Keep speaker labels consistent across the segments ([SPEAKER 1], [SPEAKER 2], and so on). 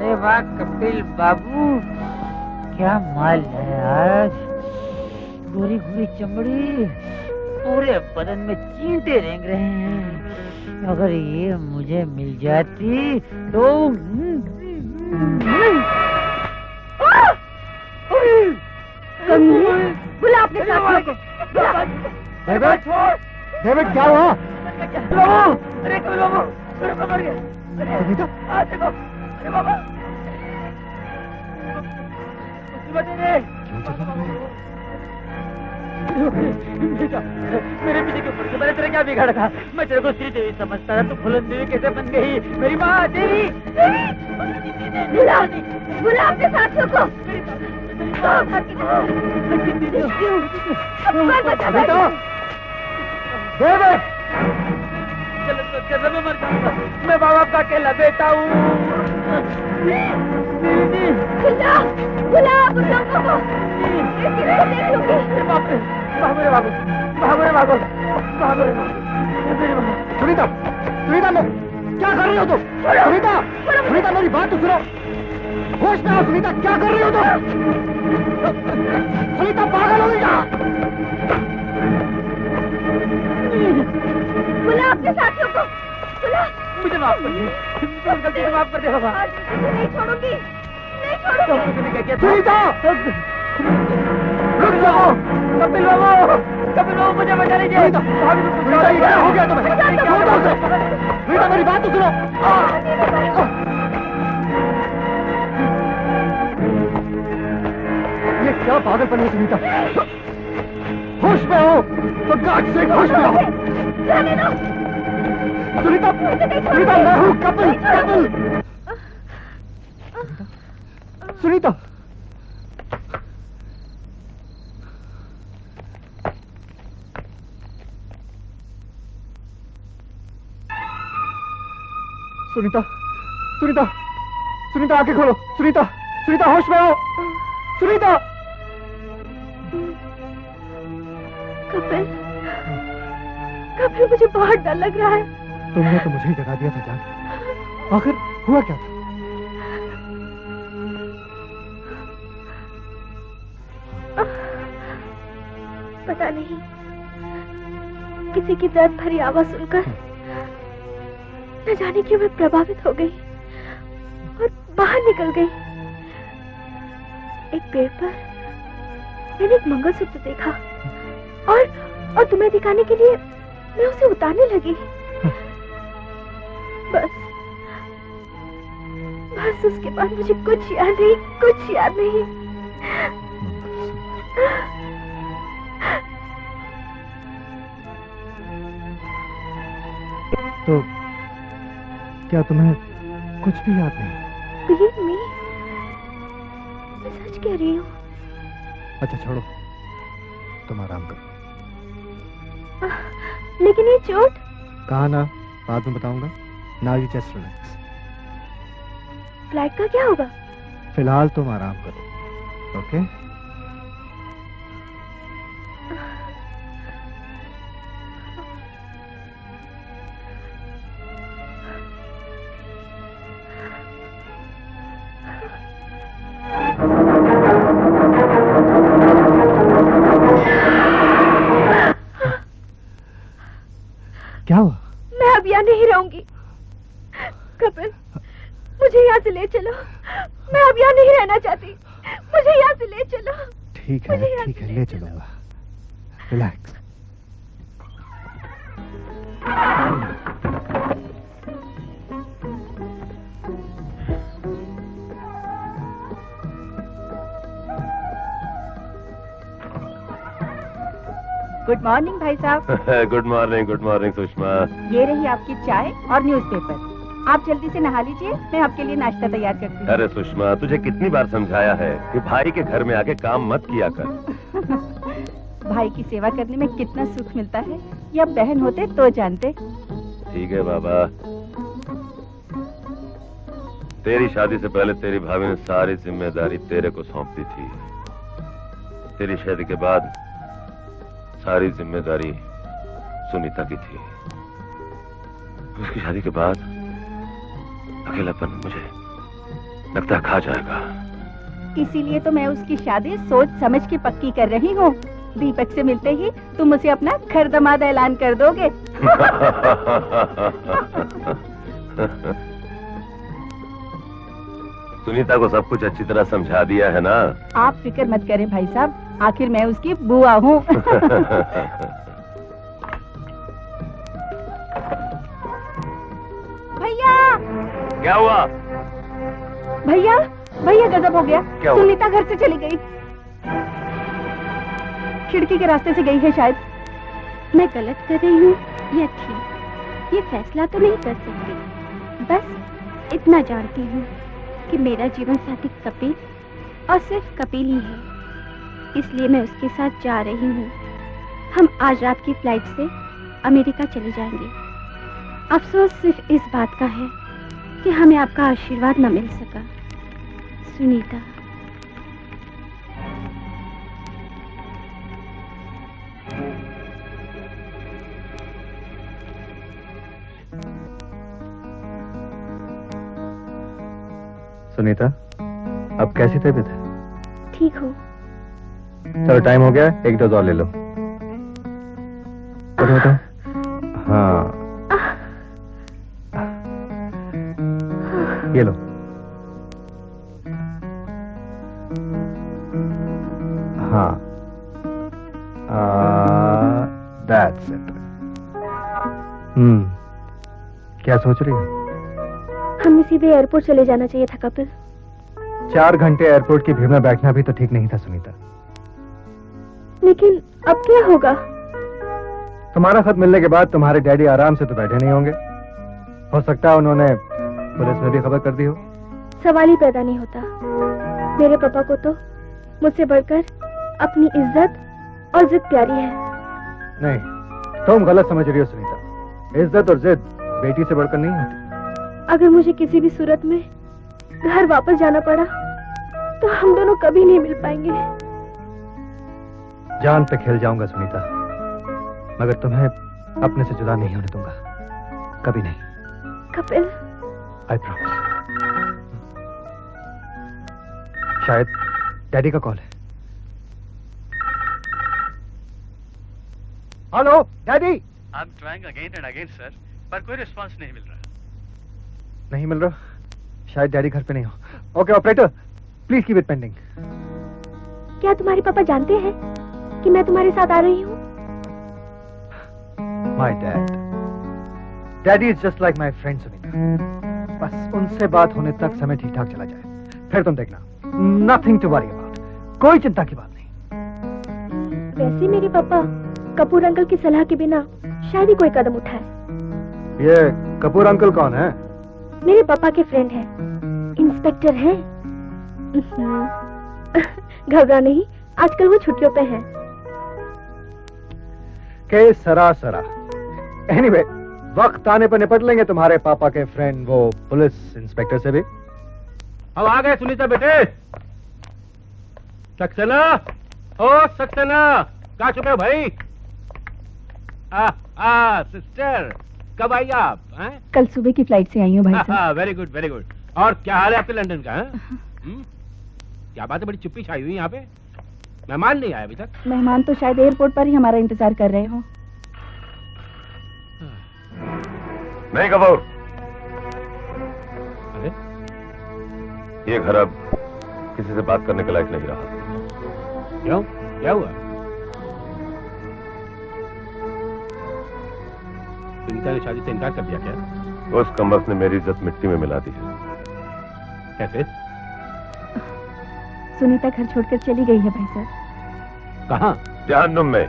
[SPEAKER 1] अरे वाह कपिल बाबू, क्या माल है आज। गोरी गोरी चमड़ी, पूरे बदन में चींटे रेंग रहे हैं। अगर ये मुझे मिल जाती तो
[SPEAKER 2] बुला अपने साथियों को।
[SPEAKER 3] डेविड क्या हुआ?
[SPEAKER 1] अरे कपिल बाबू, मेरे को मर गया। देखो, अरे बाबा, मेरे पीछे क्यों पड़ गया? मैंने तेरा क्या बिगाड़ा था? मैं तेरे को श्री देवी समझता था, तू फुलन देवी कैसे बन गई? मेरी माँ देवी।
[SPEAKER 2] बुला अपने साथियों को।
[SPEAKER 1] चलो मैं मर जाऊंगा, मैं बाबा का अकेला बेटा हूँ।
[SPEAKER 2] बुला उन लोगों को।
[SPEAKER 3] सुनीता, सुनीता क्या कर रही हो तुम? सुनीता, सुनीता मेरी बात तो सुनो। होश में आओ सुनीता, क्या कर रही हो तुम? सुनीता पागल हो गई क्या?
[SPEAKER 2] बुला अपने साथियों को। बुला।
[SPEAKER 1] मुझे माफ कर दे, गलती से माफ कर दे बाबा।
[SPEAKER 2] आज नहीं छोड़ूंगी, नहीं छोड़ूंगी।
[SPEAKER 1] सुनीता, रुक जाओ। कपिल बाबू, कपिल बाबू मुझे बचा लीजिए।
[SPEAKER 3] सुनीता ये क्या हो गया तुम्हें? सुनीता मेरी बात तो सुनो। ये क्या पागलपन है सुनीता? होश में हो तो गार्ड से होश में हो। सुनीता, सुनीता मैं हूँ कपिल, कपिल। सुनीता, सुनीता, सुनीता, सुनीता आंखें खोलो। सुनीता, सुनीता होश में आओ। सुनीता।
[SPEAKER 2] कपिल, कपिल मुझे बहुत डर लग रहा है।
[SPEAKER 3] तुमने तो मुझे ही जगा दिया था जान। आखिर हुआ क्या था?
[SPEAKER 2] पता नहीं, किसी की दर्द भरी आवाज सुनकर न जाने क्यों मैं प्रभावित हो गई और बाहर निकल गई। एक पेड़ पर मैंने एक मंगलसूत्र देखा और तुम्हें दिखाने के लिए मैं उसे उतारने लगी। बस उसके बाद मुझे कुछ याद नहीं, कुछ याद नहीं।
[SPEAKER 3] तो क्या तुम्हें कुछ भी याद नहीं?
[SPEAKER 2] Believe me, मैं सच कह रही हूँ।
[SPEAKER 3] अच्छा छोड़ो, तुम आराम करो।
[SPEAKER 2] लेकिन ये चोट?
[SPEAKER 3] कहा ना, बाद में बताऊंगा। Now you just relax.
[SPEAKER 2] Flight का क्या होगा?
[SPEAKER 3] फिलहाल तुम आराम करो, ओके? क्या हुआ?
[SPEAKER 2] मैं अब यहाँ नहीं रहूंगी। कपिल, मुझे यहाँ से ले चलो। मैं अब यहाँ नहीं रहना चाहती। मुझे यहाँ से ले चलो।
[SPEAKER 3] ठीक है, ठीक है, ले चलूंगा। रिलैक्स।
[SPEAKER 4] गुड मॉर्निंग भाई साहब।
[SPEAKER 5] Good morning Sushma.
[SPEAKER 4] ये रही आपकी चाय और न्यूज़पेपर। आप जल्दी से नहा लीजिए, मैं आपके लिए नाश्ता तैयार करती हूँ।
[SPEAKER 5] अरे सुषमा, तुझे कितनी बार समझाया है कि भाई के घर में आके काम मत किया कर।
[SPEAKER 4] भाई की सेवा करने में कितना सुख मिलता है, ये अब बहन होते तो जानते।
[SPEAKER 5] ठीक है बाबा, तेरी शादी से पहले तेरी भाभी ने सारी जिम्मेदारी तेरे को सौंप दी थी। तेरी शादी के बाद सारी जिम्मेदारी सुनीता की थी। उसकी शादी के बाद अकेलापन लगता है खा जाएगा।
[SPEAKER 4] इसीलिए तो मैं उसकी शादी सोच समझ के पक्की कर रही हूँ। दीपक से मिलते ही तुम उसे अपना घर दामाद ऐलान कर दोगे।
[SPEAKER 5] सुनीता को सब कुछ अच्छी तरह समझा दिया है ना?
[SPEAKER 4] आप फिक्र मत करें भाई साहब, आखिर मैं उसकी बुआ हूँ। भैया
[SPEAKER 5] क्या हुआ?
[SPEAKER 4] भैया भैया गजब हो गया।
[SPEAKER 5] क्या हुआ?
[SPEAKER 4] सुनीता घर से चली गई। खिड़की के रास्ते से गई है शायद।
[SPEAKER 2] मैं गलत कर रही हूँ या ठीक, ये फैसला तो नहीं कर सकती। बस इतना जानती हूँ कि मेरा जीवन साथी कपिल और सिर्फ कपिल ही है, इसलिए मैं उसके साथ जा रही हूँ। हम आज रात की फ्लाइट से अमेरिका चले जाएंगे। अफसोस सिर्फ इस बात का है कि हमें आपका आशीर्वाद न मिल सका। सुनीता।
[SPEAKER 3] सुनीता, अब कैसी तबीयत है?
[SPEAKER 2] ठीक हो?
[SPEAKER 3] चलो टाइम हो गया, एक डोज और ले लो। उठो। हाँ, ये लो। हाँ, दैट्स इट। क्या सोच रही हो?
[SPEAKER 2] हमें सीधे एयरपोर्ट चले जाना चाहिए था कपिल।
[SPEAKER 3] 4 घंटे एयरपोर्ट की भीड़ में बैठना भी तो ठीक नहीं था सुनीता।
[SPEAKER 2] लेकिन अब क्या होगा?
[SPEAKER 3] तुम्हारा खत मिलने के बाद तुम्हारे डैडी आराम से तो बैठे नहीं होंगे। हो सकता है उन्होंने पुलिस में भी खबर कर दी हो।
[SPEAKER 2] सवाल ही पैदा नहीं होता। मेरे पापा को तो मुझसे बढ़कर अपनी इज्जत और जिद प्यारी है।
[SPEAKER 3] नहीं, तुम गलत समझ रही हो सुनीता। इज्जत और जिद बेटी से बढ़कर नहीं होती।
[SPEAKER 2] अगर मुझे किसी भी सूरत में घर वापस जाना पड़ा तो हम दोनों कभी नहीं मिल पाएंगे।
[SPEAKER 3] जान पे खेल जाऊंगा सुनीता, मगर तुम्हें अपने से जुदा नहीं होने दूंगा, कभी नहीं।
[SPEAKER 2] Kapil,
[SPEAKER 3] I promise. शायद डैडी का कॉल है। Hello daddy.
[SPEAKER 6] I am trying again and again sir, पर कोई रिस्पांस नहीं मिल रहा।
[SPEAKER 3] नहीं मिल रहा? शायद डैडी घर पे नहीं हो। Okay operator, please keep it pending.
[SPEAKER 2] क्या तुम्हारे पापा जानते हैं कि मैं तुम्हारे साथ आ रही हूँ?
[SPEAKER 3] My daddy is just like my friend Sunita. बस उनसे बात होने तक समय ठीक ठाक चला जाए, फिर तुम देखना। नथिंग टू वरी अबाउट, कोई चिंता की बात नहीं।
[SPEAKER 2] वैसे मेरे पापा कपूर अंकल की सलाह के बिना शायद ही कोई कदम उठाए।
[SPEAKER 3] ये कपूर अंकल कौन है?
[SPEAKER 2] मेरे पापा के फ्रेंड हैं, इंस्पेक्टर हैं। घबरा नहीं, आजकल वो छुट्टियों पे हैं।
[SPEAKER 3] के सरा। एनीवे, वक्त आने पर निपट लेंगे तुम्हारे पापा के फ्रेंड वो पुलिस इंस्पेक्टर से भी।
[SPEAKER 7] अब आ गए सुनीता बेटे। सक्सेना, ओ सक्सेना, कहाँ छुपे हो भाई? सिस्टर, कब आई आप?
[SPEAKER 4] कल सुबह की फ्लाइट से आई हूँ भाई साहब।
[SPEAKER 7] Very good very good. और क्या हाल है आपके लंदन का? क्या बात है, बड़ी चुप्पी छाई हुई यहाँ पे। मेहमान नहीं आया अभी तक?
[SPEAKER 4] मेहमान तो शायद एयरपोर्ट पर ही हमारा इंतजार कर रहे हो।
[SPEAKER 5] नहीं कपूर,
[SPEAKER 7] अरे
[SPEAKER 5] ये घर अब किसी से बात करने के लायक नहीं रहा।
[SPEAKER 7] क्यों, क्या हुआ? सुनीता ने शादी से इनकार कर दिया क्या?
[SPEAKER 5] उस कमबख्त ने मेरी इज्जत मिट्टी में मिला दी है।
[SPEAKER 7] कैसे?
[SPEAKER 4] सुनीता घर छोड़कर चली गई है भाई साहब।
[SPEAKER 7] कहाँ?
[SPEAKER 5] जहन्नुम में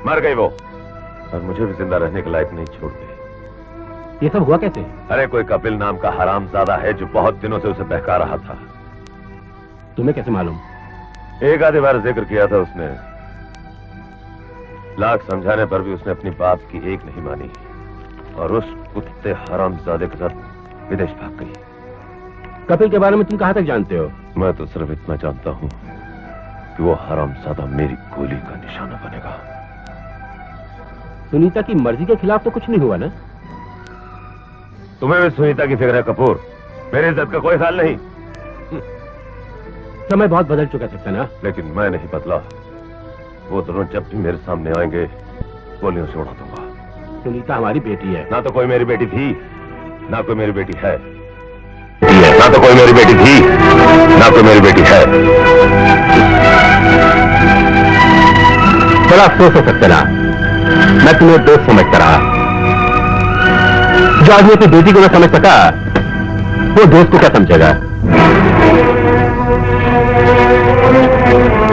[SPEAKER 5] मर गई वो, और मुझे भी जिंदा रहने के लायक नहीं छोड़ गई।
[SPEAKER 7] ये सब हुआ कैसे?
[SPEAKER 5] अरे कोई कपिल नाम का हरामजादा है जो बहुत दिनों से उसे बहका रहा था।
[SPEAKER 7] तुम्हें कैसे मालूम?
[SPEAKER 5] एक आधी बार जिक्र किया था उसने, लाख समझाने पर भी उसने अपनी बात की एक नहीं मानी और उस कुत्ते हरामजादे के साथ विदेश भाग गई।
[SPEAKER 7] कपिल के बारे में तुम कहाँ तक जानते हो?
[SPEAKER 5] मैं तो सिर्फ इतना जानता हूँ कि वो हरामजादा मेरी गोली का निशाना बनेगा।
[SPEAKER 7] सुनीता की मर्जी के खिलाफ तो कुछ नहीं हुआ ना?
[SPEAKER 5] तुम्हें भी सुनीता की फिक्र है कपूर, मेरी इज्जत का कोई ख्याल नहीं।
[SPEAKER 7] समय बहुत बदल चुका सक्सेना।
[SPEAKER 5] लेकिन मैं नहीं बदला। वो दोनों जब भी मेरे सामने आएंगे गोलियों से उड़ा दूंगा।
[SPEAKER 7] सुनीता हमारी बेटी है।
[SPEAKER 5] ना तो कोई मेरी बेटी थी, ना कोई मेरी बेटी है। ना तो कोई मेरी बेटी थी, ना कोई मेरी बेटी है।
[SPEAKER 7] बड़ा अफसोस हो सक्सेना, मैं तुम्हें दोस्त समझता रहा। जो आदमी अपनी बेटी को न समझ सका, वो दोस्त को क्या समझेगा?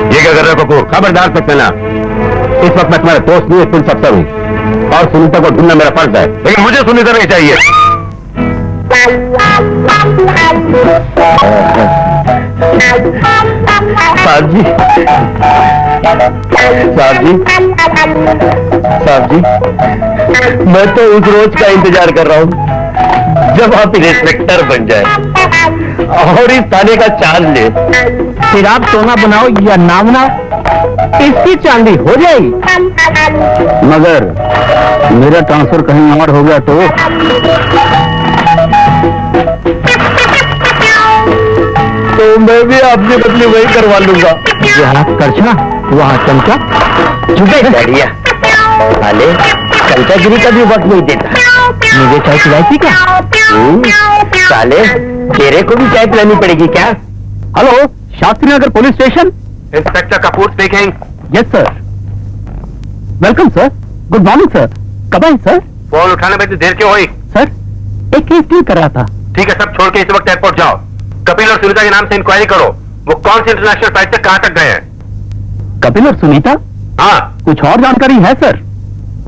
[SPEAKER 5] ये क्या कर रहे हो कपूर?
[SPEAKER 7] खबरदार सक्सेना, इस वक्त मैं तुम्हारा दोस्त नहीं, पुलिस अफसर हूँ और सुनीता को ढूंढना मेरा फर्ज है।
[SPEAKER 5] लेकिन मुझे सुनीता नहीं चाहिए।
[SPEAKER 7] साहब जी, साहब जी, साहब जी, मैं तो उस रोज का इंतजार कर रहा हूँ जब आप इंस्पेक्टर बन जाए और इस थाने का चार्ज ले। फिर आप सोना बनाओ या ना बनाओ, इसकी चांदी हो जाएगी। मगर मेरा ट्रांसफर कहीं और हो गया तो मैं भी आपकी बदली वही करवा लूंगा। यहाँ करछा, वहाँ चमचा, चुपे बढ़िया। साले चमचागिरी का भी वक्त नहीं देता। मुझे चाय पिलाई थी क्या? साले तेरे को भी चाय पिलानी पड़ेगी क्या? Hello, Shastri Nagar police station.
[SPEAKER 5] Inspector Kapoor speaking.
[SPEAKER 7] Yes sir. Welcome sir. Good morning sir. कब आए सर?
[SPEAKER 5] फोन उठाने में इतनी देर क्यों हुई?
[SPEAKER 7] सर एक केस क्लियर कर रहा था।
[SPEAKER 5] ठीक है, सब छोड़ के इस वक्त एयरपोर्ट जाओ। कपिल और सुनीता के नाम से इंक्वायरी करो। वो कौन सी इंटरनेशनल फ्लाइट से कहां तक गए हैं?
[SPEAKER 7] कपिल और सुनीता?
[SPEAKER 5] हाँ,
[SPEAKER 7] कुछ और जानकारी है सर?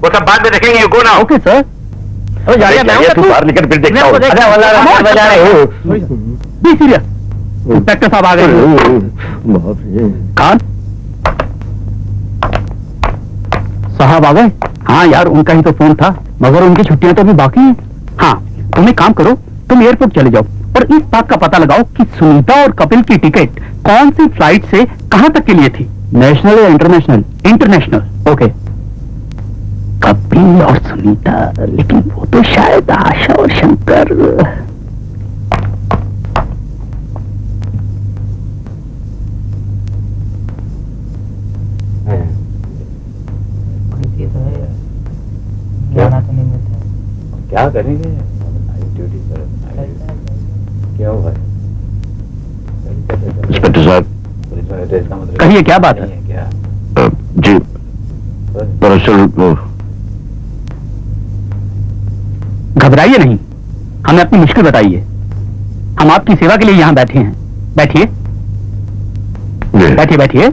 [SPEAKER 5] वो सब बाद में देखेंगे। You go now.
[SPEAKER 7] Okay sir.
[SPEAKER 5] तू बाहर निकल, फिर देखता हूँ।
[SPEAKER 7] Be serious. इंस्पेक्टर साहब आ गए। खान साहब आ गए? हाँ यार, उनका ही तो फोन था, मगर उनकी छुट्टियां तो अभी बाकी हैं। हाँ, तुम एक काम करो, तुम एयरपोर्ट चले जाओ और इस बात का पता लगाओ कि सुनीता और कपिल की टिकट कौन सी फ्लाइट से कहां तक के लिए थी। नेशनल या इंटरनेशनल? इंटरनेशनल। ओके। कपिल और सुनीता, लेकिन वो तो शायद आशा और शंकर। क्या करेंगे? क्या हुआ?
[SPEAKER 5] इंस्पेक्टर साहब,
[SPEAKER 7] कहिए, क्या बात है?
[SPEAKER 5] जी दरअसल
[SPEAKER 7] घबराइए नहीं, हमें अपनी मुश्किल बताइए। हम आपकी सेवा के लिए यहाँ बैठे हैं। बैठिए बैठिए बैठिए।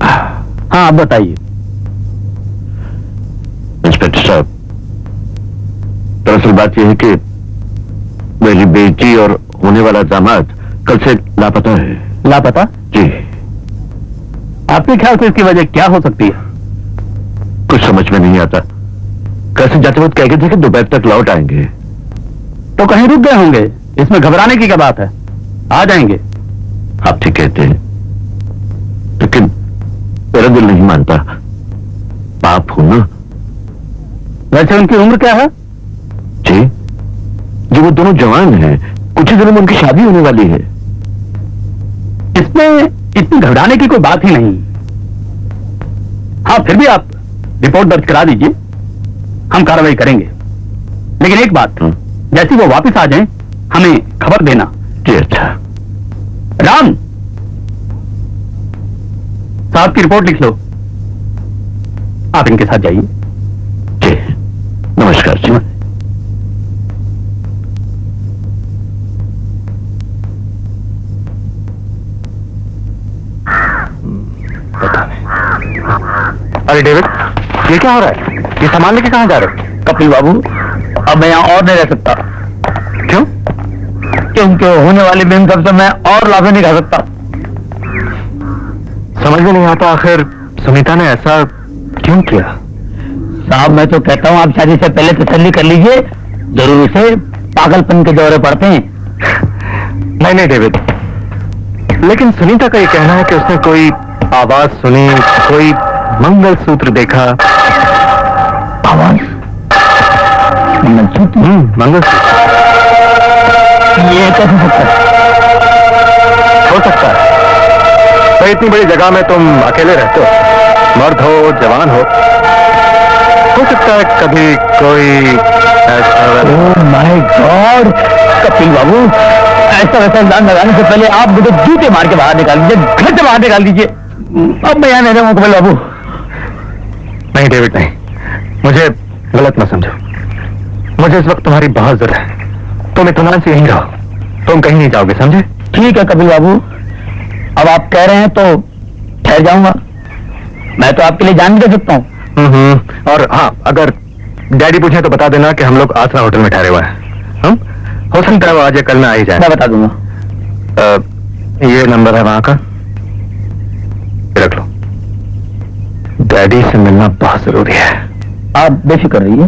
[SPEAKER 7] हाँ, आप बताइए।
[SPEAKER 5] इंस्पेक्टर साहब, दरअसल बात यह है कि मेरी बेटी और होने वाला दामाद कल से लापता है।
[SPEAKER 7] लापता?
[SPEAKER 5] जी।
[SPEAKER 7] आपके ख्याल से इसकी वजह क्या हो सकती है?
[SPEAKER 5] कुछ समझ में नहीं आता। कैसे जाते वक्त कह गए थे कि दोपहर तक लौट आएंगे।
[SPEAKER 7] तो कहीं रुक गए होंगे, इसमें घबराने की क्या बात है? आ जाएंगे।
[SPEAKER 5] आप ठीक कहते हैं, लेकिन मेरा दिल नहीं मानता। पाप हो ना।
[SPEAKER 7] वैसे उनकी उम्र क्या है?
[SPEAKER 5] जी जी, वो दोनों जवान हैं। कुछ ही दिनों में उनकी शादी होने वाली है।
[SPEAKER 7] इसमें इतनी घबराने की कोई बात ही नहीं। हाँ, फिर भी आप रिपोर्ट दर्ज करा दीजिए, हम कार्रवाई करेंगे। लेकिन एक बात, जैसे वो वापस आ जाएं, हमें खबर देना।
[SPEAKER 5] जी अच्छा।
[SPEAKER 7] राम साहब की रिपोर्ट लिख लो। आप इनके साथ जाइए।
[SPEAKER 5] जी, नमस्कार जी।
[SPEAKER 7] पता नहीं। अरे डेविड, ये क्या हो रहा है? ये सामान लेके कहां जा रहे हो? कपिल बाबू, अब मैं यहाँ और नहीं रह सकता। क्यों? क्योंकि होने वाली बेइंसाफी से मैं और लाभे नहीं खा सकता। समझ में नहीं आता, आखिर सुनीता ने ऐसा क्यों किया? साहब, मैं तो कहता हूँ आप शादी से पहले तसल्ली कर लीजिए, जरूर उसे पागलपन के दौरे पड़ते हैं।
[SPEAKER 3] नहीं नहीं डेविड, लेकिन सुनीता का ये कहना है कि उसने कोई आवाज सुनी, कोई मंगलसूत्र देखा।
[SPEAKER 7] आवाज? मंगलसूत्र?
[SPEAKER 3] मंगलसूत्र।
[SPEAKER 7] ये कैसे सकता है?
[SPEAKER 3] हो सकता है। तो इतनी बड़ी जगह में तुम अकेले रहते हो, मर्द हो, जवान हो सकता है कभी कोई ऐसा।
[SPEAKER 7] ओह माय गॉड कपिल बाबू, ऐसा वैसा इल्जाम लगाने से पहले आप मुझे जूते मार के बाहर निकाल दीजिए, घर से बाहर निकाल दीजिए। अब मैं यहाँ नहीं रहूँगा कपिल बाबू।
[SPEAKER 3] नहीं डेविड नहीं, मुझे गलत मत समझो। मुझे इस वक्त तुम्हारी बहुत जरूरत है। तुम इत्मीनान से यहीं रहो, तुम कहीं नहीं जाओगे, समझे?
[SPEAKER 7] ठीक है कपिल बाबू, अब आप कह रहे हैं तो ठहर जाऊंगा। मैं तो आपके लिए जान भी दे सकता हूँ।
[SPEAKER 3] और हाँ, अगर डैडी पूछे तो बता देना कि हम लोग आसरा होटल में ठहरे हुए हैं। हम हो सकता है वो आज या कल में आ ही जाए।
[SPEAKER 7] मैं बता दूंगा।
[SPEAKER 3] ये नंबर है वहां का, रख लो। डैडी से मिलना बहुत जरूरी है।
[SPEAKER 7] आप बेफिक्र रहिए।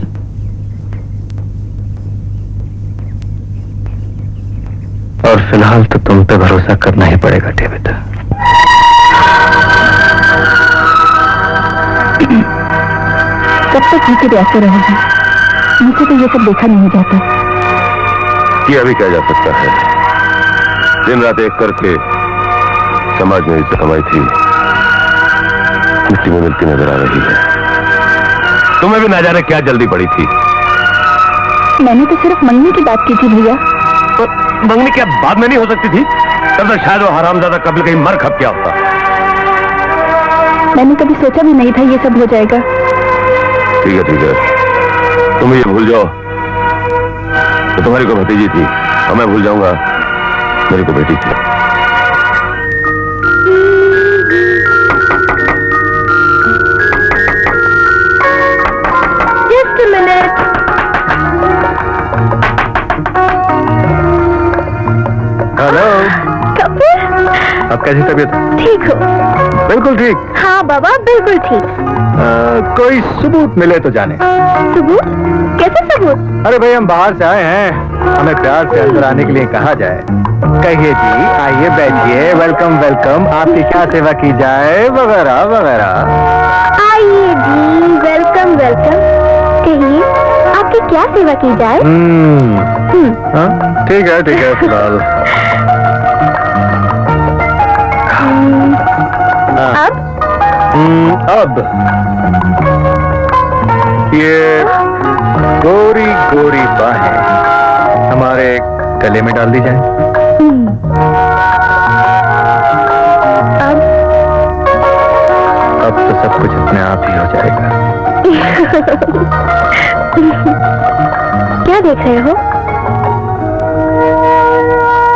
[SPEAKER 3] और फिलहाल तो तुम पे भरोसा करना ही पड़ेगा डेविड।
[SPEAKER 2] कब तक जीते ऐसे रहेगी? मुझे तो ये सब देखा नहीं जाता।
[SPEAKER 5] ये अभी क्या जा सकता है? दिन रात एक करके समाज में इज्जत कमाई थी, मिट्टी में मिलती नजर आ रही है। तुम्हें भी ना जाने क्या जल्दी पड़ी थी।
[SPEAKER 2] मैंने तो सिर्फ मंगनी की बात की थी भैया।
[SPEAKER 5] तो मंगनी क्या बाद में नहीं हो सकती थी? तब तक शायद वो हरामजादा कभी कहीं मर खप गया होता।
[SPEAKER 2] मैंने कभी सोचा भी नहीं था ये सब हो जाएगा।
[SPEAKER 5] ठीक है, तुम ये भूल जाओ तो तुम्हारी को भतीजी थी, और मैं भूल जाऊंगा मेरी को बेटी थी।
[SPEAKER 2] Just a minute.
[SPEAKER 3] Hello,
[SPEAKER 2] Kapil,
[SPEAKER 3] अब कैसी तबीयत?
[SPEAKER 2] ठीक हो?
[SPEAKER 3] बिल्कुल ठीक।
[SPEAKER 2] हाँ बाबा, बिल्कुल ठीक।
[SPEAKER 3] कोई सबूत मिले तो जाने।
[SPEAKER 2] सबूत? कैसे सबूत?
[SPEAKER 3] अरे भाई, हम बाहर से आए हैं, हमें प्यार से अंदर आने के लिए कहा जाए। कहिए जी, आइए बैठिए, वेलकम वेलकम, आपकी क्या सेवा की जाए, वगैरह वगैरह।
[SPEAKER 2] आइए जी, वेलकम वेलकम। कहिए, आपकी क्या सेवा की जाए?
[SPEAKER 3] हाँ, ठीक है फिलहाल। अब ये गोरी गोरी बाहें हमारे गले में डाल दी जाए। अब तो सब कुछ अपने आप ही हो जाएगा।
[SPEAKER 2] क्या देख रहे हो?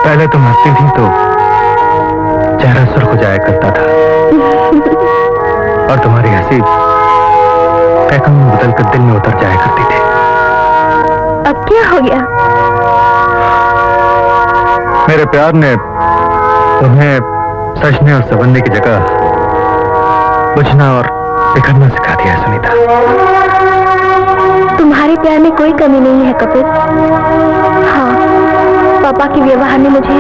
[SPEAKER 3] पहले तुम हंसती थी तो चेहरा सुर्ख हो जाया करता था, और तुम्हारी हंसी पैकम बदल कर दिल में उतर जाया करती थी।
[SPEAKER 2] अब क्या हो गया?
[SPEAKER 3] मेरे प्यार ने तुम्हें सजने और संवरने की जगह बुझना और बिखरना सिखा दिया है सुनीता।
[SPEAKER 2] तुम्हारे प्यार में कोई कमी नहीं है कपिल। हाँ, पापा के व्यवहार ने मुझे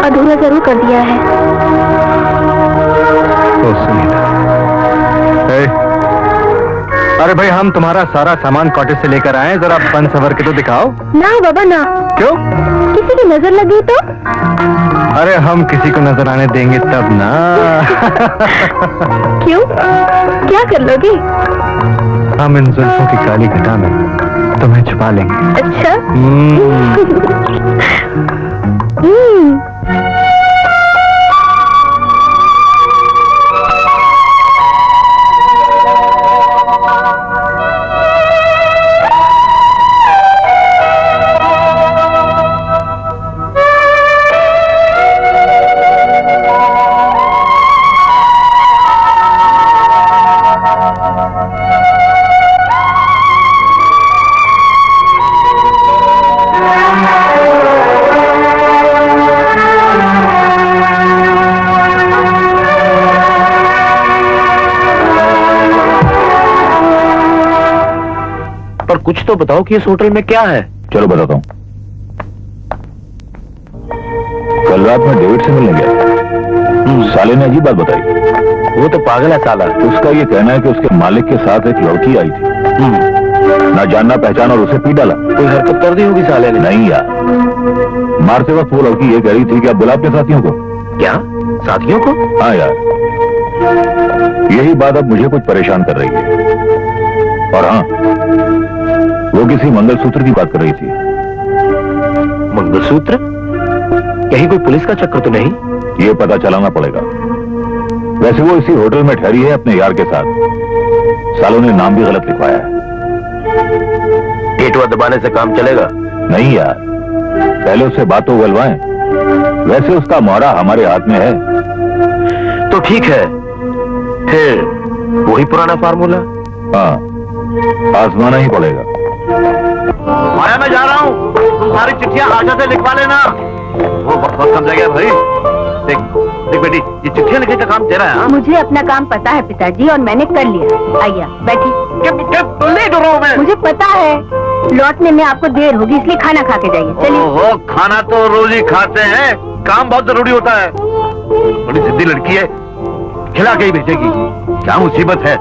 [SPEAKER 2] अधूरा जरूर कर दिया है।
[SPEAKER 3] ओ सुनीता, अरे भाई, हम तुम्हारा सारा सामान कॉटेज से लेकर आए, जरा बन सवर के तो दिखाओ।
[SPEAKER 2] ना बाबा ना।
[SPEAKER 3] क्यों?
[SPEAKER 2] किसी की नजर लगी तो?
[SPEAKER 3] अरे हम किसी को नजर आने देंगे तब ना।
[SPEAKER 2] क्यों? क्या कर लोगे?
[SPEAKER 3] हम इन जुल्फों की काली घटा में तुम्हें छुपा लेंगे।
[SPEAKER 2] अच्छा।
[SPEAKER 7] कुछ तो बताओ कि इस होटल में क्या है।
[SPEAKER 5] चलो बताता हूँ। कल रात में डेविड से मिलने गया। साले ने अजीब बात बताई।
[SPEAKER 7] वो तो पागल है साला।
[SPEAKER 5] उसका ये कहना है कि उसके मालिक के साथ एक लड़की आई थी।
[SPEAKER 7] ना जानना पहचाना और उसे पी डाला।
[SPEAKER 5] कोई हरकत कर दी होगी साले ने।
[SPEAKER 7] नहीं यार, मारते वक्त वो लड़की ये कह रही थी कि आप बुला अपने साथियों को।
[SPEAKER 5] क्या? साथियों को?
[SPEAKER 7] हाँ यार, यही बात अब मुझे कुछ परेशान कर रही है। और हाँ, वो किसी मंगलसूत्र की बात कर रही थी।
[SPEAKER 5] मंगलसूत्र? कहीं कोई पुलिस का चक्कर तो नहीं?
[SPEAKER 7] ये पता चलाना पड़ेगा। वैसे वो इसी होटल में ठहरी है अपने यार के साथ। सालों ने नाम भी गलत लिखवाया है।
[SPEAKER 5] गेटवा दबाने से काम चलेगा?
[SPEAKER 7] नहीं यार, पहले उससे बात तो उगलवाएं। वैसे उसका मोहरा हमारे हाथ में है।
[SPEAKER 5] तो ठीक है, फिर वही पुराना फार्मूला।
[SPEAKER 7] हाँ, आजमाना ही पड़ेगा।
[SPEAKER 5] माया, मैं जा रहा हूँ, तुम सारी चिट्ठियां आशा से लिखवा लेना। वो बहुत कम गया भाई। देख देख बेटी, ये चिट्ठियां लिखने का काम तेरा है।
[SPEAKER 4] मुझे अपना काम पता है पिताजी, और मैंने कर लिया। आइए बैठी।
[SPEAKER 5] लेट हो रहा हूँ मैं।
[SPEAKER 4] मुझे पता है लौटने में आपको देर होगी, इसलिए खाना खा के जाइए। चलिए।
[SPEAKER 5] ओहो, खाना तो रोज ही खाते हैं, काम बहुत जरूरी होता है। बड़ी जिद्दी लड़की है, खिला के ही भेजेगी। क्या मुसीबत है?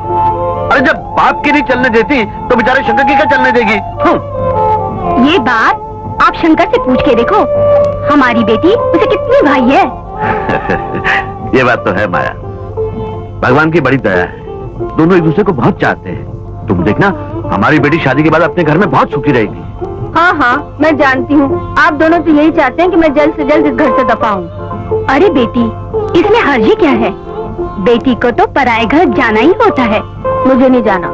[SPEAKER 5] अरे जब बाप की नहीं चलने देती तो बेचारे शंकर की क्या चलने देगी?
[SPEAKER 2] ये बात आप शंकर से पूछ के देखो। हमारी बेटी उसे कितनी भाई है।
[SPEAKER 5] ये बात तो है माया, भगवान की बड़ी दया है। दोनों एक दूसरे को बहुत चाहते हैं। तुम देखना, हमारी बेटी शादी के बाद अपने घर में बहुत सुखी रहेगी।
[SPEAKER 4] हाँ हाँ, मैं जानती हूँ। आप दोनों तो यही चाहते हैं कि मैं जल्द से जल्द इस घर से दफा हूँ।
[SPEAKER 2] अरे बेटी, इसमें हर्जी क्या है? बेटी को तो पराए घर जाना ही होता है।
[SPEAKER 4] मुझे नहीं जाना।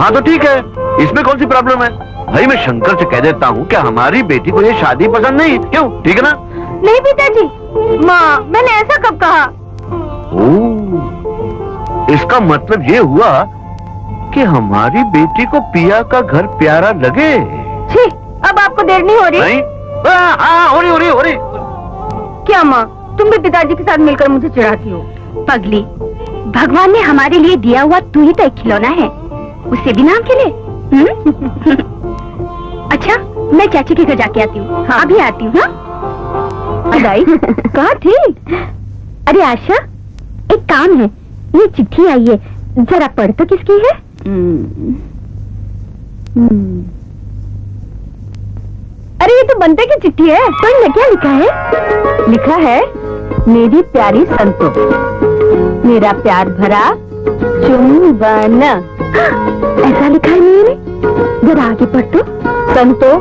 [SPEAKER 5] हाँ तो ठीक है, इसमें कौन सी प्रॉब्लम है? भाई मैं शंकर से कह देता हूँ कि हमारी बेटी को ये शादी पसंद नहीं। क्यों? ठीक है ना?
[SPEAKER 4] नहीं पिताजी, माँ, मैंने ऐसा कब कहा?
[SPEAKER 5] ओह, इसका मतलब ये हुआ कि हमारी बेटी को पिया का घर प्यारा लगे।
[SPEAKER 4] छी, अब आपको देर नहीं हो रही?
[SPEAKER 5] नहीं? हाँ, हो रही।
[SPEAKER 4] क्या माँ, तुम भी पिताजी के साथ मिलकर मुझे चिढ़ाती हो?
[SPEAKER 2] पगली, भगवान ने हमारे लिए दिया हुआ तू ही तो एक खिलौना है, उससे भी नाम खेले। अच्छा, मैं चाची के घर जाके आती हूँ। हाँ, अभी आती हूँ।
[SPEAKER 4] अदाई, कहाँ थी?
[SPEAKER 2] अरे आशा, एक काम है, ये चिट्ठी आई है, जरा पढ़ तो किसकी है?
[SPEAKER 4] अरे ये तो बनते की चिट्ठी है।
[SPEAKER 2] पढ़ ना, क्या लिखा है?
[SPEAKER 4] लिखा है, मेरी प्यारी संतो, मेरा प्यार भरा चुंबन।
[SPEAKER 2] ऐसा लिखा है मैंने? जरा आगे पढ़ तो।
[SPEAKER 4] संतो,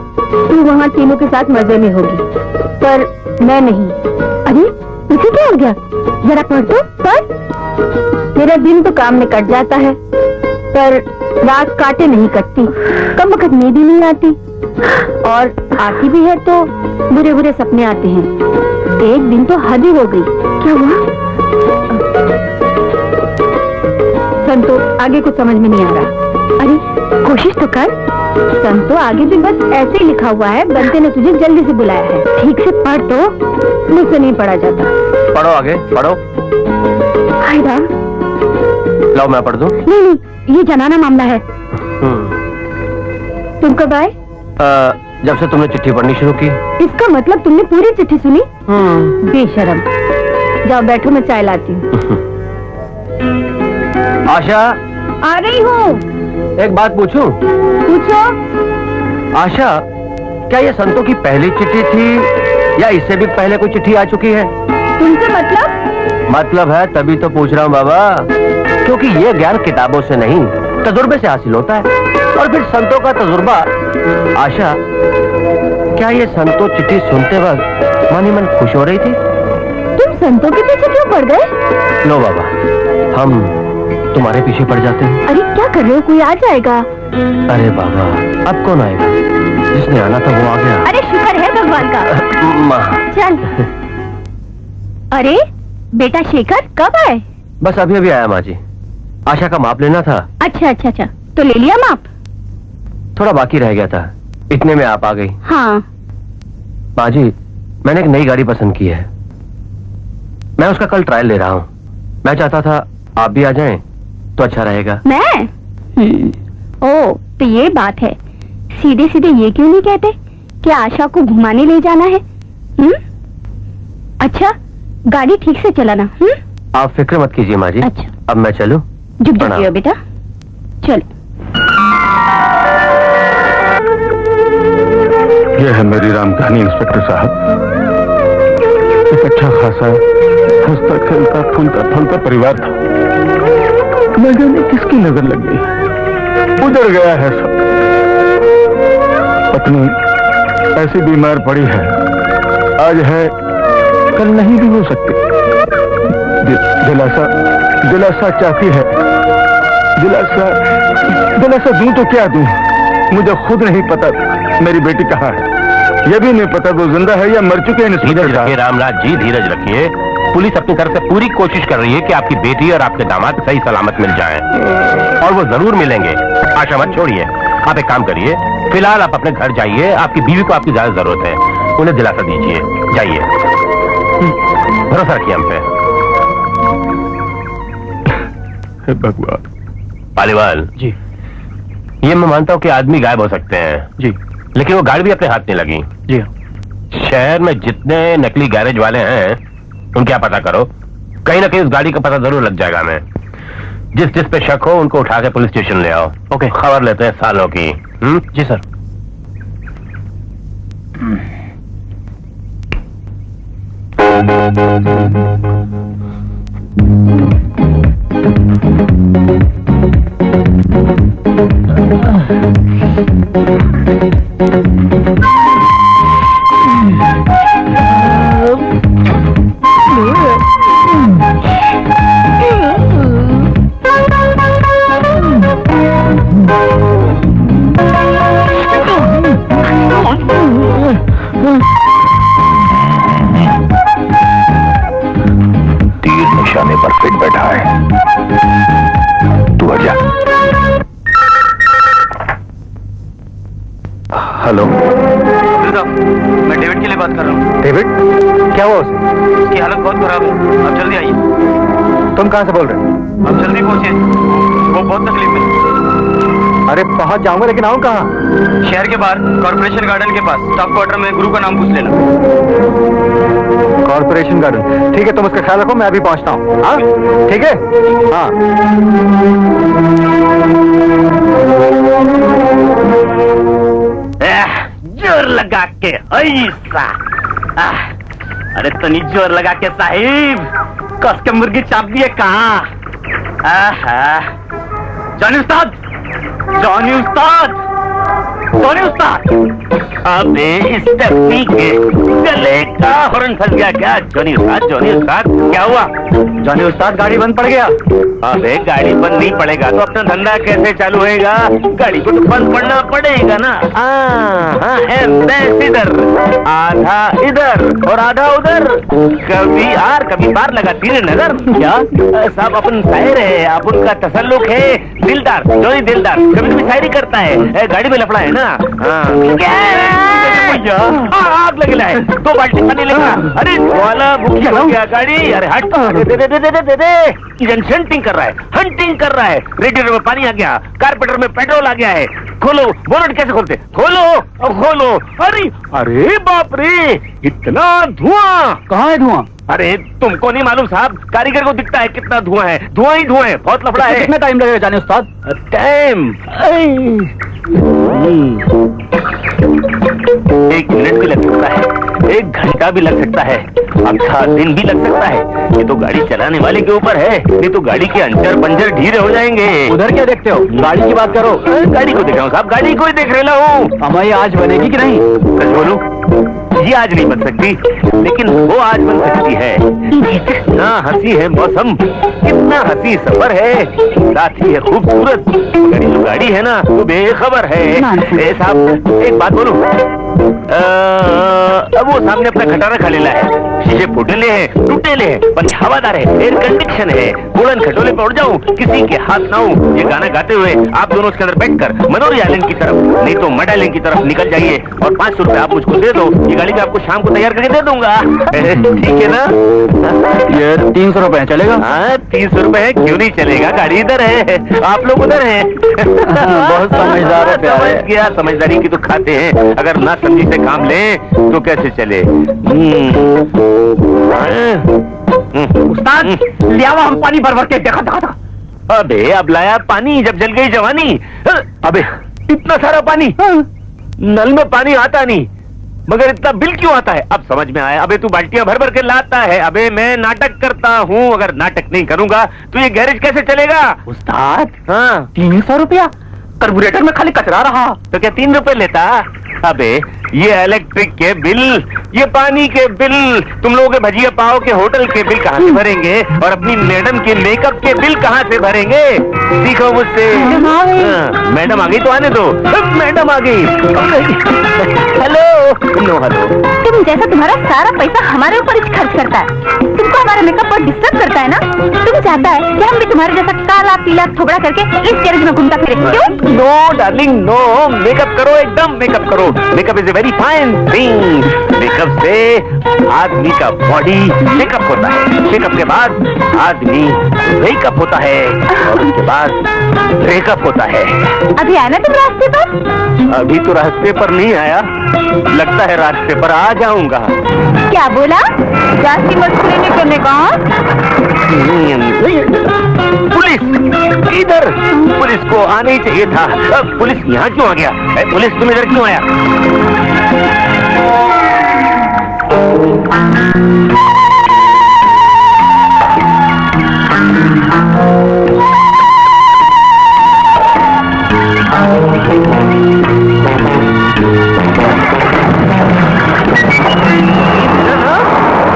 [SPEAKER 4] तू वहाँ तीनों के साथ मजे में होगी, पर मैं नहीं।
[SPEAKER 2] अरे इसे क्या हो गया? जरा पढ़ तो।
[SPEAKER 4] पर मेरा दिन तो काम में कट जाता है, पर रात काटे नहीं कटती। कम वक्त नींद ही नहीं आती, और आती भी है तो बुरे बुरे सपने आते हैं। एक दिन तो हद ही हो गई।
[SPEAKER 2] क्या हुआ?
[SPEAKER 4] संतो, आगे कुछ समझ में नहीं आ रहा।
[SPEAKER 2] अरे कोशिश तो कर।
[SPEAKER 4] संतो, आगे भी बस ऐसे ही लिखा हुआ है, बनते ने तुझे जल्दी से बुलाया है।
[SPEAKER 2] ठीक से पढ़ तो।
[SPEAKER 4] मुझसे नहीं पढ़ा जाता।
[SPEAKER 5] पढ़ो, आगे पढ़ो।
[SPEAKER 2] हाय राम।
[SPEAKER 5] लो मैं पढ़ दूं?
[SPEAKER 2] नहीं, ये जनाना मामला है।
[SPEAKER 4] तुम कब आए?
[SPEAKER 5] जब से तुमने चिट्ठी पढ़नी शुरू की।
[SPEAKER 4] इसका मतलब तुमने पूरी चिट्ठी सुनी? बेशरम। जाओ बैठो, मैं चाय लाती हूँ।
[SPEAKER 5] आशा,
[SPEAKER 4] आ रही हूँ।
[SPEAKER 5] एक बात पूछूं?
[SPEAKER 4] पूछो।
[SPEAKER 5] आशा, क्या ये संतों की पहली चिट्ठी थी या इससे भी पहले कोई चिट्ठी आ चुकी है?
[SPEAKER 4] तुमसे मतलब?
[SPEAKER 5] मतलब है, तभी तो पूछ रहा हूँ बाबा, क्योंकि ये ज्ञान किताबों से नहीं, तजुर्बे से हासिल होता है। और फिर संतों का तजुर्बा। आशा, क्या ये संतों चिट्ठी सुनते वक्त मन ही मन खुश हो रही थी?
[SPEAKER 4] तुम संतों के पीछे क्यों पड़ गए?
[SPEAKER 5] लो बाबा, हम तुम्हारे पीछे पड़ जाते हैं।
[SPEAKER 4] अरे क्या कर रहे हो? कोई आ जाएगा।
[SPEAKER 5] अरे बाबा, अब कौन आएगा? जिसने आना था वो आ गया।
[SPEAKER 4] अरे शुक्र है भगवान का।
[SPEAKER 5] माँ,
[SPEAKER 4] चल। अरे बेटा शेखर, कब आए?
[SPEAKER 5] बस अभी अभी आया माँ जी। आशा का माप लेना था।
[SPEAKER 4] अच्छा, तो ले लिया माप?
[SPEAKER 5] थोड़ा बाकी रह गया था, इतने में आप आ गई।
[SPEAKER 4] हाँ।
[SPEAKER 5] माँ जी, मैंने एक नई गाड़ी पसंद की है, मैं उसका कल ट्रायल ले रहा हूँ। मैं चाहता था आप भी आ जाएं तो अच्छा रहेगा।
[SPEAKER 2] मैं? ओ, तो ये बात है। सीधे सीधे ये क्यों नहीं कहते कि आशा को घुमाने ले जाना है? अच्छा, गाड़ी ठीक से चलाना।
[SPEAKER 5] आप फिक्र मत कीजिए माँ जी।
[SPEAKER 2] अच्छा।
[SPEAKER 5] अब मैं चलूं?
[SPEAKER 2] जुग जुग जियो बेटा, चल।
[SPEAKER 7] यह है मेरी राम कहानी इंस्पेक्टर साहब। एक अच्छा खासा हंसता खेलता फूलता फलता परिवार था। न जाने किसकी नजर लग गई, उजड़ गया है सब। पत्नी ऐसी बीमार पड़ी है, आज है कल नहीं भी हो सकती। दिलासा चाहती है। दिलासा दूं तो क्या दूं, मुझे खुद नहीं पता मेरी बेटी कहाँ है। यह भी नहीं पता वो जिंदा है या मर चुके हैं।
[SPEAKER 8] धीरज रखिए रामनाथ जी, धीरज रखिए। पुलिस अपनी तरफ से पूरी कोशिश कर रही है कि आपकी बेटी और आपके दामाद सही सलामत मिल जाएं, और वो जरूर मिलेंगे। आशा मत छोड़िए। आप एक काम करिए, फिलहाल आप अपने घर जाइए। आपकी बीवी को आपकी ज्यादा जरूरत है, उन्हें दिलासा दीजिए। जाइए, भरोसा रखिए हम पे।
[SPEAKER 7] भगवान।
[SPEAKER 8] पालीवाल
[SPEAKER 3] जी।
[SPEAKER 8] ये मैं मानता हूँ कि आदमी गायब हो सकते हैं
[SPEAKER 3] जी,
[SPEAKER 8] लेकिन वो गाड़ी भी अपने हाथ नहीं लगी।
[SPEAKER 3] जी।
[SPEAKER 8] शहर में जितने नकली गैरेज वाले हैं उनके आप पता करो, कहीं ना कहीं उस गाड़ी का पता जरूर लग जाएगा। हमें जिस पे शक हो उनको उठा के पुलिस स्टेशन ले आओ।
[SPEAKER 3] ओके।
[SPEAKER 8] खबर लेते हैं सालों की।
[SPEAKER 3] जी सर।
[SPEAKER 7] तीर निशाने पर फिट बैठा है, तू हट जा। हेलो,
[SPEAKER 6] मैं डेविड के लिए बात कर रहा हूँ।
[SPEAKER 3] डेविड, क्या हुआ उसे?
[SPEAKER 6] उसकी हालत बहुत खराब है, आप जल्दी आइए।
[SPEAKER 3] तुम कहाँ से बोल रहे हो?
[SPEAKER 6] आप जल्दी पहुंचे, वो बहुत तकलीफ में।
[SPEAKER 3] अरे पहुंच जाऊंगा, लेकिन आऊं कहाँ?
[SPEAKER 6] शहर के बाहर कॉर्पोरेशन गार्डन के पास स्टाफ क्वार्टर में गुरु का नाम पूछ लेना।
[SPEAKER 3] कॉर्पोरेशन गार्डन, ठीक है। तुम उसका ख्याल रखो, मैं अभी पहुंचता हूँ। हाँ ठीक है। हाँ।
[SPEAKER 8] जोर लगा के ऐसा। अरे तनी जोर लगा के साहिब, कस के मुर्गी चाप दिए कहाँ? जॉनी उस्ताद, जॉनी उस्ताद, जॉनी उस्ताद। अबे स्टेफनी के गले का हॉर्न फंस गया क्या? जॉनी उस्ताद, जॉनी उस्ताद, क्या हुआ?
[SPEAKER 3] जॉनी उस्ताद, गाड़ी बंद पड़ गया।
[SPEAKER 8] अबे गाड़ी बंद नहीं पड़ेगा तो अपना धंधा कैसे चालू होएगा? गाड़ी को तो बंद पड़ना पड़ेगा ना। इधर आधा इधर और आधा उधर, कभी आर कभी बार लगाती है नजर। क्या साहब, अपन शायर है, आप उनका तसल्लुक है। दिलदार, जॉनी दिलदार, कभी कभी शायरी करता है। गाड़ी में लफड़ा है ना। आग लगे है, 2 बाल्टी पानी लेगा। अरे वाला बुक हो गया गाड़ी। अरे हट, दे दे दे दे दे दे। हंटिंग कर रहा है, हंटिंग कर रहा है। रेडिएटर में पानी आ गया, कारपेटर में पेट्रोल आ गया है। खोलो बोनट, कैसे खोलते? खोलो, अब खोलो। अरे अरे बाप रे, इतना धुआं।
[SPEAKER 3] कहाँ है धुआं?
[SPEAKER 8] अरे तुमको नहीं मालूम साहब, कारीगर को दिखता है कितना धुआं है। धुआं ही धुआं है, बहुत लफड़ा है।
[SPEAKER 3] कितना टाइम लगेगा जाने उस्ताद?
[SPEAKER 8] टाइम 1 मिनट भी लग सकता है, 1 घंटा भी लग सकता है, आधा दिन भी लग सकता है। ये तो गाड़ी चलाने वाले के ऊपर है, ये तो गाड़ी के अंजर पंजर ढीले हो जाएंगे।
[SPEAKER 3] उधर क्या देखते हो? गाड़ी की बात करो।
[SPEAKER 8] गाड़ी को देख रहा हूँ साहब, गाड़ी को ही देख रहा हूँ।
[SPEAKER 3] हमारी आज बनेगी कि नहीं?
[SPEAKER 8] सच बोलूं, ये आज नहीं बन सकती, लेकिन वो आज बन सकती है। कितना हंसी है मौसम, कितना हंसी सफर है, साथ ही है खूबसूरत। गाड़ी जो गाड़ी है ना, वो बेखबर है। साहब एक बात बोलूं, अब वो सामने अपना खटारा खड़ेला है, शीशे फूटेले हैं, टूटेले हैं, पर हवादार है, एयर कंडीशन है। बुलंद खटोले पे उड़ जाऊं, किसी के हाथ ना हूं। ये गाना गाते हुए आप दोनों उसके अंदर बैठकर मनोरी आइलैंड की तरफ, नहीं तो मड आइलैंड की तरफ निकल जाइए, और 500 रुपए आप मुझको दे दो। ये गाड़ी मैं आपको शाम को तैयार करके दे दूंगा। ठीक है ना?
[SPEAKER 3] ये 300 रुपए चलेगा?
[SPEAKER 8] हाँ 300 रुपए है, क्यों नहीं चलेगा? गाड़ी इधर है, आप लोग उधर हैं।
[SPEAKER 3] बहुत समझदार है प्यारे।
[SPEAKER 8] समझ गया, समझदारी की तो खाते हैं, अगर ना समझी से काम लें तो कैसे चले?
[SPEAKER 3] उस्ताद, लिया हुआ हम पानी भर भर के देखा देखा।
[SPEAKER 8] अबे अब लाया पानी जब जल गई जवानी। अबे इतना सारा पानी, नल में पानी आता नहीं, मगर इतना बिल क्यों आता है? अब समझ में आया। अबे तू बाल्टियां भर भर के लाता है। अबे मैं नाटक करता हूँ, अगर नाटक नहीं करूंगा तो ये गैरेज कैसे चलेगा?
[SPEAKER 7] उस्ताद
[SPEAKER 8] हाँ
[SPEAKER 7] 300 रुपया कार्बोरेटर में खाली कचरा रहा।
[SPEAKER 8] तो क्या 3 रुपए लेता? अबे ये इलेक्ट्रिक के बिल, ये पानी के बिल, तुम लोगों के भजिया पाव के होटल के बिल कहाँ से भरेंगे? और अपनी मैडम के मेकअप के बिल कहाँ से भरेंगे? सीखो मुझसे। हाँ, मैडम आ गई तो आने दो। मैडम आ गई। हेलो। No hello.
[SPEAKER 4] तुम जैसा तुम्हारा सारा पैसा हमारे ऊपर ही खर्च करता है, तुमको हमारा मेकअप बहुत डिस्टर्ब करता है ना। तुम चाहता है कि हम भी तुम्हारे जैसा काला पीला थोबड़ा करके इस गैरेज में घूमता फिरे, क्यों?
[SPEAKER 8] नो डार्लिंग नो, मेकअप करो, एकदम मेकअप करो। Makeup is a very fine thing. Makeup से आदमी का बॉडी मेकअप होता है, मेकअप के बाद आदमी मेकअप होता है, और उसके बाद ब्रेकअप होता है।
[SPEAKER 4] अभी आना तुम रास्ते पर?
[SPEAKER 8] अभी तो रास्ते पर नहीं आया, लगता है रास्ते पर आ जाऊंगा।
[SPEAKER 4] क्या बोला? जास्ती मस्कुरी नहीं करने का?
[SPEAKER 8] पुलिस इधर, पुलिस को आना ही चाहिए था। अब पुलिस यहाँ क्यों आ गया? पुलिस तुम इधर क्यों आया?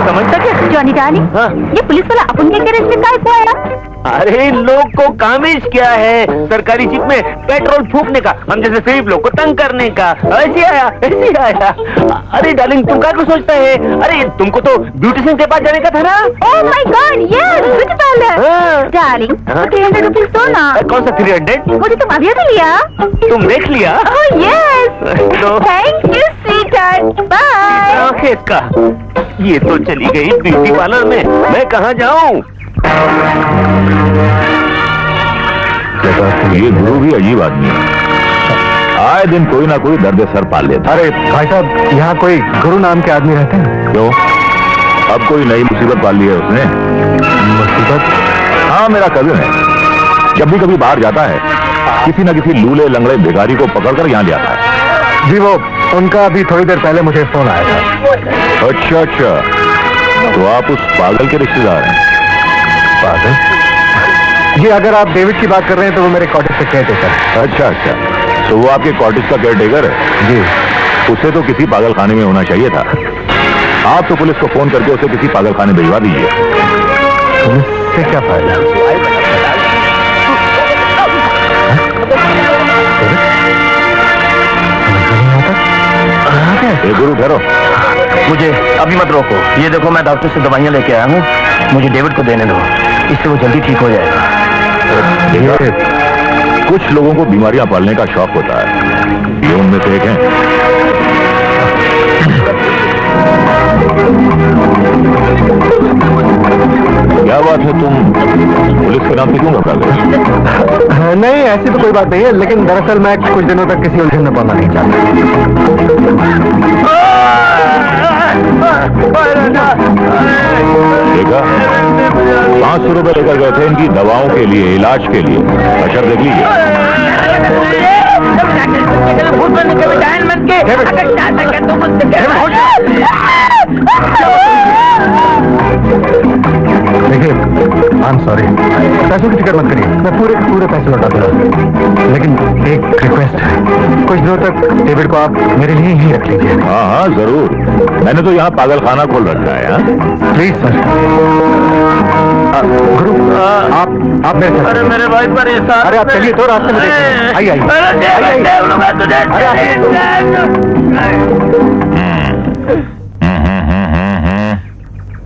[SPEAKER 8] समझता क्या?
[SPEAKER 4] जॉनी डार्लिंग,
[SPEAKER 8] हाँ?
[SPEAKER 4] ये पुलिस वाला अपन के गैरेज में काय को आया?
[SPEAKER 8] अरे लोग को कामिश क्या है सरकारी जीप में पेट्रोल फूकने का, हम जैसे गरीब लोग को तंग करने का। ऐसे आया, ऐसे आया। अरे डार्लिंग तुम क्या सोचता है? अरे तुमको तो ब्यूटिशियन के पास जाने का था ना?
[SPEAKER 4] Oh my God, yes, beauty parlour. Darling, 300 rupees दो ना।
[SPEAKER 8] कौन सा 300?
[SPEAKER 4] मुझे तुम अभी अभी लिया।
[SPEAKER 8] तुम देख लिया?
[SPEAKER 4] Oh yes, thank you sweetheart, bye.
[SPEAKER 8] इसका ये तो चली गई ब्यूटी पार्लर में, मैं कहाँ जाऊँ?
[SPEAKER 5] ये गुरु भी अजीब आदमी है, आए दिन कोई ना कोई दर्द सर पाल लेता।
[SPEAKER 3] अरे भाई साहब, यहाँ कोई गुरु नाम के आदमी रहते हैं?
[SPEAKER 5] क्यों, अब कोई नई मुसीबत पाल ली है उसने?
[SPEAKER 3] मुसीबत?
[SPEAKER 5] हाँ, मेरा कजिन है, जब भी कभी बाहर जाता है किसी न किसी लूले लंगड़े भिखारी को पकड़कर यहाँ ले आता है।
[SPEAKER 3] जी वो उनका अभी थोड़ी देर पहले मुझे फोन आया था।
[SPEAKER 5] अच्छा अच्छा, तो आप उस पागल के रिश्तेदार हैं?
[SPEAKER 3] पागल? जी अगर आप डेविड की बात कर रहे हैं तो वो मेरे कॉटेज से केयर टेकर है।
[SPEAKER 5] अच्छा अच्छा, तो वो आपके कॉटेज का केयर टेकर है?
[SPEAKER 3] जी।
[SPEAKER 5] उसे तो किसी पागल खाने में होना चाहिए था। आप तो पुलिस को फोन करके उसे किसी पागल खाने भिजवा दीजिए।
[SPEAKER 3] पुलिस से क्या फायदा?
[SPEAKER 5] गुरु ठहरो,
[SPEAKER 7] मुझे अभी मत रोको। ये देखो मैं डॉक्टर से दवाइयाँ लेके आया हूँ, मुझे डेविड को देने दो, इससे वो जल्दी ठीक हो जाएगा।
[SPEAKER 5] कुछ लोगों को बीमारियां पालने का शौक होता है, ये उनमें से एक है। क्या बात है, तुम पुलिस के नाम पे क्यों घबरा गए?
[SPEAKER 3] नहीं ऐसी तो कोई बात नहीं है, लेकिन दरअसल मैं कुछ दिनों तक किसी उलझन में पड़ना नहीं चाहता।
[SPEAKER 5] देखा, 500 रुपए लेकर गए थे इनकी दवाओं के लिए, इलाज के लिए। अच्छा देख लीजिए।
[SPEAKER 3] देखिए, आई एम सॉरी, पैसों की फिक्र मत करिए, मैं पूरे के पूरे पैसे लौटा दूंगा। लेकिन एक रिक्वेस्ट है, कुछ दिनों तक डेविड को आप मेरे लिए ही रख लीजिए।
[SPEAKER 5] हाँ हाँ जरूर, मैंने तो यहाँ पागल खाना खोल रखा है।
[SPEAKER 3] Please sir. गुरु आप मेरे साथ।
[SPEAKER 8] अरे मेरे भाई पर
[SPEAKER 3] अरे आप चलिए तो रास्ते में देखिए। आइए आइए।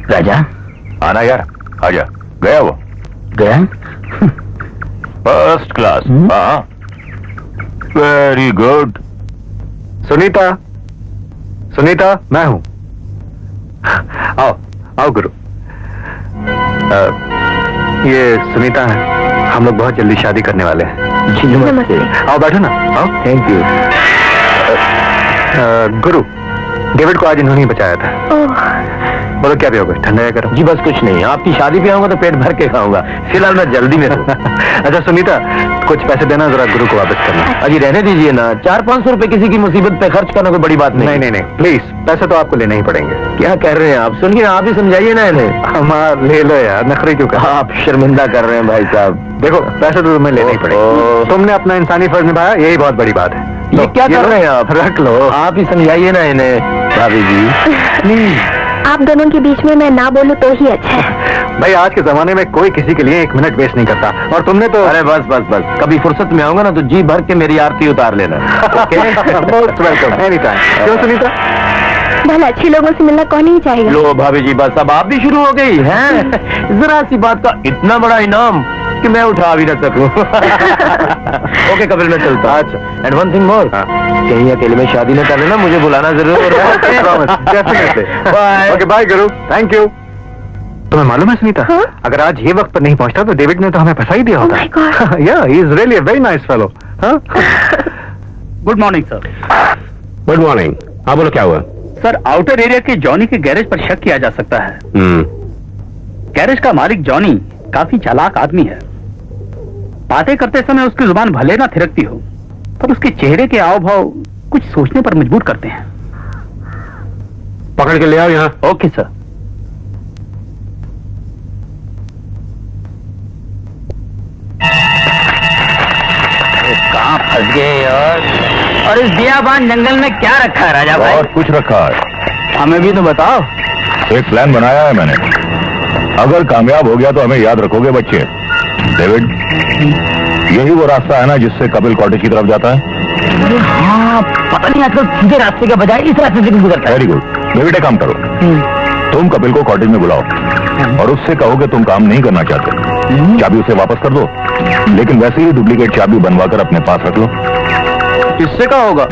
[SPEAKER 7] राजा
[SPEAKER 5] आना यार, आजा। गया वो?
[SPEAKER 7] गया?
[SPEAKER 5] First class. हाँ, वेरी गुड।
[SPEAKER 3] सुनीता, सुनीता मैं हूँ। आओ आओ गुरु। ये सुनीता है, हम लोग बहुत जल्दी शादी करने वाले हैं।
[SPEAKER 7] जी नमस्ते।
[SPEAKER 3] आओ बैठो ना। आओ।
[SPEAKER 7] Thank you.
[SPEAKER 3] गुरु, डेविड को आज इन्होंने ही बचाया था। बोलो क्या पियोगे, ठंडा या गर्म?
[SPEAKER 7] जी बस कुछ नहीं, आपकी शादी पे आऊंगा तो पेट भर के खाऊंगा, फिलहाल मैं जल्दी में हूँ।
[SPEAKER 3] अच्छा सुनीता, कुछ पैसे देना, जरा गुरु को वापस करना।
[SPEAKER 7] अजी रहने दीजिए ना, 400-500 रुपए किसी की मुसीबत पे खर्च करना कोई बड़ी बात नहीं।
[SPEAKER 3] नहीं, प्लीज, पैसे तो आपको लेने ही पड़ेंगे।
[SPEAKER 7] क्या कह रहे हैं आप? सुनिए आप ही समझाइए ना इन्हें।
[SPEAKER 3] हमारा ले लो यार, नखरे क्यों कर?
[SPEAKER 7] आप शर्मिंदा कर रहे हैं भाई साहब।
[SPEAKER 3] देखो पैसे तो तुम्हें लेने ही पड़ेंगे, तुमने अपना इंसानी फर्ज निभाया, यही बहुत बड़ी बात है।
[SPEAKER 7] ये क्या कर रहे हैं आप?
[SPEAKER 3] रख लो,
[SPEAKER 7] आप ही समझाइए ना इन्हें भाभी जी। प्लीज।
[SPEAKER 2] आप दोनों के बीच में मैं ना बोलूं तो ही अच्छा है।
[SPEAKER 3] भाई आज के जमाने में कोई किसी के लिए 1 मिनट वेस्ट नहीं करता, और तुमने तो
[SPEAKER 7] अरे बस, कभी फुर्सत में आऊंगा ना तो जी भर के मेरी आरती उतार लेना।
[SPEAKER 3] Most welcome any time. क्यों सुनीता?
[SPEAKER 2] भला अच्छे लोगों से मिलना कौन ही चाहेगा।
[SPEAKER 7] लो भाभी जी बस, अब आप भी शुरू हो गई हैं? जरा सी बात का इतना बड़ा इनाम कि मैं उठा भी ना सकूं। ओके कपिल, मैं चलता हूं। अच्छा, एंड वन थिंग मोर, कहीं अकेले में शादी न कर लेना, मुझे बुलाना जरूर। Bye.
[SPEAKER 3] Okay bye Guru, thank you. तुम्हें मालूम है सुनीता,
[SPEAKER 2] हाँ?
[SPEAKER 3] अगर आज ये वक्त पर नहीं पहुंचता तो डेविड ने तो हमें फंसा ही दिया होता।
[SPEAKER 2] Oh my God.
[SPEAKER 3] या he is really a very nice fellow.
[SPEAKER 6] Good morning sir.
[SPEAKER 7] Good morning. हाँ बोलो क्या हुआ?
[SPEAKER 6] सर आउटर एरिया के जॉनी के गैरेज पर शक किया जा सकता है। गैरेज का मालिक जॉनी काफी चालाक आदमी है। बातें करते समय उसकी जुबान भले ना थिरकती हो, पर उसके चेहरे के हाव भाव कुछ सोचने पर मजबूर करते हैं।
[SPEAKER 7] पकड़ के ले आओ यहाँ।
[SPEAKER 6] Okay sir.
[SPEAKER 1] कहाँ फंस गए यार? और इस बियाबान जंगल में क्या रखा है राजा भाई?
[SPEAKER 5] बहुत कुछ रखा है।
[SPEAKER 1] हमें भी तो बताओ।
[SPEAKER 5] एक प्लान बनाया है मैंने, अगर कामयाब हो गया तो हमें याद रखोगे बच्चे। डेविड, यही वो रास्ता है ना जिससे कपिल कॉटेज की तरफ जाता है?
[SPEAKER 1] अरे हाँ, पता नहीं आजकल सीधे रास्ते के बजाय इस रास्ते से क्यों गुजरता है।
[SPEAKER 5] Very good. डेविड एक काम करो, तुम कपिल को कॉटेज में बुलाओ और उससे कहो कि तुम काम नहीं करना चाहते, चाबी उसे वापस कर दो, लेकिन वैसे ही डुप्लीकेट चाबी बनवा कर अपने पास रख लो।
[SPEAKER 6] इससे क्या होगा?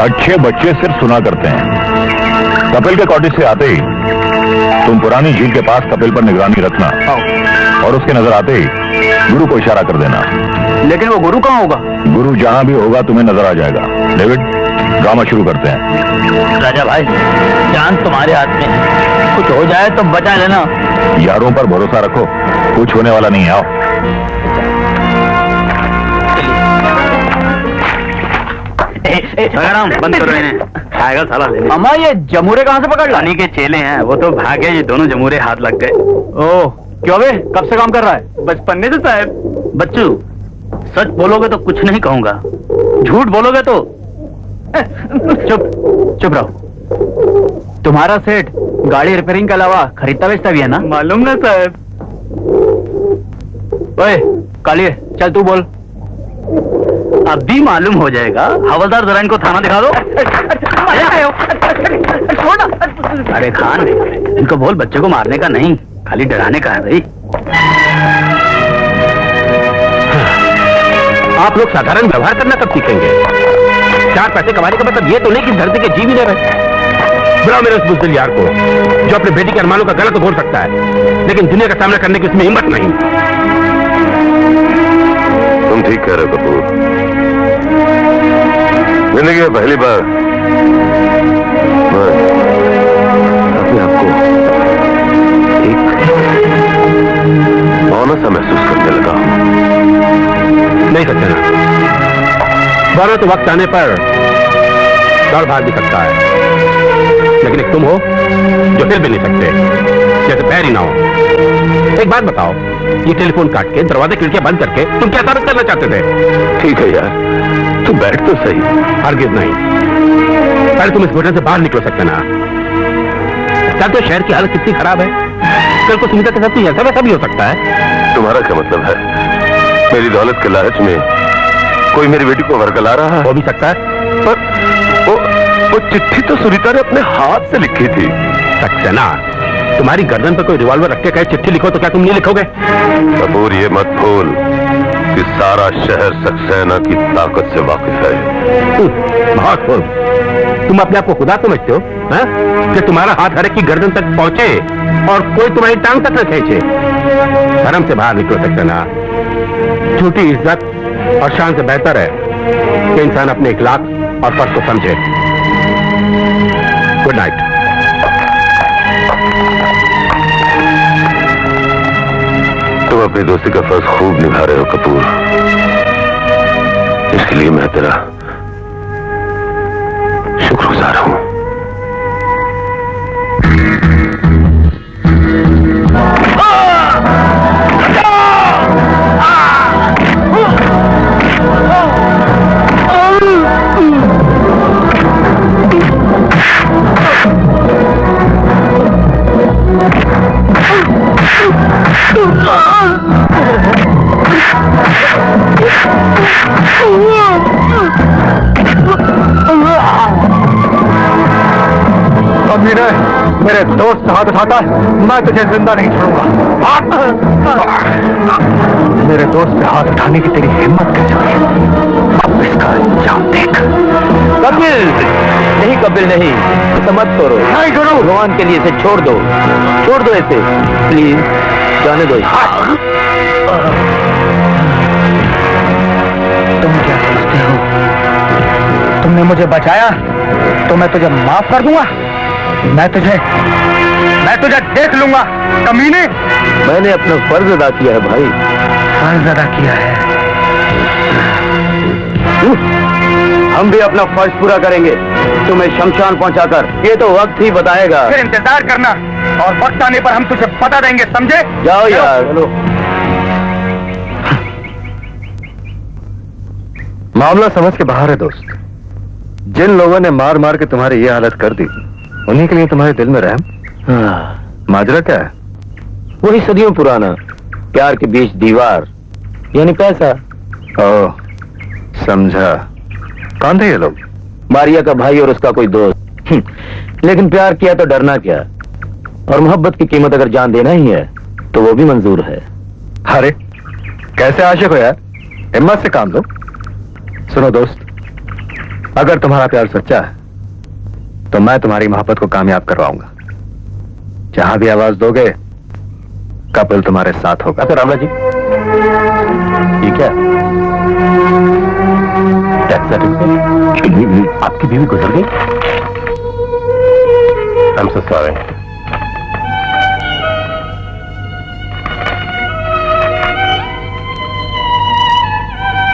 [SPEAKER 5] अच्छे बच्चे सिर्फ सुना करते हैं। कपिल के कॉटेज से आते ही तुम पुरानी झील के पास कपिल पर निगरानी रखना, और उसके नजर आते ही गुरु को इशारा कर देना।
[SPEAKER 6] लेकिन वो गुरु कहाँ होगा?
[SPEAKER 5] गुरु जहां भी होगा तुम्हें नजर आ जाएगा। डेविड, ड्रामा शुरू करते हैं।
[SPEAKER 1] राजा भाई, जान तुम्हारे हाथ में है, कुछ हो जाए तो बचा लेना।
[SPEAKER 5] यारों पर भरोसा रखो, कुछ होने वाला नहीं है। आओ।
[SPEAKER 6] बंद करो इन्हें, खाएगा साला लेने।
[SPEAKER 1] अम्मा ये जमूरे कहाँ से पकड़ ला?
[SPEAKER 6] रानी के चेले हैं, वो तो भागे, ये दोनों जमूरे हाथ लग गए।
[SPEAKER 1] ओह, क्यों बे? कब से काम कर रहा है?
[SPEAKER 6] बचपन से साहब। बच्चू, सच बोलोगे तो कुछ नहीं कहूंगा, झूठ बोलोगे तो चुप रहो।
[SPEAKER 1] तुम्हारा सेठ गाड़ी रिपेयरिंग के अलावा खरीदता बेचता भी है ना?
[SPEAKER 6] मालूम ना साहब।
[SPEAKER 1] ओए कालिए, चल तू बोल।
[SPEAKER 6] अब भी मालूम हो जाएगा। हवलदार जरा इनको थाना दिखा दो। अरे खान, इनको बोल बच्चे को मारने का नहीं, खाली डराने का है भाई।
[SPEAKER 7] आप लोग साधारण व्यवहार करना कब सीखेंगे? 4 पैसे कमाने का मतलब ये तो नहीं कि धरती के जीव ही न रहे। बुलाओ मेरे उस बुज़दिल यार को जो अपने बेटी के अरमानों का गलत तो बोल सकता है, लेकिन दुनिया का सामना करने की उसमें हिम्मत नहीं।
[SPEAKER 5] तुम ठीक कह रहे हो कपूर। जिंदगी में पहली बार मैं अपने आप को एक मौन सा महसूस करने लगा हूं।
[SPEAKER 7] नहीं सकते ना, वरना तो वक्त आने पर दौड़ भाग भी सकता है, लेकिन एक तुम हो जो हिल भी नहीं सकते, जैसे पैर ही ना हो। एक बात बताओ, ये टेलीफोन काट के दरवाजे खिड़कियां बंद करके तुम क्या साबित करना चाहते थे?
[SPEAKER 5] ठीक है यार, तू बैठ तो सही।
[SPEAKER 7] हरगिज नहीं, पहले तुम इस घटना से बाहर निकल सकते ना। जानते हो शहर की हालत कितनी खराब है? कल को सुनीता के साथ तो ऐसा वैसा भी हो सकता है।
[SPEAKER 5] तुम्हारा क्या मतलब है? मेरी दौलत के लालच में कोई मेरी बेटी को वरगला रहा है?
[SPEAKER 7] हो भी सकता है,
[SPEAKER 5] पर वो चिट्ठी तो सुनीता ने अपने हाथ से लिखी थी।
[SPEAKER 7] सक्सेना, तुम्हारी गर्दन पर कोई रिवॉल्वर रख के कहे चिट्ठी लिखो तो क्या तुम नहीं लिखोगे?
[SPEAKER 5] कपूर, ये मत भूल कि सारा शहर सक्सेना की ताकत से वाकिफ है।
[SPEAKER 7] बहुत खूब। तुम अपने आप को खुदा समझते हो कि तुम्हारा हाथ हर एक की गर्दन तक पहुंचे और कोई तुम्हारी टांग तक न खींचे? धर्म से बाहर निकलो सक्सेना। झूठी इज्जत और शान से बेहतर है कि इंसान अपने इखलाक और फर्ज को समझे। Good night.
[SPEAKER 5] अपनी दोस्ती का फर्ज खूब निभा रहे हो कपूर। इसके लिए मैं तेरा शुक्रगुजार हूं।
[SPEAKER 3] अमीर मेरे दोस्त हाथ उठाता मैं तुझे जिंदा नहीं छोड़ूंगा। मेरे दोस्त पे हाथ उठाने की तेरी हिम्मत कैसे हुई? अब इसका अंजाम देख।
[SPEAKER 7] कपिल नहीं, कपिल नहीं, ऐसा मत करो।
[SPEAKER 3] नहीं करो।
[SPEAKER 7] भगवान के लिए इसे छोड़ दो ऐसे प्लीज, जाने दो।
[SPEAKER 3] तुम क्या समझते हो तुमने मुझे बचाया तो मैं तुझे माफ कर दूंगा? मैं तुझे देख लूंगा कमीने।
[SPEAKER 7] मैंने अपना फर्ज अदा किया है भाई।
[SPEAKER 3] फर्ज अदा किया है।
[SPEAKER 7] हम भी अपना फर्ज पूरा करेंगे, तुम्हें शमशान पहुंचाकर। ये तो वक्त ही बताएगा।
[SPEAKER 3] फिर इंतजार करना और वक्त आने पर हम तुझे बता देंगे, समझे?
[SPEAKER 7] जाओ यार, चलो।
[SPEAKER 3] मामला समझ के बाहर है दोस्त। जिन लोगों ने मार मार के तुम्हारी ये हालत कर दी, उन्हीं के लिए तुम्हारे दिल में रहम। माजरा क्या है?
[SPEAKER 7] वही सदियों पुराना प्यार के बीच दीवार, यानी पैसा।
[SPEAKER 3] ओह, समझा। कौन थे ये लोग?
[SPEAKER 7] मारिया का भाई और उसका कोई दोस्त। लेकिन प्यार किया तो डरना क्या, और मोहब्बत की कीमत अगर जान देना ही है तो वो भी मंजूर है।
[SPEAKER 3] अरे कैसे आशिक हो यार, हिम्मत से काम लो। सुनो दोस्त, अगर तुम्हारा प्यार सच्चा है तो मैं तुम्हारी मोहब्बत को कामयाब करवाऊंगा। जहां भी आवाज दोगे कपिल तुम्हारे साथ होगा।
[SPEAKER 7] अच्छा रामला जी, ठीक है, डेथ सर्टिफिकेट। आपकी बीवी गुजर गई? I'm so sorry।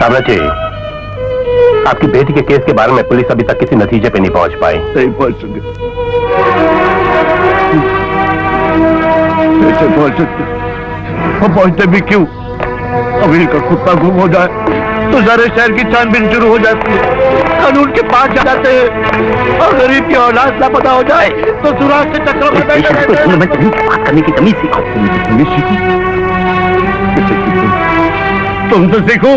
[SPEAKER 7] रामला जी, आपकी बेटी के केस के बारे में पुलिस अभी तक किसी नतीजे पे नहीं पहुंच पाई।
[SPEAKER 9] नहीं पहुंच सके, कैसे पहुंच सकते? वो पहुंचते भी क्यों? अमीर का कुत्ता गुम हो जाए तो सारे शहर की छानबीन शुरू हो जाती है, कानून के पास जा जाते हैं, और गरीब की औलाद लापता हो जाए तो सुराग के चक्कर में बैठे रहते हैं।
[SPEAKER 7] बात करने की तमीज सीखो।
[SPEAKER 9] तमीज सीखो? कैसे सीखूं? तुमसे सीखूं?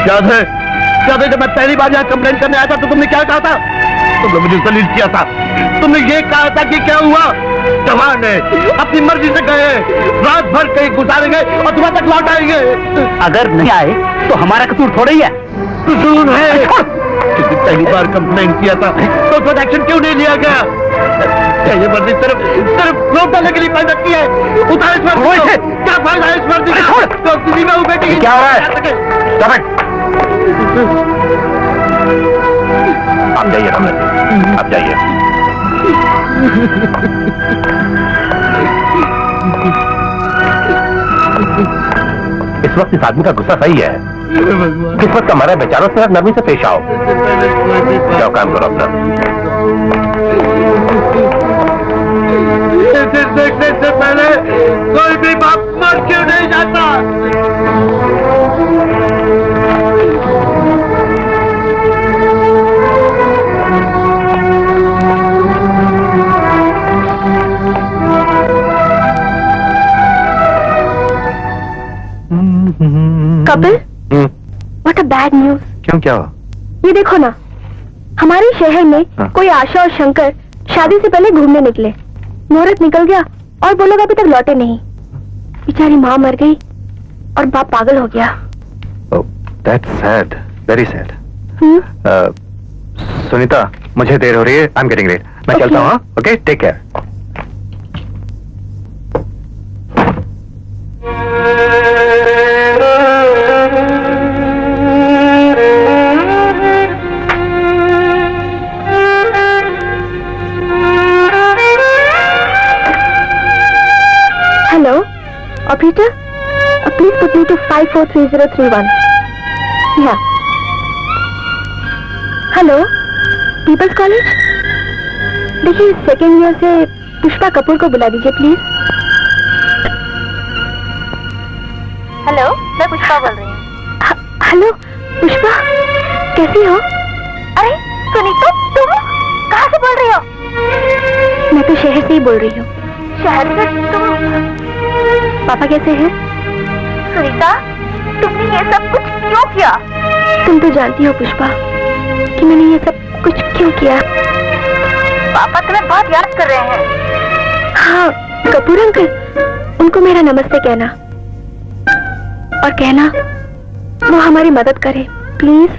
[SPEAKER 9] याद है जब मैं पहली बार यहाँ कंप्लेन करने आया था तो तुमने क्या कहा था? तुमने मुझे सलील किया था। तुमने ये कहा था कि क्या हुआ, जवान है, अपनी मर्जी से गए, रात भर कहीं गुजारेंगे और तुम्हारे तक लौट आएंगे।
[SPEAKER 6] अगर नहीं आए तो हमारा कसूर थोड़ा ही है।
[SPEAKER 9] कसूर है। क्योंकि पहली बार कंप्लेन किया था तो उस वक्त एक्शन क्यों नहीं लिया गया? क्या ये वर्दी सिर्फ नोट डालने के लिए पहन रखी है? उतार इस वर्दी को। क्या फायदा है इस वर्दी का? तो किसी में वो बेटी
[SPEAKER 7] क्या हो रहा है? आप जाइए रामला जी, आप जाइए। इस वक्त इस आदमी का गुस्सा सही है। किस्मत का मारा बेचारों से नरमी से पेश आओ। जाओ काम करो अपना।
[SPEAKER 9] देखने से पहले कोई भी बाप मर क्यों नहीं जाता?
[SPEAKER 2] Kapil, what a bad news.
[SPEAKER 3] क्यों, क्या हुआ?
[SPEAKER 2] ये देखो ना, हमारे शहर में
[SPEAKER 3] हाँ।
[SPEAKER 2] कोई आशा और शंकर शादी से पहले घूमने निकले। मुहूर्त निकल गया और वो लोग अभी तक लौटे नहीं। बेचारी माँ मर गई और बाप पागल हो गया।
[SPEAKER 3] Oh, that's sad, very sad। Sunita, मुझे देर हो रही है, आई एम गेटिंग लेट। मैं
[SPEAKER 2] Okay.
[SPEAKER 3] चलता हूँ। Okay, take care.
[SPEAKER 2] Hello operator,
[SPEAKER 4] please put me to 543031। या हेलो, पीपल्स कॉलेज। देखिए, सेकेंड ईयर से पुष्पा कपूर को बुला दीजिए प्लीज। हेलो, मैं पुष्पा बोल रही हूँ। हेलो पुष्पा, कैसी हो? अरे सुनीता, तुम कहाँ से बोल रही हो? मैं तो शहर से ही बोल रही हूँ। शहर से तुम? पापा कैसे हैं? सुनीता, तुमने ये सब कुछ क्यों किया? तुम तो जानती हो पुष्पा कि मैंने ये सब कुछ क्यों किया। पापा तुम्हें बहुत याद कर रहे हैं। हाँ, कपूर अंकल, उनको मेरा नमस्ते कहना और कहना वो हमारी मदद करे प्लीज।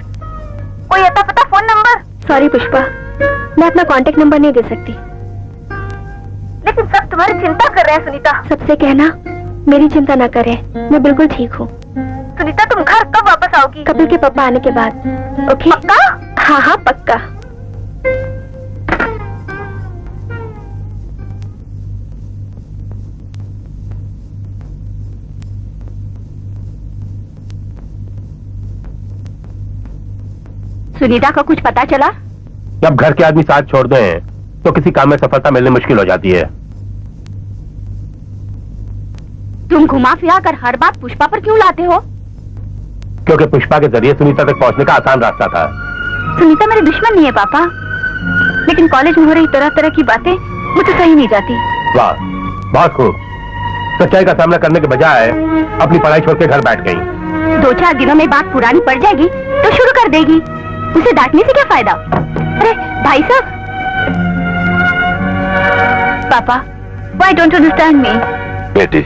[SPEAKER 4] कोई अता पता फोन नंबर? सॉरी पुष्पा, मैं अपना कांटेक्ट नंबर नहीं दे सकती। लेकिन सब तुम्हारी चिंता कर रहे हैं सुनीता। सबसे कहना मेरी चिंता ना करें, मैं बिल्कुल ठीक हूँ। सुनीता, तुम घर कब वापस आओगी? कपिल के पापा आने के बाद। ओके? पक्का? हाँ हाँ पक्का। सुनीता को कुछ पता चला?
[SPEAKER 7] जब घर के आदमी साथ छोड़ दें तो किसी काम में सफलता मिलनी मुश्किल हो जाती है।
[SPEAKER 4] तुम घुमा फिरा कर हर बात पुष्पा पर क्यों लाते हो?
[SPEAKER 7] क्योंकि पुष्पा के जरिए सुनीता तक पहुंचने का आसान रास्ता था।
[SPEAKER 4] सुनीता मेरी दुश्मन नहीं है पापा, लेकिन कॉलेज में हो रही तरह तरह की बातें मुझे सही नहीं जाती।
[SPEAKER 7] वाह, बहुत खूब। सच्चाई का सामना करने के बजाय अपनी पढ़ाई छोड़ के घर बैठ गई।
[SPEAKER 4] 2-4 दिनों में बात पुरानी पड़ जाएगी तो शुरू कर देगी। उसे डांटने से क्या फायदा? अरे भाई साहब। पापा, why don't you understand me?
[SPEAKER 5] बेटी,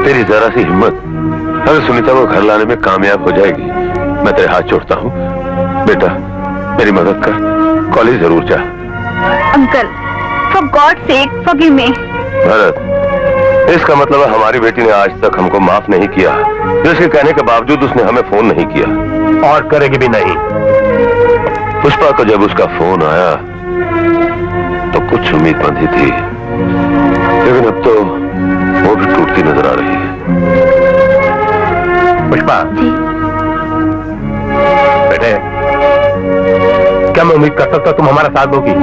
[SPEAKER 5] तेरी जरा सी हिम्मत अगर सुनीता को घर लाने में कामयाब हो जाएगी, मैं तेरे हाथ जोड़ता हूँ। बेटा, मेरी मदद कर, कॉलेज जरूर जा।
[SPEAKER 4] Uncle, for God sake forgive me.
[SPEAKER 5] Bharat, इसका मतलब है हमारी बेटी ने आज तक हमको माफ नहीं किया, जिसके कहने के बावजूद उसने हमें फोन नहीं किया
[SPEAKER 7] और करेगी भी नहीं।
[SPEAKER 5] पुष्पा को जब उसका फोन आया तो कुछ उम्मीद बंधी थी, लेकिन अब तो वो भी टूटती नजर आ रही है।
[SPEAKER 7] पुष्पा बेटे, क्या मैं उम्मीद कर सकता तुम हमारा साथ दोगी?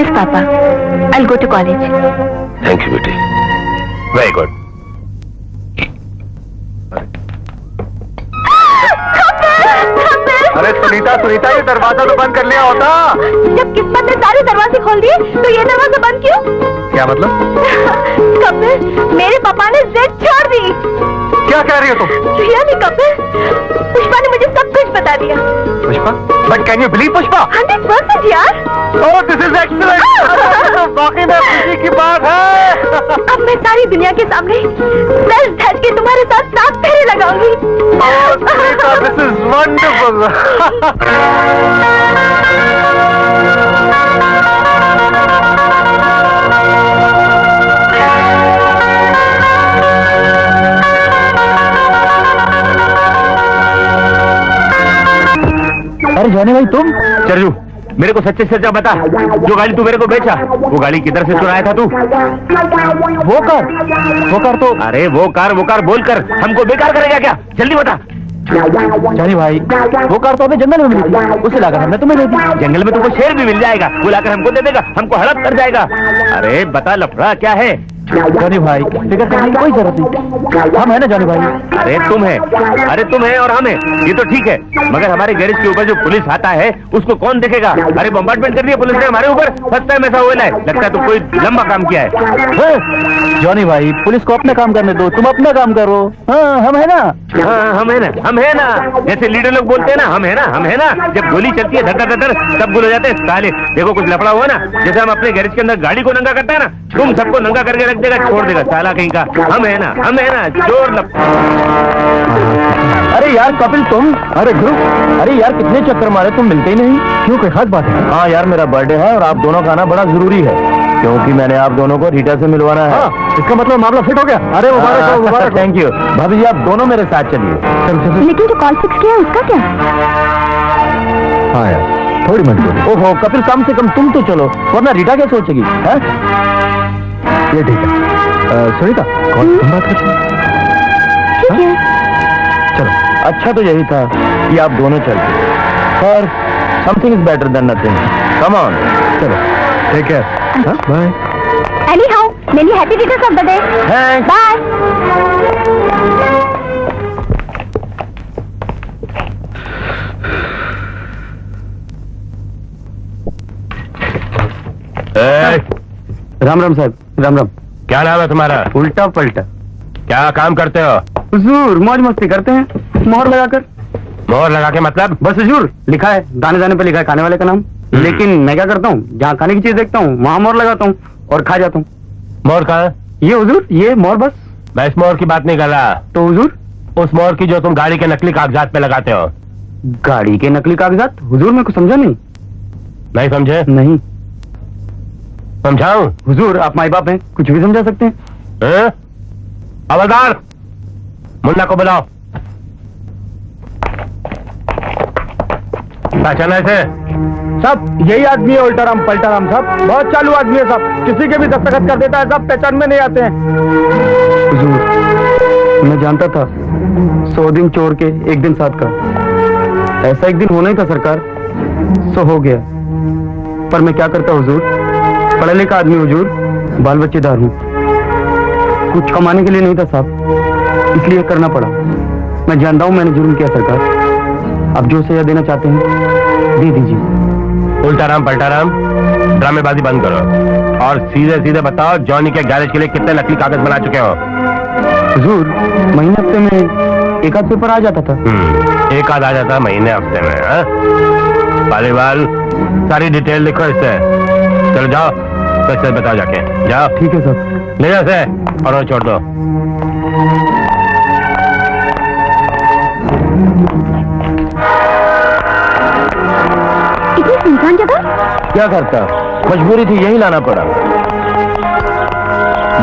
[SPEAKER 4] Yes papa, I will go to college.
[SPEAKER 5] Thank you बेटी।
[SPEAKER 7] Very good.
[SPEAKER 3] अरे सुनीता, सुनीता, ये दरवाजा तो बंद कर लिया होता।
[SPEAKER 4] जब किस्मत ने सारे दरवाजे खोल दिए तो ये दरवाजा बंद क्यों?
[SPEAKER 3] क्या मतलब?
[SPEAKER 4] कपिल, मेरे पापा ने जिद छोड़ दी।
[SPEAKER 3] क्या कह रही हो तुम?
[SPEAKER 4] रियली कपिल, पुष्पा ने मुझे सब कुछ बता दिया।
[SPEAKER 3] Pushpa? But can you believe Pushpa?
[SPEAKER 4] 100% यार।
[SPEAKER 3] ओह, दिस इज एक्सीलेंट। वाकई में खुशी की बात है।
[SPEAKER 4] अब मैं सारी दुनिया के सामने सर धज के तुम्हारे साथ 7 फेरे लगाऊंगी।
[SPEAKER 3] ओह सुनीता, दिस इज वंडरफुल।
[SPEAKER 7] अरे जाने भाई तुम? चरजू, मेरे को सच्चे सच्चा बता, जो गाड़ी तू मेरे को बेचा वो गाड़ी किधर से चुराया था तू? वो कार तो, अरे वो कार बोलकर हमको बेकार करेगा क्या? जल्दी बता। जानी भाई, वो कार तो हमें जंगल में मिली थी, उसे लाकर हमने तुम्हें दे दी। जंगल में तुमको शेर भी मिल जाएगा, वो लाकर हमको दे देगा, हमको हड़प कर जाएगा। अरे बता लफड़ा क्या है? जानी भाई, फिक्र करने की कोई जरूरत नहीं, हम है ना जानी भाई। अरे तुम है और हम है, ये तो ठीक है, मगर हमारे गैरेज के ऊपर जो पुलिस आता है उसको कौन देखेगा? अरे बम्बार्टमेंट कर दिया पुलिस ने हमारे ऊपर, फर्स्ट टाइम ऐसा हुआ है। लगता है तुम कोई लंबा काम किया है। जॉनी भाई, पुलिस को अपना काम करने दो, तुम अपना काम करो। हाँ, हम है ना। हाँ, हम है ना, जैसे लीडर लोग बोलते हैं ना, हम है ना। जब गोली चलती है धर धर सब गुल हो जाते हैं साले। देखो कुछ लफड़ा हुआ ना, जैसे हम अपने गैरेज के अंदर गाड़ी को नंगा करते हैं ना, तुम सबको नंगा करके रख देगा, छोड़ देगा साला कहीं का। हम है ना, चोर अरे यार कपिल तुम, अरे ध्रुव, अरे यार कितने चक्कर मारे, तुम मिलते ही नहीं। क्यों, कोई खास बात है? हाँ यार, मेरा बर्थडे है और आप दोनों का आना बड़ा जरूरी है, क्योंकि मैंने आप दोनों को रीटा से मिलवाना है। हाँ, इसका मतलब मामला फिट हो गया। अरे मुबारक। थैंक यू भाभी जी, आप दोनों मेरे साथ चलिए।
[SPEAKER 4] लेकिन जो कॉल फिक्स किया उसका क्या?
[SPEAKER 7] हाँ यार, थोड़ी मजबूरी। ओहो कपिल, कम से कम तुम तो चलो, वरना रीटा क्या सोचेगी? है ये ठीक है। सुनीता, कौन तुम बात करती हो? अच्छा तो यही था कि आप दोनों चलते, पर something is better than nothing. Come on,
[SPEAKER 3] चलो take care, bye.
[SPEAKER 2] Anyhow, many happy returns of the day.
[SPEAKER 7] Thanks.
[SPEAKER 2] Bye.
[SPEAKER 6] Ram Ram साहब, राम राम।
[SPEAKER 5] क्या नाम है तुम्हारा?
[SPEAKER 6] उल्टा पलटा।
[SPEAKER 5] क्या काम करते हो?
[SPEAKER 6] हुजूर मौज मस्ती करते हैं, मोहर लगाकर।
[SPEAKER 5] मोहर लगा के मतलब?
[SPEAKER 6] बस हुजूर, लिखा है दाने दाने पे लिखा है खाने वाले का नाम। लेकिन मैं क्या करता हूँ, जहाँ खाने की चीज देखता हूँ वहाँ मोहर लगाता हूँ और खा जाता हूँ।
[SPEAKER 5] मोहर कहाँ?
[SPEAKER 6] ये हुजूर, ये मोहर बस।
[SPEAKER 5] मैं इस मोहर की बात नहीं कर रहा,
[SPEAKER 6] तो हुजूर?
[SPEAKER 5] उस मोहर की जो तुम गाड़ी के नकली कागजात पे लगाते हो।
[SPEAKER 6] गाड़ी के नकली कागजात? हुजूर मैं कुछ समझा नहीं।
[SPEAKER 5] नहीं समझे?
[SPEAKER 6] नहीं
[SPEAKER 5] समझाऊं?
[SPEAKER 6] हुजूर, आप माई बाप हैं, कुछ भी समझा सकते हैं।
[SPEAKER 5] हैं? हवलदार, मुन्ना को बुलाओ। पहचाना इसे?
[SPEAKER 6] साहब यही आदमी है उल्टाराम पलटाराम साहब, बहुत चालू आदमी है साहब, किसी के भी दस्तखत कर देता है साहब, पहचान में नहीं आते हैं। हुजूर मैं जानता था 100 दिन चोर के 1 दिन साथ का, ऐसा एक दिन होना ही था सरकार, सो हो गया। पर मैं क्या करता हुजूर, पढ़ा लिखा आदमी हुजूर, बाल बच्चेदार हूँ, कुछ कमाने के लिए नहीं था साहब, इसलिए करना पड़ा। मैं जानता हूँ मैंने जुर्म किया सरकार, अब जो सजा देना चाहते हैं दे दीजिए।
[SPEAKER 5] उल्टाराम पलटाराम, ड्रामेबाजी बंद करो और सीधे सीधे बताओ जॉनी के गैरेज के लिए कितने नकली कागज बना चुके हो?
[SPEAKER 6] हुजूर महीने हफ्ते में 1 आध पेपर आ जाता था।
[SPEAKER 5] 1 आध आ जाता महीने हफ्ते में? पालीवाल, सारी डिटेल लिखो इससे। चलो जाओ, पैसे बताओ जाके, जाओ।
[SPEAKER 6] ठीक है सर।
[SPEAKER 5] ले जाओ से और वो छोड़ दो।
[SPEAKER 2] इतनी सुनसान जगह?
[SPEAKER 7] क्या करता, मजबूरी थी, यही लाना पड़ा।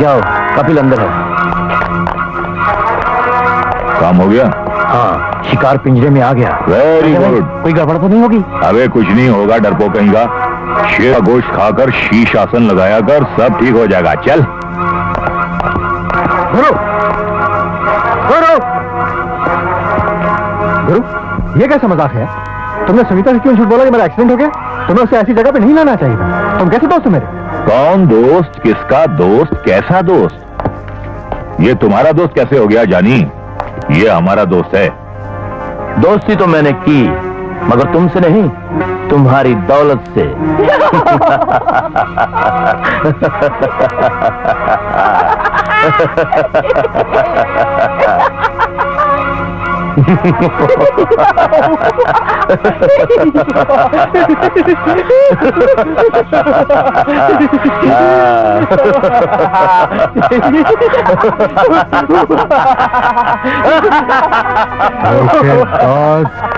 [SPEAKER 7] जाओ, कपिल अंदर है।
[SPEAKER 9] काम हो गया?
[SPEAKER 7] हाँ, शिकार पिंजरे में आ गया।
[SPEAKER 9] Very good.
[SPEAKER 7] कोई गड़बड़ तो नहीं होगी?
[SPEAKER 9] अबे कुछ नहीं होगा, डरपोक कहीं का। शेर का गोश्त खाकर शीश आसन लगाया कर, सब ठीक हो जाएगा। चल
[SPEAKER 3] गुरु, गुरु, गुरु, ये कैसा मजाक है? तुमने सुनीता से क्यों झूठ बोला कि मेरा एक्सीडेंट हो गया? तुम्हें उसे ऐसी जगह पे नहीं लाना चाहिए था। तुम कैसे दोस्त हो मेरे?
[SPEAKER 9] कौन दोस्त, किसका दोस्त, कैसा दोस्त? ये तुम्हारा दोस्त कैसे हो गया जानी? ये हमारा दोस्त है।
[SPEAKER 7] दोस्ती तो मैंने की, मगर तुमसे नहीं, तुम्हारी दौलत से।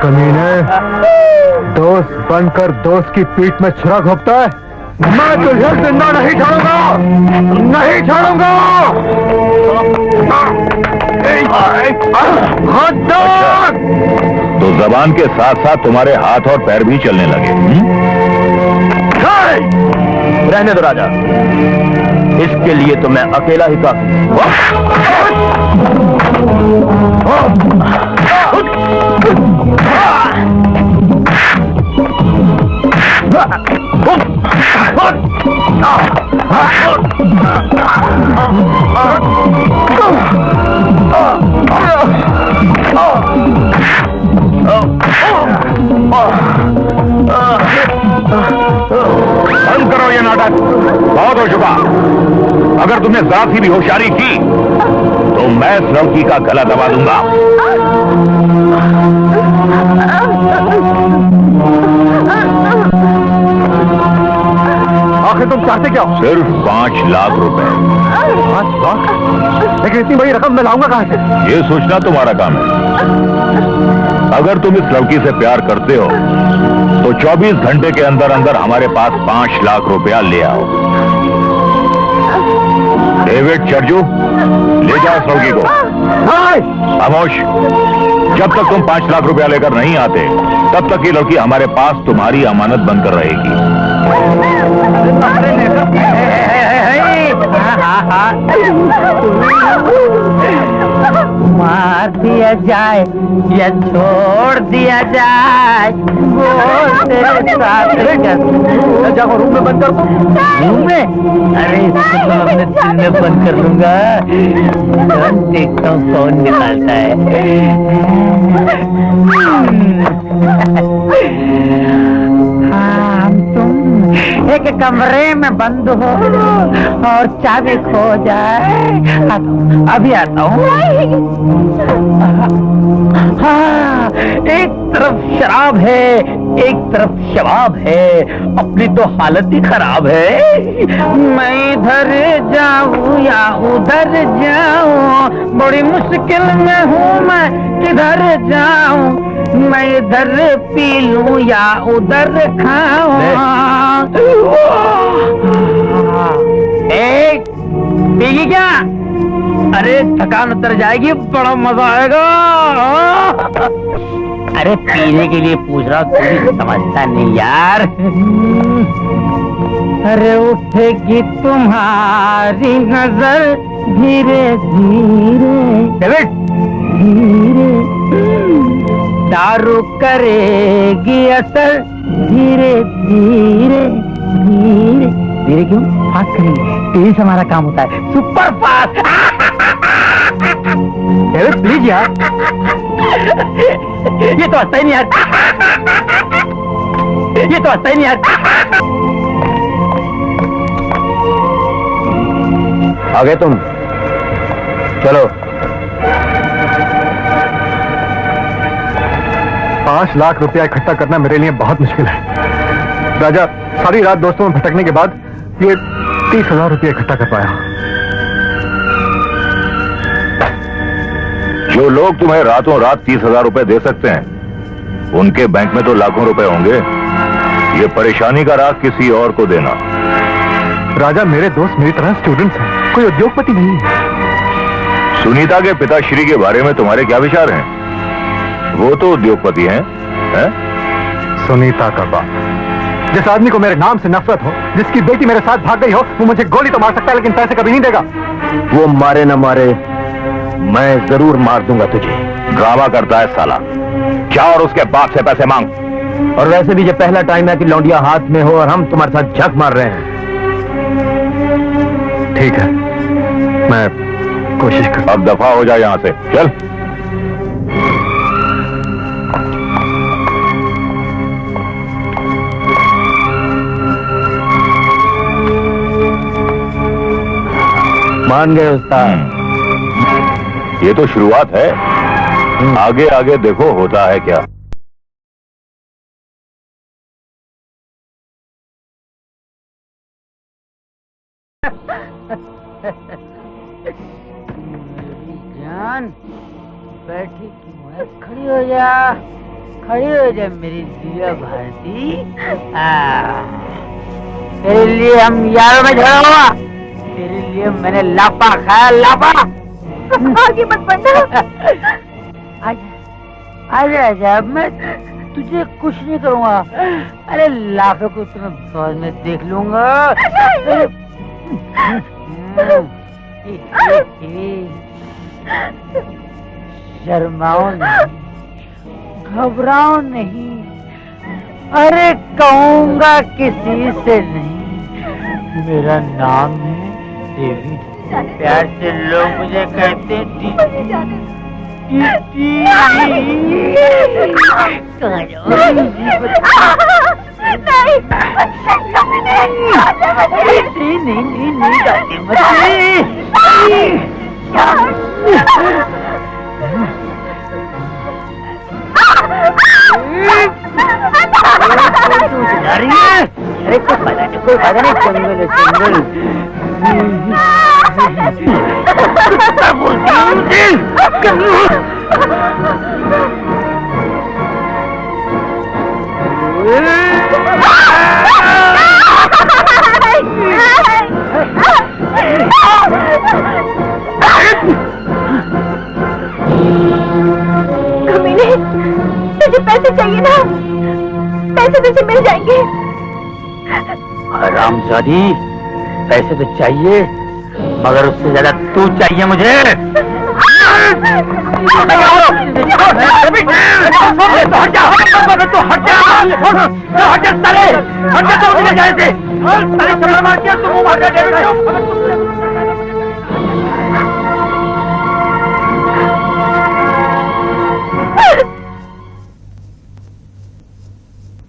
[SPEAKER 3] कमीने, दोस्त बनकर दोस्त की पीठ में छुरा घोंपता है। मैं तुझे जिंदा नहीं छोड़ूंगा, नहीं छोड़ूंगा।
[SPEAKER 9] तो जबान के साथ साथ तुम्हारे हाथ और पैर भी चलने लगे।
[SPEAKER 7] रहने दो राजा, इसके लिए तो मैं अकेला ही काफी।
[SPEAKER 9] बंद करो ये नाटक, बहुत हो चुका। अगर तुमने जरा सी भी होशियारी की तो मैं इस लड़की का गला दबा दूंगा।
[SPEAKER 3] आखिर तुम चाहते क्या हो?
[SPEAKER 9] सिर्फ 5 लाख रुपए।
[SPEAKER 3] 5 लाख? लेकिन इतनी बड़ी रकम मैं लाऊंगा कहां से?
[SPEAKER 9] ये सोचना तुम्हारा काम है। अगर तुम इस लड़की से प्यार करते हो तो 24 घंटे के अंदर अंदर हमारे पास 5 लाख रुपया ले आओ। डेविड चर्जू, ले जाओ इस लड़की को। खामोश, जब तक तुम 5 लाख रुपया लेकर नहीं आते तब तक ये लड़की हमारे पास तुम्हारी अमानत बनकर रहेगी।
[SPEAKER 1] मार मार दिया जाए या छोड़ दिया जाए, वो तेरे साथ
[SPEAKER 3] जाओ रूम में बंद कर दो।
[SPEAKER 1] रूम में? अरे इसको तो अपने दिल में बंद कर लूंगा। देखता हूँ कौन निकालता है। हाँ, तुम एक कमरे में बंद हो और चाबी खो जाए। अभी आता हूँ। हाँ, एक तरफ शराब है, एक तरफ शबाब है, अपनी तो हालत ही खराब है। मैं इधर जाऊँ या उधर जाऊँ, बड़ी मुश्किल में हूँ मैं, किधर जाऊँ। मैं इधर पी लूँ या उधर खाऊँ। एक पीगी क्या? अरे थकान उतर जाएगी, बड़ा मजा आएगा। अरे पीने के लिए पूछ रहा, तू समझता नहीं यार। अरे उठेगी तुम्हारी नजर धीरे धीरे, धीरे दारू करेगी असर धीरे धीरे धीरे धीरे। क्यों फास्ट करेंगे? तेजी से हमारा काम होता है, सुपर फास्ट। प्लीज यार, ये तो हंसता ही नहीं यार, ये तो हंसता ही नहीं यार।
[SPEAKER 7] आ गए तुम, चलो।
[SPEAKER 3] 5 लाख रुपया इकट्ठा करना मेरे लिए बहुत मुश्किल है राजा। सारी रात दोस्तों में भटकने के बाद ये 30,000 रुपया इकट्ठा कर पाया।
[SPEAKER 5] जो लोग तुम्हें रातों रात 30,000 रुपए दे सकते हैं, उनके बैंक में तो लाखों रुपए होंगे। ये परेशानी का राज किसी और को देना।
[SPEAKER 3] राजा, मेरे दोस्त मेरी तरह स्टूडेंट्स हैं, कोई उद्योगपति नहीं है।
[SPEAKER 5] सुनीता के पिताश्री के बारे में तुम्हारे क्या विचार हैं? वो तो उद्योगपति हैं, हैं?
[SPEAKER 3] सुनीता का बाप, जिस आदमी को मेरे नाम से नफरत हो, जिसकी बेटी मेरे साथ भाग गई हो, वो मुझे गोली तो मार सकता है लेकिन पैसे कभी नहीं देगा।
[SPEAKER 7] वो मारे न मारे, मैं जरूर मार दूंगा तुझे।
[SPEAKER 5] ड्रामा करता है साला। क्या और उसके बाप से पैसे मांग।
[SPEAKER 7] और वैसे भी ये पहला टाइम है कि लौंडिया हाथ में हो और हम तुम्हारे साथ झक मार रहे हैं।
[SPEAKER 3] ठीक है, मैं कोशिश कर।
[SPEAKER 5] अब दफा हो जाए यहां से, चल।
[SPEAKER 7] मान गए उस्ताद।
[SPEAKER 5] ये तो शुरुआत है, आगे आगे देखो होता है क्या।
[SPEAKER 1] जान बैठी क्यों है? खड़ी हो जा, खड़ी हो जा मेरी दिया भारती। तेरे लिए हम यारों में झगड़ा हुआ, तेरे लिए मैंने लापा खाया, लापा।
[SPEAKER 4] आगे मत बढ़ना।
[SPEAKER 1] आजा आजा, मैं तुझे कुछ नहीं करूंगा। अरे लाफे को तुम्हें बाद में देख लूंगा। शर्माओ नहीं, घबराओ नहीं। अरे कहूंगा किसी से नहीं, मेरा नाम है देवी। प्यार से लोग मुझे कहते हैं नहीं जाते अरे कोई फायदा नहीं, जंगल है जंगल।
[SPEAKER 4] कमीने, तुझे पैसे चाहिए ना? पैसे तुझे मिल जाएंगे।
[SPEAKER 1] हरामजादी, पैसे तो चाहिए मगर उससे ज्यादा तू चाहिए मुझे।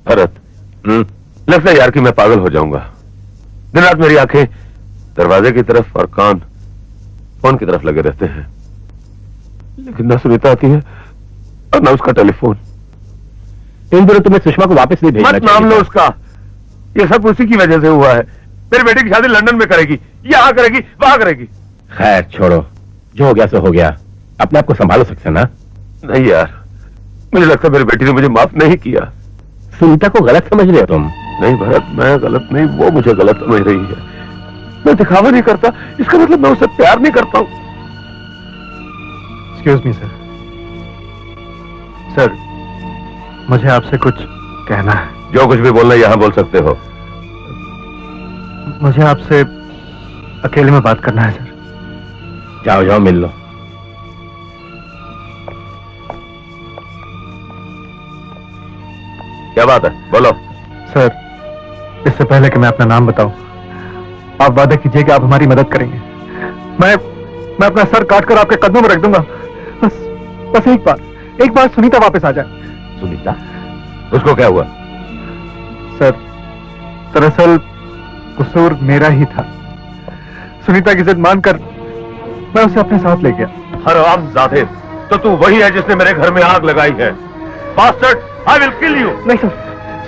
[SPEAKER 5] भरत, लगता है यार कि मैं पागल हो जाऊंगा। दिन रात मेरी आंखें दरवाजे की तरफ और कान फोन की तरफ लगे रहते हैं, लेकिन ना सुनीता आती है और ना उसका टेलीफोन।
[SPEAKER 7] इन दिनों तुम्हें सुषमा को वापस नहीं भेजना
[SPEAKER 5] मत नाम लो उसका, ये सब उसी की वजह से हुआ है। मेरी बेटी की शादी लंदन में करेगी, यहाँ करेगी, वहां करेगी।
[SPEAKER 7] खैर छोड़ो, जो हो गया सो हो गया। अपने आप को संभालो सक्सेना।
[SPEAKER 5] नहीं यार, मुझे लगता है मेरी बेटी ने मुझे माफ नहीं किया।
[SPEAKER 7] सुनीता को गलत समझ रहे हो तुम?
[SPEAKER 5] नहीं भरत, मैं गलत नहीं, वो मुझे गलत समझ रही है। मैं दिखावा नहीं करता, इसका मतलब मैं उससे प्यार नहीं करता हूं।
[SPEAKER 3] Excuse me sir. सर, मुझे आपसे कुछ कहना है।
[SPEAKER 5] जो कुछ भी बोलना यहां बोल सकते हो।
[SPEAKER 3] मुझे आपसे अकेले में बात करना है सर।
[SPEAKER 7] जाओ जाओ मिल लो।
[SPEAKER 5] क्या बात है, बोलो।
[SPEAKER 3] सर, इससे पहले कि मैं अपना नाम बताऊं, आप वादा कीजिए कि आप हमारी मदद करेंगे। मैं अपना सर काटकर आपके कदमों में रख दूंगा। बस एक बार सुनीता वापस आ जाए।
[SPEAKER 5] सुनीता? उसको क्या हुआ?
[SPEAKER 3] सर, दरअसल कसूर मेरा ही था। सुनीता की जिद मानकर मैं उसे अपने साथ ले गया।
[SPEAKER 5] हरामजादे, तो तू वही है जिसने मेरे घर में आग लगाई है। Bastard, I will kill you।
[SPEAKER 3] नहीं सर,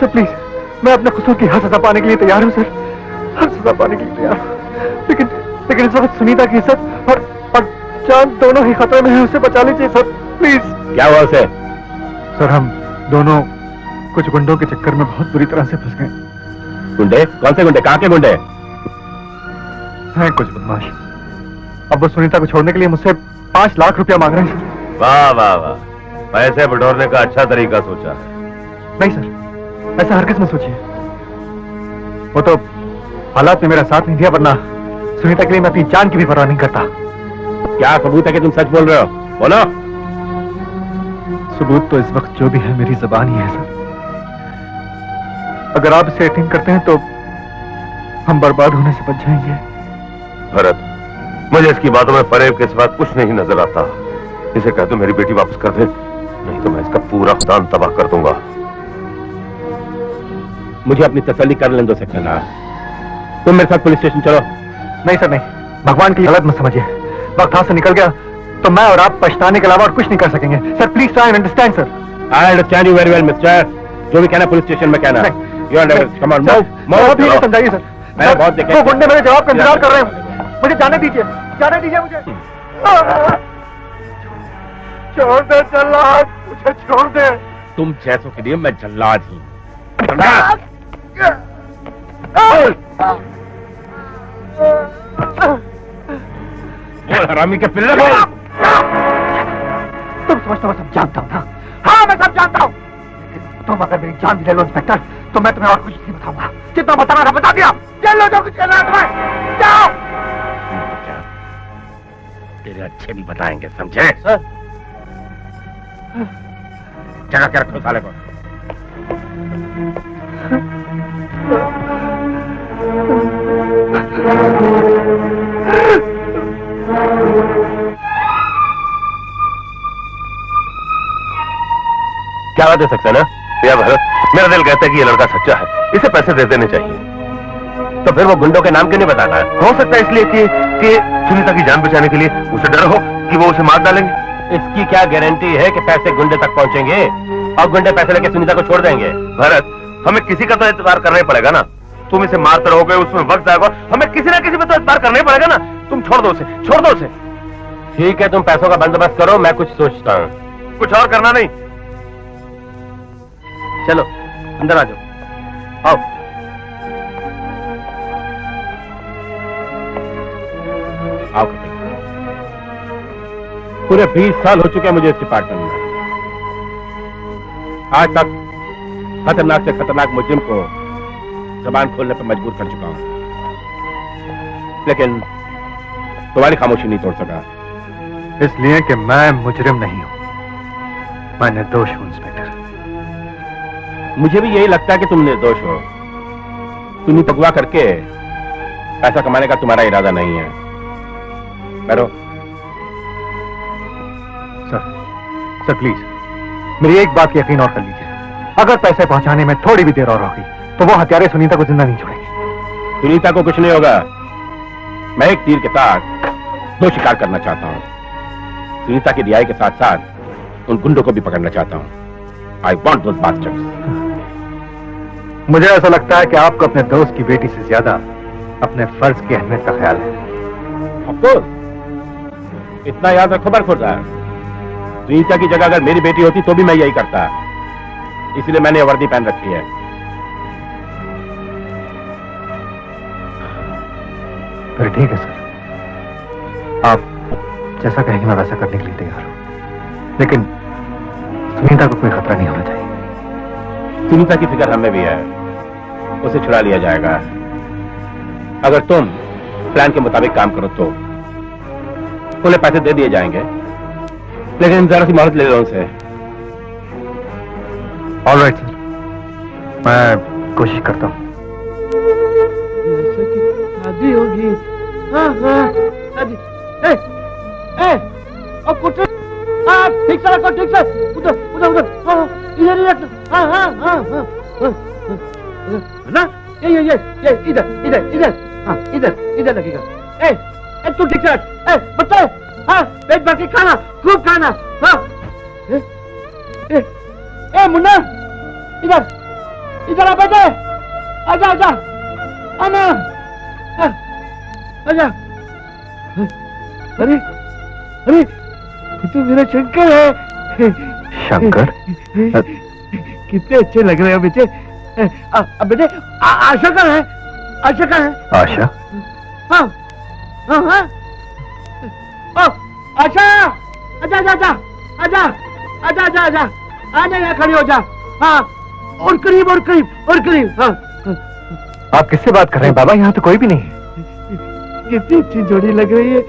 [SPEAKER 3] सर प्लीज, मैं अपने कसूर की हर सजा पाने के लिए तैयार हूं सर, हर सजा पाने के लिए तैयार हूं। लेकिन इस वक्त सुनीता की इज्जत और जान दोनों ही खतरे में है। उसे बचा लीजिए सर, प्लीज।
[SPEAKER 7] क्या हुआ उसे?
[SPEAKER 3] सर, हम दोनों कुछ गुंडों के चक्कर में बहुत बुरी तरह से फंस गए।
[SPEAKER 7] गुंडे? कौन से गुंडे? कहां के गुंडे?
[SPEAKER 3] हैं कुछ बदमाश। अब वो सुनीता को छोड़ने के लिए मुझसे 5 लाख रुपया मांग रहे हैं सर।
[SPEAKER 5] वाह वाह वाह, पैसे बटोरने का अच्छा तरीका सोचा है।
[SPEAKER 3] नहीं सर, ऐसा हरगिज मत सोचिए। वो तो हालात ने मेरा साथ नहीं दिया, वरना सुनीता के लिए मैं अपनी जान की भी परवाह नहीं करता।
[SPEAKER 7] क्या सबूत है कि तुम सच बोल रहे हो? बोलो।
[SPEAKER 3] सबूत तो इस वक्त जो भी है मेरी जुबान ही है सर। अगर आप इसे यकीन करते हैं तो हम बर्बाद होने से बच जाएंगे।
[SPEAKER 5] भरत, मुझे इसकी बातों में फरेब के सिवा कुछ नहीं नजर आता। इसे कह दो मेरी बेटी वापस कर दे, नहीं तो मैं इसका पूरा खानदान तबाह कर दूंगा।
[SPEAKER 7] मुझे अपनी तसल्ली कर लेने दो सक्सेना। तुम मेरे साथ पुलिस स्टेशन चलो।
[SPEAKER 3] नहीं सर, नहीं, भगवान की गलत मत समझिए। वक्त हाथ से निकल गया तो मैं और आप पछताने के अलावा और कुछ नहीं कर सकेंगे। Sir please try and understand sir.
[SPEAKER 7] I understand you very well mister. जो भी कहना पुलिस स्टेशन में कहना। You understand. Come on move.
[SPEAKER 3] समझाइए सर।
[SPEAKER 7] मैंने बहुत देखा।
[SPEAKER 3] वो गुंडे मेरे जवाब का इंतजार कर रहे हैं। मुझे जाने दीजिए, जाने दीजिए मुझे। छोड़ दे जल्लाद, मुझे छोड़ दे।
[SPEAKER 7] तुम जैसों के लिए मैं जल्लाद हूँ। हरामी के पिल्ले बोल।
[SPEAKER 3] तुम समझते हो सब जानता हूँ ना? हाँ, मैं सब जानता हूँ। लेकिन तुम अगर मेरी जान भी ले लो इंस्पेक्टर, तो मैं तुम्हें और कुछ नहीं बताऊंगा। जितना बताना था बता दिया। चलो जो कुछ कहना है तुम्हें, जाओ।
[SPEAKER 7] तेरे अच्छे भी बताएंगे, समझे? सर, जगह क्या रखो साले को।
[SPEAKER 5] क्या बात है सक्सेना? या भरत, मेरा दिल कहता है कि ये लड़का सच्चा है, इसे पैसे दे देने चाहिए।
[SPEAKER 7] तो फिर वो गुंडों के नाम क्यों नहीं बताता?
[SPEAKER 5] हो सकता है इसलिए कि सुनीता की जान बचाने के लिए उसे डर हो कि वो उसे मार डालेंगे।
[SPEAKER 7] इसकी क्या गारंटी है कि पैसे गुंडे तक पहुंचेंगे और गुंडे पैसे लेके सुनीता को छोड़ देंगे?
[SPEAKER 5] भरत, हमें किसी का तो इंतजार करना ही पड़ेगा ना। तुम इसे मारते रहोगे, उसमें वक्त जाएगा, हमें किसी ना किसी पे तो इंतजार करना ही पड़ेगा ना। तुम छोड़ दो उसे, छोड़ दो उसे।
[SPEAKER 7] ठीक है, तुम पैसों का बंदोबस्त करो, मैं कुछ सोचता हूँ।
[SPEAKER 5] कुछ और करना नहीं।
[SPEAKER 7] चलो अंदर आ जाओ। आओ। आओ। पूरे 20 साल हो चुके हैं मुझे इस डिपार्टमेंट में। आज तक खतरनाक से खतरनाक मुजरिम को जबान खोलने पर मजबूर कर चुका हूं, लेकिन तुम्हारी खामोशी नहीं तोड़ सका।
[SPEAKER 3] इसलिए कि मैं मुजरिम नहीं हूं, मैं निर्दोष हूं इंस्पेक्टर।
[SPEAKER 9] मुझे भी यही लगता है कि तुम निर्दोष हो। तुम्हें अगवा करके पैसा कमाने का तुम्हारा इरादा नहीं है। बैठो।
[SPEAKER 3] सर प्लीज मेरी एक बात की यकीन और कर लीजिए, अगर पैसे पहुंचाने में थोड़ी भी देर और होगी तो वो हत्यारे सुनीता को जिंदा नहीं छोड़ेंगे।
[SPEAKER 9] सुनीता को कुछ नहीं होगा। मैं एक तीर के साथ दो शिकार करना चाहता हूं। सुनीता की रिहाई के साथ साथ उन गुंडों को भी पकड़ना चाहता हूं। I want those bastards.
[SPEAKER 3] मुझे ऐसा लगता है कि आपको अपने दोस्त की बेटी से ज्यादा अपने फर्ज की अहमियत का ख्याल है।
[SPEAKER 9] ऑफ कोर्स, इतना याद रखो बरखुरदार, सुनीता की जगह अगर मेरी बेटी होती तो भी मैं यही करता, इसलिए मैंने वर्दी पहन रखी है।
[SPEAKER 3] फिर ठीक है सर, आप जैसा कहेंगे मैं वैसा करने के लिए तैयार हूं, लेकिन सुनीता को कोई खतरा नहीं होना चाहिए।
[SPEAKER 9] सुनीता की फिक्र हमें भी है, उसे छुड़ा लिया जाएगा। अगर तुम प्लान के मुताबिक काम करो तो उन्हें पैसे दे दिए जाएंगे, लेकिन जरा सी मोहलत ले लो उनसे।
[SPEAKER 3] ऑलराइट सर, मैं कोशिश करता हूं।
[SPEAKER 8] शादी होगी। हाँ शादी। कुछ ठीक से रखो, ठीक से। उधर उधर उधर, इधर इधर। हाँ ना, ये इधर इधर इधर। हाँ इधर लगेगा। तू ठीक से रख। बच्चे, हाँ पेट भर के खाना, खूब खाना। हाँ मुन्ना, इधर आ बेटे, आजा आजा आना, आजा। अरे तो मेरा शंकर है।
[SPEAKER 3] शंकर?
[SPEAKER 8] कितने अच्छे लग रहे हो बेटे। अब बेटे आशा का है, आशा का है।
[SPEAKER 3] आशा?
[SPEAKER 8] हाँ आशा, आजा आजा आजा आजा आजा आजा आजा आजा, यहाँ खड़ी हो जा। हाँ और करीब और करीब और करीब। हाँ
[SPEAKER 3] आप किससे बात कर रहे हैं बाबा? यहाँ तो कोई भी नहीं है।
[SPEAKER 8] कितनी अच्छी जोड़ी लग रही है।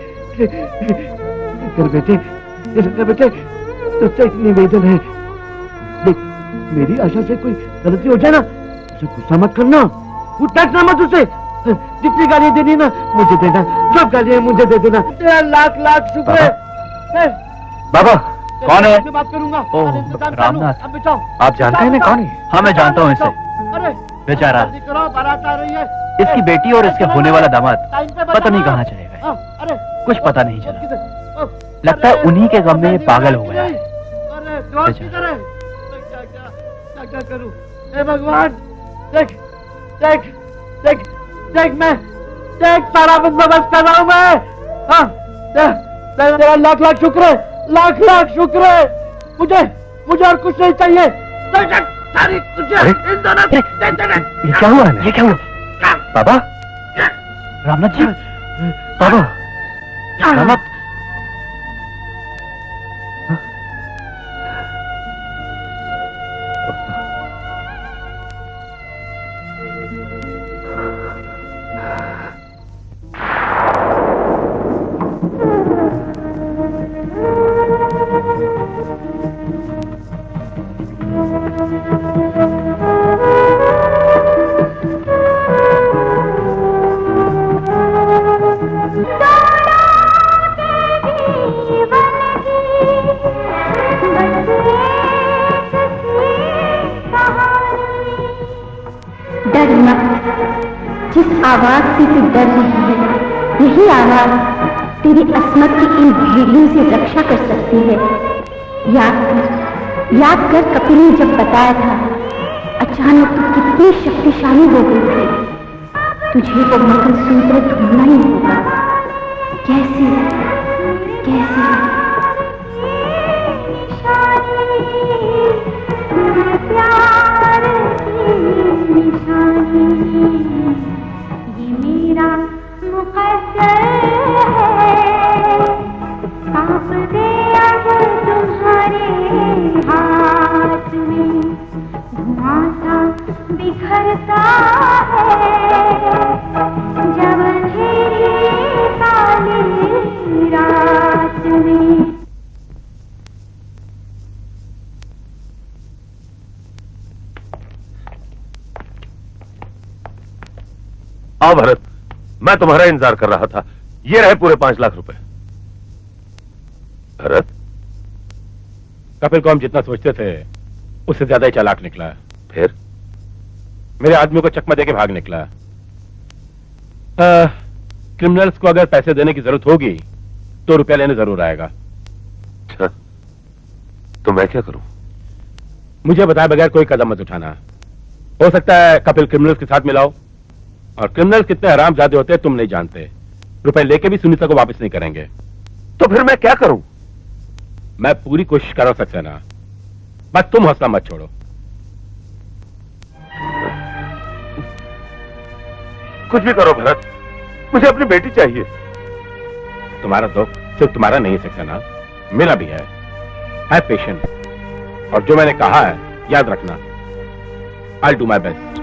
[SPEAKER 8] कर बेटे, बेटे तुझसे एक निवेदन है। देख, मेरी आशा से कोई गलती हो जाए ना, उसे गुस्सा मत करना, उठना मत उसे। जितनी गालियां देनी ना मुझे देना, सब गालियां मुझे दे देना। तेरा लाख लाख शुक्र है।
[SPEAKER 3] बाबा
[SPEAKER 6] कौन है?
[SPEAKER 8] मैं बात करूंगा।
[SPEAKER 6] रामनाथ।
[SPEAKER 8] अब बिठाओ।
[SPEAKER 3] आप जानते हैं ना कौन है?
[SPEAKER 6] हाँ मैं जानता हूँ इसे।
[SPEAKER 8] अरे
[SPEAKER 6] बेचारा,
[SPEAKER 8] जल्दी करो, बारात आ रही है।
[SPEAKER 6] इसकी बेटी और इसके होने वाला दामाद पता नहीं कहाँ चले गए।
[SPEAKER 8] अरे
[SPEAKER 6] कुछ पता नहीं चला। लगता है उन्हीं के गम में ये पागल हो गया है।
[SPEAKER 8] क्या करूं? हे भगवान, देख देख देख देख, मैं देख सारा बंदोबस्त कर रहा हूं मैं। हाँ तेरा लाख लाख शुक्र है, लाख लाख शुक्र है। मुझे और कुछ नहीं चाहिए। सारी कुछ इन दोनों
[SPEAKER 3] ये क्या हुआ? ये क्या हुआ बाबा?
[SPEAKER 6] रामनाथ जी,
[SPEAKER 3] बाबा
[SPEAKER 6] रामनाथ,
[SPEAKER 2] जिस आवाज से तू डर रही है, यही आवाज तेरी अस्मत की इन भेड़ियों से रक्षा कर सकती है। याद कर कपिल ने जब बताया था, अचानक तू कितनी शक्तिशाली हो गई थी। तुझे वो मंगलसूत्र ढूंढना ही होगा। कैसे कैसे ये मेरा मुकद्दर है, सांप दे अब तुम्हारे हाथ में, धुआं सा बिखरता है जब अंधेरी काली रात में।
[SPEAKER 5] आओ भरत, मैं तुम्हारा इंतजार कर रहा था। ये रहे पूरे 5 लाख रुपए। भरत,
[SPEAKER 10] कपिल को हम जितना सोचते थे उससे ज्यादा ही चालाक निकला।
[SPEAKER 5] फिर
[SPEAKER 10] मेरे आदमियों को चकमा देके भाग निकला। क्रिमिनल्स को अगर पैसे देने की जरूरत होगी तो रुपया लेने जरूर आएगा।
[SPEAKER 5] अच्छा, तो मैं क्या करूं?
[SPEAKER 10] मुझे बताए बगैर कोई कदम मत उठाना। हो सकता है कपिल क्रिमिनल्स के साथ मिलाओ, और क्रिमिनल्स कितने हरामजादे होते हैं तुम नहीं जानते। रुपए लेके भी सुनीता को वापस नहीं करेंगे।
[SPEAKER 5] तो फिर मैं क्या करूं?
[SPEAKER 10] मैं पूरी कोशिश कर रहा हूं सक्सेना, बस तुम हौसला मत छोड़ो।
[SPEAKER 5] कुछ भी करो भरत, मुझे अपनी बेटी चाहिए।
[SPEAKER 10] तुम्हारा दुख सिर्फ तुम्हारा नहीं है सक्सेना, मेरा भी है। हैव पेशेंस, और जो मैंने कहा है याद रखना। I do my best.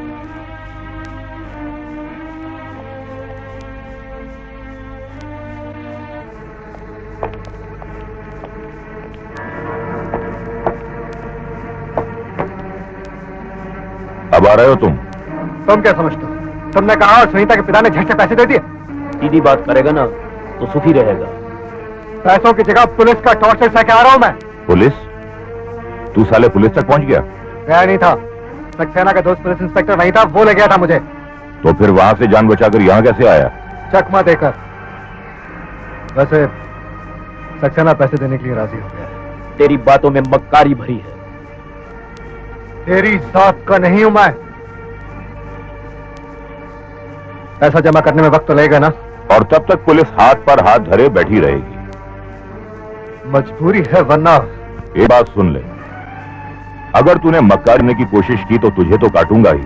[SPEAKER 5] अब आ रहे हो तुम?
[SPEAKER 3] तुम क्या समझते हो? तुमने कहा और सुनीता के पिता ने झट से पैसे दे दिए।
[SPEAKER 7] सीधी बात करेगा ना तो सुखी रहेगा।
[SPEAKER 3] पैसों की जगह पुलिस का टॉर्चर सह के आ रहा हूं मैं।
[SPEAKER 5] पुलिस? तू साले पुलिस तक पहुंच गया?
[SPEAKER 3] गया नहीं था, सक्सेना का दोस्त पुलिस इंस्पेक्टर वहीं था, वो ले गया था मुझे।
[SPEAKER 5] तो फिर वहां से जान बचाकर यहां कैसे आया?
[SPEAKER 3] चकमा देकर। वैसे सक्सेना पैसे देने के लिए राजी हो गया।
[SPEAKER 7] तेरी बातों में मक्कारी भरी है।
[SPEAKER 3] तेरी जात का नहीं हूं मैं। पैसा जमा करने में वक्त तो लगेगा ना।
[SPEAKER 5] और तब तक पुलिस हाथ पर हाथ धरे बैठी रहेगी।
[SPEAKER 3] मजबूरी है, वरना
[SPEAKER 5] ये बात सुन ले, अगर तूने मक्कार करने की कोशिश की तो तुझे तो काटूंगा ही।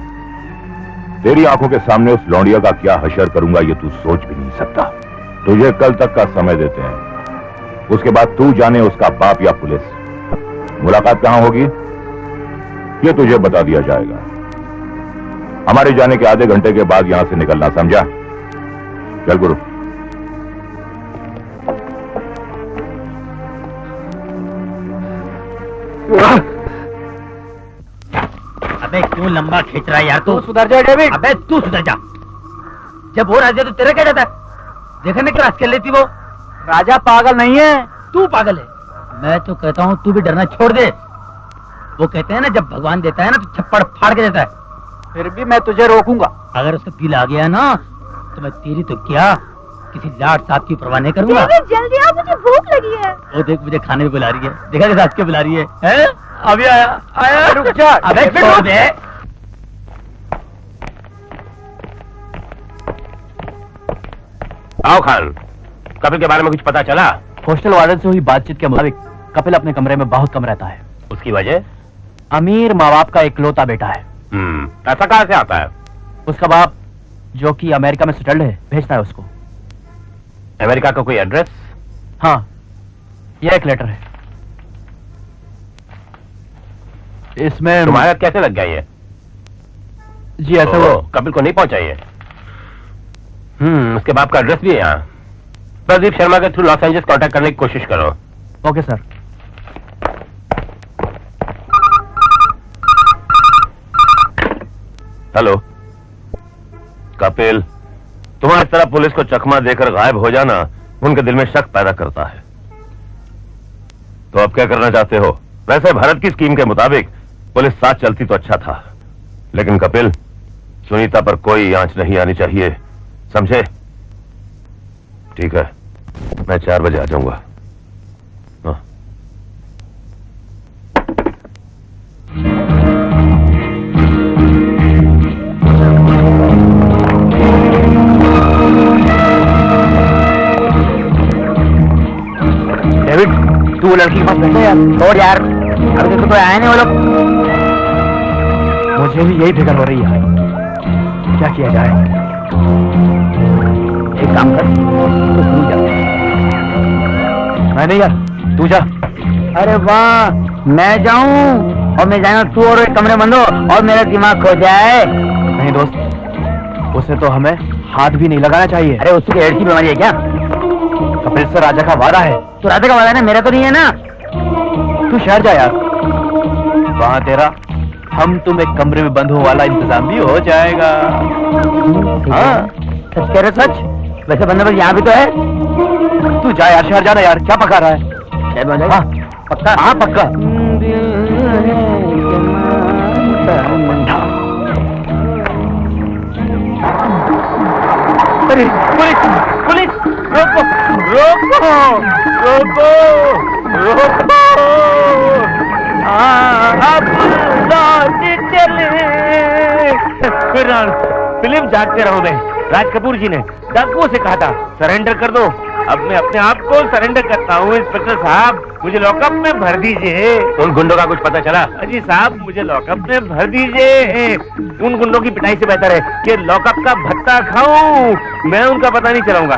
[SPEAKER 5] तेरी आंखों के सामने उस लौंडिया का क्या हशर करूंगा ये तू सोच भी नहीं सकता। तुझे कल तक का समय देते हैं, उसके बाद तू जाने उसका बाप या पुलिस। मुलाकात कहां होगी ये तुझे बता दिया जाएगा। हमारे जाने के आधे घंटे के बाद यहां से निकलना, समझा? चल गुरु।
[SPEAKER 1] अबे क्यों लंबा खींच रहा है यार तू?
[SPEAKER 3] सुधर जा डेविड।
[SPEAKER 1] अबे तू सुधर जा। जब वो राजा तो तेरा क्या जाता है? देखने क्लास कर लेती वो। राजा पागल नहीं है, तू पागल है। मैं तो कहता हूँ तू भी डरना छोड़ दे। वो कहते हैं ना जब भगवान देता है ना तो छप्पड़ फाड़ के देता है। फिर भी मैं तुझे रोकूंगा। अगर उसका दिल आ गया ना तो मैं तेरी तो क्या किसी लाट साहब की परवाह नहीं करूंगा।
[SPEAKER 2] जल्दी आओ, मुझे भूख लगी है।
[SPEAKER 1] वो देख मुझे खाने में बुला रही है। देखा कैसे हंस के बुला रही है? अभी आया रुक जा। अबे छोड़ दे।
[SPEAKER 10] आओ खान, कपिल के बारे में कुछ पता चला?
[SPEAKER 6] हॉस्टल वार्डन से हुई बातचीत के मुताबिक कपिल अपने कमरे में बहुत कम रहता है।
[SPEAKER 10] उसकी वजह?
[SPEAKER 6] अमीर माँ बाप का इकलौता बेटा है।
[SPEAKER 10] पैसा कहां से आता है?
[SPEAKER 6] उसका बाप जो कि अमेरिका में सेटल्ड है भेजता है उसको।
[SPEAKER 10] अमेरिका का कोई एड्रेस?
[SPEAKER 6] हाँ, यह एक लेटर है। इसमें
[SPEAKER 10] तुम्हारा कैसे लग गया ये?
[SPEAKER 6] जी ऐसा वो
[SPEAKER 10] कपिल को नहीं पहुंचाइए। उसके बाप का एड्रेस भी है यहाँ। प्रदीप शर्मा के थ्रू लॉस एंजल्स कांटेक्ट करने की कोशिश करो।
[SPEAKER 6] Okay sir.
[SPEAKER 5] हेलो कपिल, तुम्हारी तरह पुलिस को चकमा देकर गायब हो जाना उनके दिल में शक पैदा करता है। तो अब क्या करना चाहते हो? वैसे भारत की स्कीम के मुताबिक पुलिस साथ चलती तो अच्छा था, लेकिन कपिल सुनीता पर कोई आंच नहीं आनी चाहिए, समझे? ठीक है, मैं 4 बजे आ जाऊंगा। हाँ।
[SPEAKER 1] डेविड, तू वो लड़की के पास बैठा यार। और यार अभी तक तो आए नहीं वो लोग।
[SPEAKER 6] मुझे भी यही फिक्र हो रही है, क्या किया जाए?
[SPEAKER 1] एक काम कर, तो तू जा।
[SPEAKER 6] मैं नहीं यार, तू जा।
[SPEAKER 1] अरे वाह, मैं जाऊं और मैं जाऊं, तू और एक कमरे बंद हो और मेरा दिमाग खो जाए।
[SPEAKER 6] नहीं दोस्त, उसे तो हमें हाथ भी नहीं लगाना चाहिए।
[SPEAKER 1] अरे उसकी एड्स की बीमारी है क्या?
[SPEAKER 6] कपिल से राजा का वादा है।
[SPEAKER 1] तो राजा का वादा है, मेरा तो नहीं है ना।
[SPEAKER 6] तू शहर जा यार, वहाँ तेरा हम तुम एक कमरे में बंद हो वाला इंतजाम भी हो जाएगा। हाँ।
[SPEAKER 7] सच कह रहे सच? वैसे बंदोबस्त यहाँ भी तो है। तू जा यार, शहर जाना यार, क्या पका रहा है? हाँ पक्का, हाँ पक्का।
[SPEAKER 8] अरे पुलिस पुलिस, रोको रोको रोको रोको, अब लौट चले। फिल्म जानते रहो मैं, राज कपूर जी ने डाकुओं से कहा था सरेंडर कर दो, अब मैं अपने आप को सरेंडर करता हूँ। इंस्पेक्टर साहब मुझे लॉकअप में भर दीजिए।
[SPEAKER 5] उन गुंडों का कुछ पता चला?
[SPEAKER 8] अजी साहब मुझे लॉकअप में भर दीजिए। उन गुंडों की पिटाई से बेहतर है कि लॉकअप का भत्ता खाऊं। मैं उनका पता नहीं चलाऊंगा।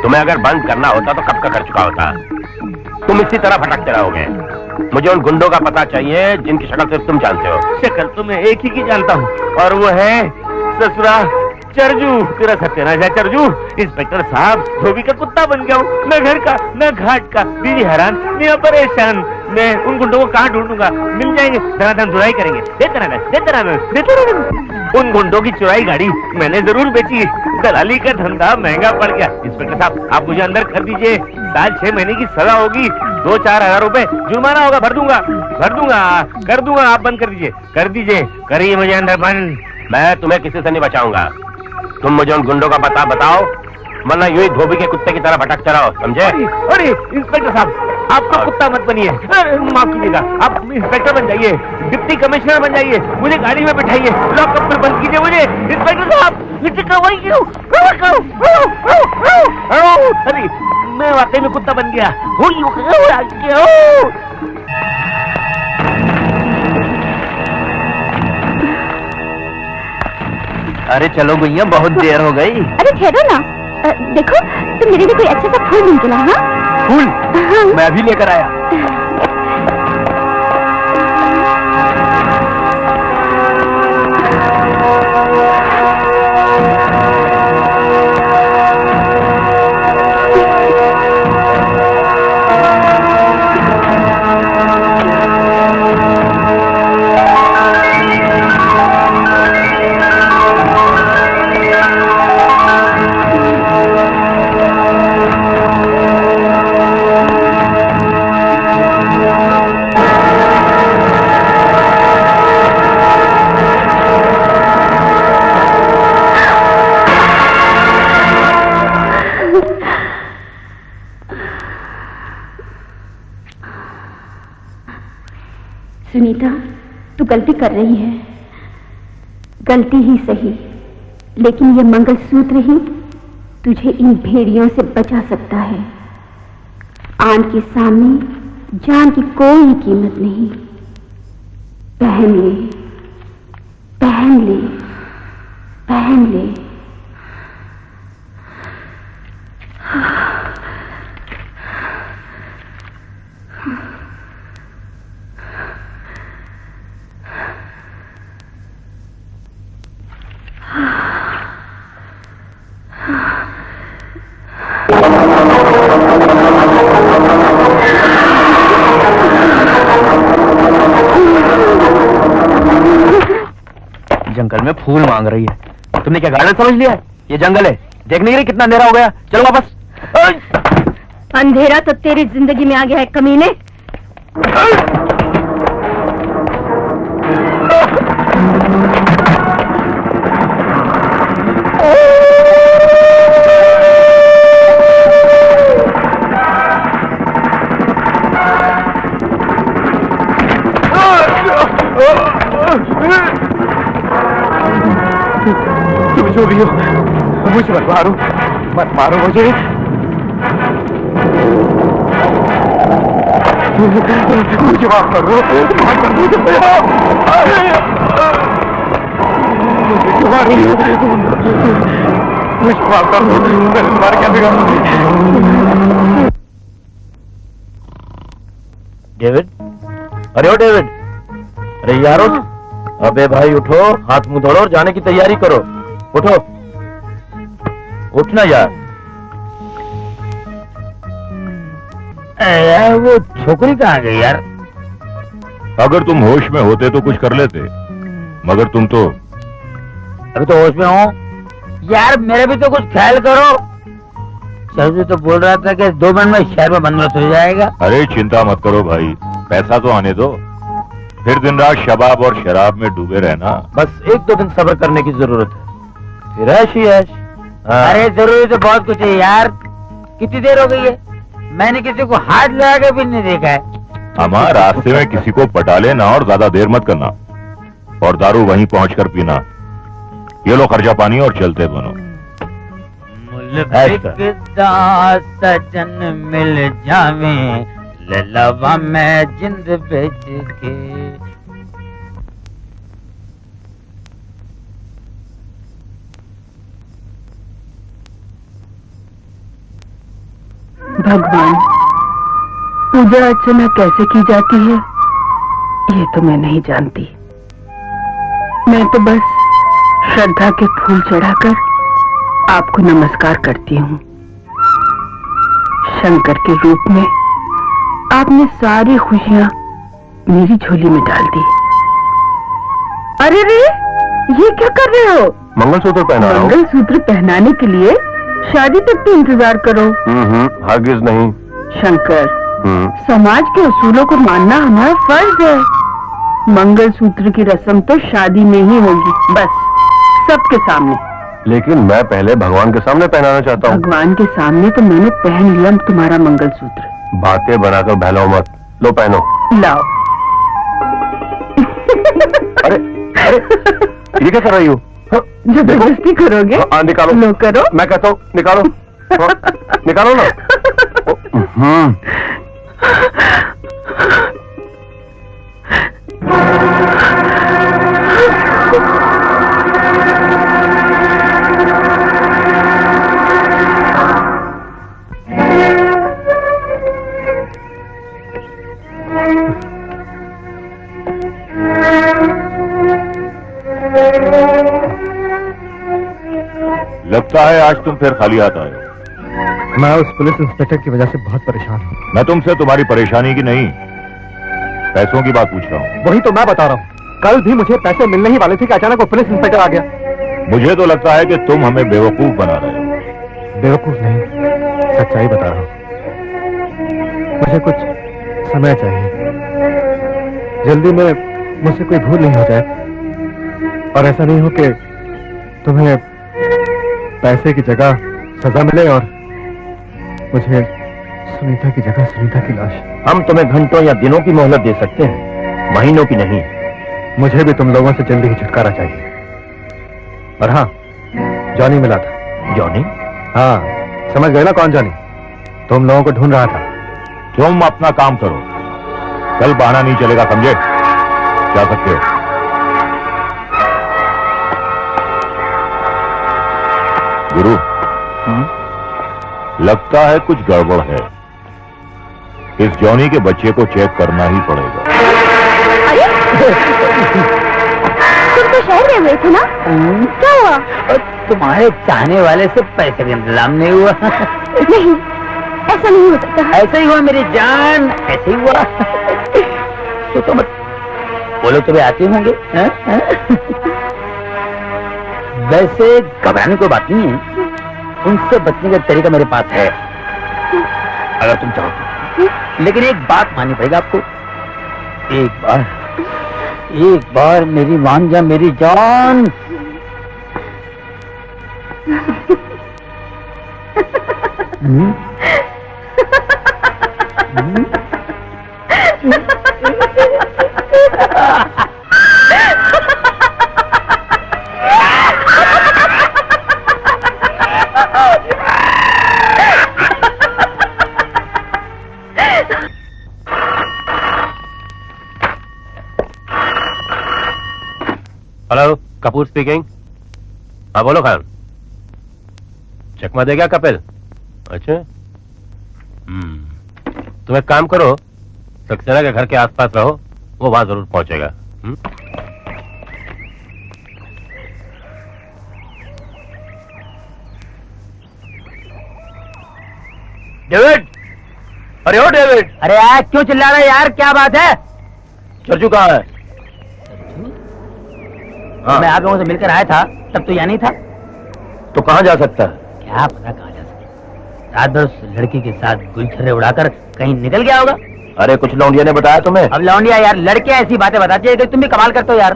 [SPEAKER 5] तुम्हें अगर बंद करना होता तो कब का कर चुका होता। तुम इसी तरह भटकते रहोगे। मुझे उन गुंडों का पता चाहिए जिनकी शक्ल सिर्फ तुम जानते हो।
[SPEAKER 8] शक्ल तो मैं एक ही की जानता हूँ, और वो है ससुरा चरजू। तेरा सत्यानाश है चरजू। इंस्पेक्टर साहब धोबी का कुत्ता बन गया हूँ, न घर का न घाट का, बीवी हैरान मैं परेशान। मैं उन गुंडों को कहाँ ढूंढूंगा? मिल जाएंगे, धनाधन चुराई करेंगे। देते रहना। उन गुंडों की चुराई गाड़ी मैंने जरूर बेची। दलाली का धंधा महंगा पड़ गया। इंस्पेक्टर साहब आप मुझे अंदर कर दीजिए। साल 6 महीने की सजा होगी, 2-4 हजार रुपए जुर्माना होगा। भर दूंगा कर दूंगा। आप बंद कर दीजिए करिए मुझे अंदर बंद।
[SPEAKER 5] मैं तुम्हें किसी से नहीं बचाऊंगा। तुम मुझे उन गुंडों का पता बताओ, वरना यूं ही धोबी के कुत्ते की तरह भटकते रहो, समझे?
[SPEAKER 8] अरे इंस्पेक्टर साहब आप तो कुत्ता मत बनिए, माफ कीजिएगा। आप इंस्पेक्टर बन जाइए, डिप्टी कमिश्नर बन जाइए, मुझे गाड़ी में बिठाइए, लॉकअप में बंद कीजिए मुझे। इंस्पेक्टर साहब अरे मैं वाकई में कुत्ता बन गया।
[SPEAKER 7] अरे चलो भैया, बहुत देर हो गई।
[SPEAKER 2] अरे ठहरो ना, देखो तुम मेरे लिए कोई अच्छा सा फूल निकला। हाँ
[SPEAKER 7] फूल? हाँ। मैं अभी लेकर आया।
[SPEAKER 2] सुनीता, तू गलती कर रही है। गलती ही सही, लेकिन ये मंगलसूत्र ही तुझे इन भेड़ियों से बचा सकता है। आन के सामने जान की कोई कीमत नहीं। पहन ले, पहन ले, पहन ले।
[SPEAKER 7] जंगल में फूल मांग रही है, तुमने क्या गार्डन समझ लिया है? ये जंगल है, देख नहीं रही कितना अंधेरा हो गया? चलो वापस।
[SPEAKER 2] अंधेरा तो तेरी जिंदगी में आ गया है कमीने।
[SPEAKER 7] तुम जो भी हो मुझे मत मारो मुझे। मुझे माफ कर दो, मुझे माफ कर दो, तुम्हारा क्या बिगाड़? डेविड, अरे ओ डेविड, अरे यारो, अबे भाई उठो, हाथ मुंह धोलो और जाने की तैयारी करो। उठो, उठना यार।
[SPEAKER 5] यार वो छोकरी कहाँ गई यार?
[SPEAKER 10] अगर तुम होश में होते तो कुछ कर लेते, मगर तुम तो
[SPEAKER 5] अभी तो होश में हो।
[SPEAKER 1] यार मेरा भी तो कुछ ख्याल करो। चौधरी तो बोल रहा था कि 2 मिनट में शहर में बंदोबस्त हो जाएगा।
[SPEAKER 5] अरे चिंता मत करो भाई, पैसा तो आने दो, फिर दिन रात शबाब और शराब में डूबे रहना।
[SPEAKER 7] बस 1-2 दिन सब्र करने की जरूरत है, फिर ऐश ही ऐश।
[SPEAKER 1] अरे जरूरी तो बहुत कुछ है यार। कितनी देर हो गई है, मैंने किसी को हाथ लगा के भी नहीं देखा है।
[SPEAKER 5] हमारे रास्ते में किसी को पटा लेना और ज्यादा देर मत करना, और दारू वहीं पहुंचकर पीना। ये लो खर्चा पानी और चलते दोनों।
[SPEAKER 1] सजन मिल जावे ललवा में जिंद बेच के।
[SPEAKER 4] भगवान, पूजा अर्चना कैसे की जाती है ये तो मैं नहीं जानती। मैं तो बस श्रद्धा के फूल चढ़ाकर आपको नमस्कार करती हूँ। शंकर के रूप में आपने सारी खुशियाँ मेरी झोली में डाल दी। अरे रे, ये क्या कर रहे हो?
[SPEAKER 7] मंगलसूत्र पहना रहा हूँ।
[SPEAKER 4] मंगलसूत्र पहनाने के लिए शादी तक तो इंतजार करो।
[SPEAKER 7] हरगिज नहीं।
[SPEAKER 4] शंकर, समाज के उसूलों को मानना हमारा फर्ज है। मंगलसूत्र की रस्म तो शादी में ही होगी, बस सबके सामने।
[SPEAKER 7] लेकिन मैं पहले भगवान के सामने पहनाना चाहता हूँ।
[SPEAKER 4] भगवान के सामने तो मैंने पहन लिया तुम्हारा मंगलसूत्र।
[SPEAKER 7] बातें बनाकर बहलाओ मत, लो पहनो।
[SPEAKER 4] लाओ।
[SPEAKER 7] अरे अरे, ये क्या कर रही हो?
[SPEAKER 4] जबरदस्ती करोगे?
[SPEAKER 7] हाँ, निकालो।
[SPEAKER 4] लो करो।
[SPEAKER 7] मैं कहता हूँ निकालो। हाँ, निकालो ना।
[SPEAKER 5] लगता है आज तुम फिर खाली हाथ आए हो।
[SPEAKER 3] मैं उस पुलिस इंस्पेक्टर की वजह से बहुत परेशान हूँ।
[SPEAKER 5] मैं तुमसे तुम्हारी परेशानी की नहीं, पैसों की बात पूछ रहा हूँ।
[SPEAKER 3] वही तो मैं बता रहा हूँ। कल भी मुझे पैसे मिलने ही वाले थे कि अचानक वो पुलिस इंस्पेक्टर आ गया।
[SPEAKER 5] मुझे तो लगता है कि तुम हमें बेवकूफ बना रहे हो।
[SPEAKER 3] बेवकूफ नहीं, सच्चाई बता रहा हूँ। मुझे कुछ समय चाहिए, जल्दी में मुझसे कोई भूल नहीं हो जाए, और ऐसा नहीं हो कि तुम्हें पैसे की जगह सजा मिले और मुझे सुनीता की जगह सुनीता की लाश।
[SPEAKER 7] हम तुम्हें घंटों या दिनों की मोहलत दे सकते हैं, महीनों की नहीं।
[SPEAKER 3] मुझे भी तुम लोगों से जल्दी ही छुटकारा चाहिए। और हाँ, जॉनी मिला था।
[SPEAKER 7] जॉनी?
[SPEAKER 3] हाँ, समझ गए ना कौन जॉनी? तुम लोगों को ढूंढ रहा था।
[SPEAKER 5] तुम अपना काम करो, कल बहाना नहीं चलेगा, समझे? जा सकते हो। गुरु, लगता है कुछ गड़बड़ है। इस जॉनी के बच्चे को चेक करना ही पड़ेगा।
[SPEAKER 2] अरे तुम तो शहर में हुए थे ना, क्या हुआ?
[SPEAKER 1] और तुम्हारे चाहने वाले से पैसे का इंतजाम नहीं हुआ?
[SPEAKER 2] नहीं, ऐसा नहीं हो सकता।
[SPEAKER 1] ऐसा ही हुआ मेरी जान, ऐसे ही हुआ। सोचो मत, वो लोग तुम्हें आते होंगे। वैसे घबराने कोई बात नहीं है, उनसे बचने का तरीका मेरे पास है, अगर तुम चाहो। लेकिन एक बात माननी पड़ेगी आपको। एक बार मेरी मान जा मेरी जान।
[SPEAKER 7] Hello, Kapoor speaking. हाँ बोलो खान। चकमा दे गया कपिल? अच्छा, तुम एक काम करो, सक्सेना के घर के आसपास रहो, वो वहां जरूर पहुंचेगा।
[SPEAKER 8] डेविड, अरे ओ डेविड।
[SPEAKER 1] अरे यार क्यों चिल्ला रहा है यार, क्या बात है?
[SPEAKER 8] चर्चू कहाँ है?
[SPEAKER 1] मैं आप लोगों से मिलकर आया था, तब तो यहाँ नहीं था।
[SPEAKER 7] तो कहाँ जा सकता है?
[SPEAKER 1] क्या पता कहाँ जा सके। रात भर उस लड़की के साथ गुलछर्रे उड़ाकर कहीं निकल गया होगा।
[SPEAKER 7] अरे कुछ लौंडिया ने बताया तुम्हें?
[SPEAKER 1] अब लौंडिया यार, लड़के ऐसी बातें बताती है कि तुम भी कमाल करते हो यार।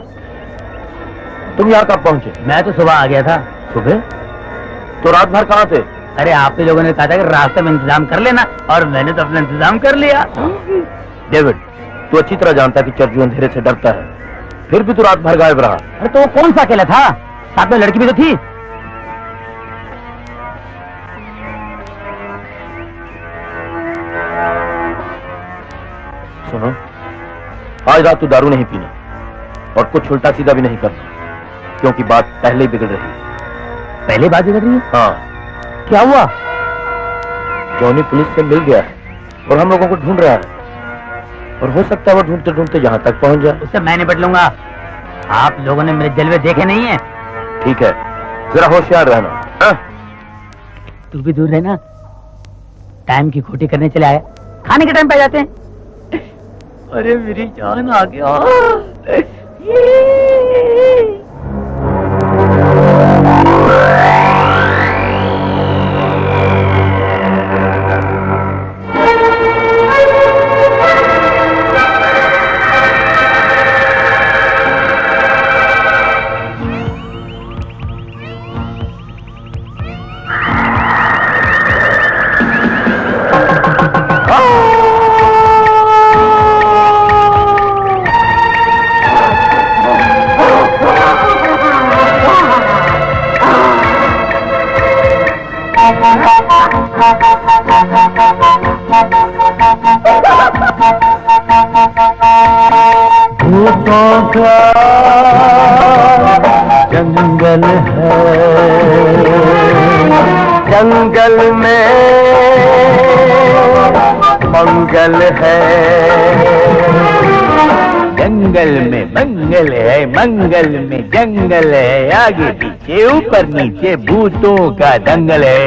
[SPEAKER 7] तुम यहाँ कब पहुँचे?
[SPEAKER 1] मैं तो सुबह आ गया था।
[SPEAKER 7] सुबह? तो रात भर कहाँ थे?
[SPEAKER 1] अरे आप ही लोगों ने कहा था कि रास्ते में इंतजाम कर लेना, और मैंने तो अपना इंतजाम कर लिया।
[SPEAKER 7] डेविड, तू अच्छी तरह जानता है कि चर्जू अंधेरे से डरता है, फिर भी तू रात भर गायब रहा।
[SPEAKER 1] अरे तो वो कौन सा अकेला था? साथ में लड़की भी तो थी।
[SPEAKER 7] सुनो, आज रात तू दारू नहीं पीना और कुछ उल्टा सीधा भी नहीं करना, क्योंकि बात पहले ही बिगड़ रही है।
[SPEAKER 1] पहले बात बिगड़ रही है?
[SPEAKER 7] हाँ।
[SPEAKER 1] क्या हुआ?
[SPEAKER 7] जॉनी पुलिस से मिल गया है और हम लोगों को ढूंढ रहा है, और हो सकता है वो ढूंढते ढूंढते यहाँ तक पहुँच जाए।
[SPEAKER 1] उससे मैं निपट लूंगा। आप लोगों ने मेरे जलवे देखे नहीं है।
[SPEAKER 7] ठीक है, जरा होशियार रहना।
[SPEAKER 1] तू भी दूर रहना। टाइम की खोटी करने चले आया, खाने के टाइम पे जाते हैं। अरे मेरी जान आ गया।
[SPEAKER 11] भूतों का जंगल है, जंगल में मंगल है,
[SPEAKER 1] जंगल में मंगल है, मंगल में जंगल है, आगे पीछे ऊपर नीचे भूतों का दंगल है।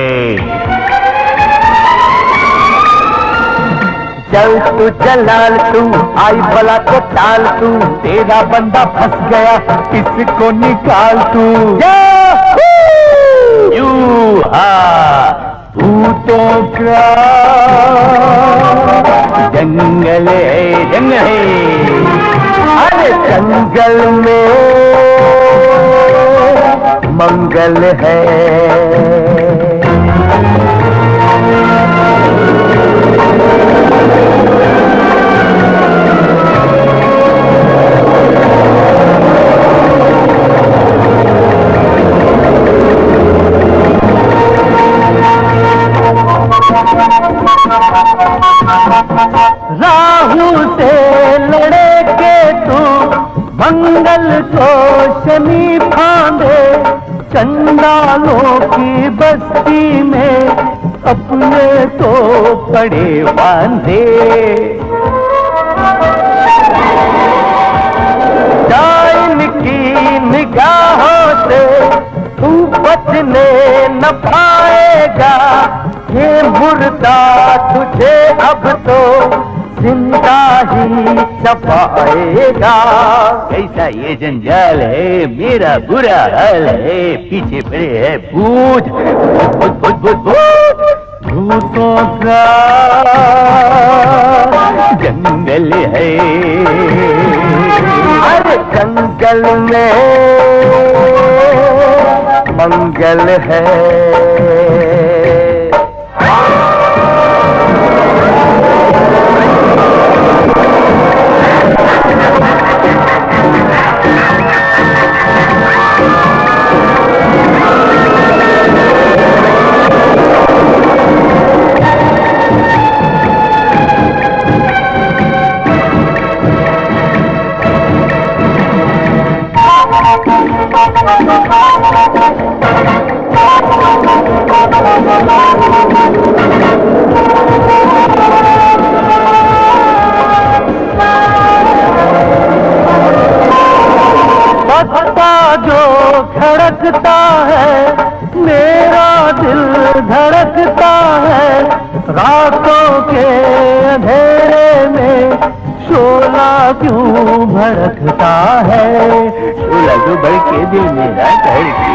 [SPEAKER 11] चल तू जलाल तू, आई भला को टाल तू, तेरा बंदा फंस गया इसको निकाल तू।
[SPEAKER 1] यू हा
[SPEAKER 11] भूतों का जंगल है, जंगल है, अरे जंगल में मंगल है। राहु से लड़े के तू मंगल को शनि फांदे, चंडालों की बस्ती में अपने तो पड़े बांधे। डाइन की निगाहों से तू बचने न पाएगा, ये मुर्दा तुझे अब तो जिंदा ही चबाएगा।
[SPEAKER 1] कैसा ये जंजाल है, मेरा बुरा हाल है, पीछे पड़े है भूत भूत भूत भूत भूत।
[SPEAKER 11] भूतों का जंगल है, अरे जंगल में मंगल है। जो धड़कता है मेरा दिल धड़कता है, रातों के अंधेरे में शोला क्यों भड़कता है।
[SPEAKER 1] शोला तो बढ़ के दिल मेरा धड़के।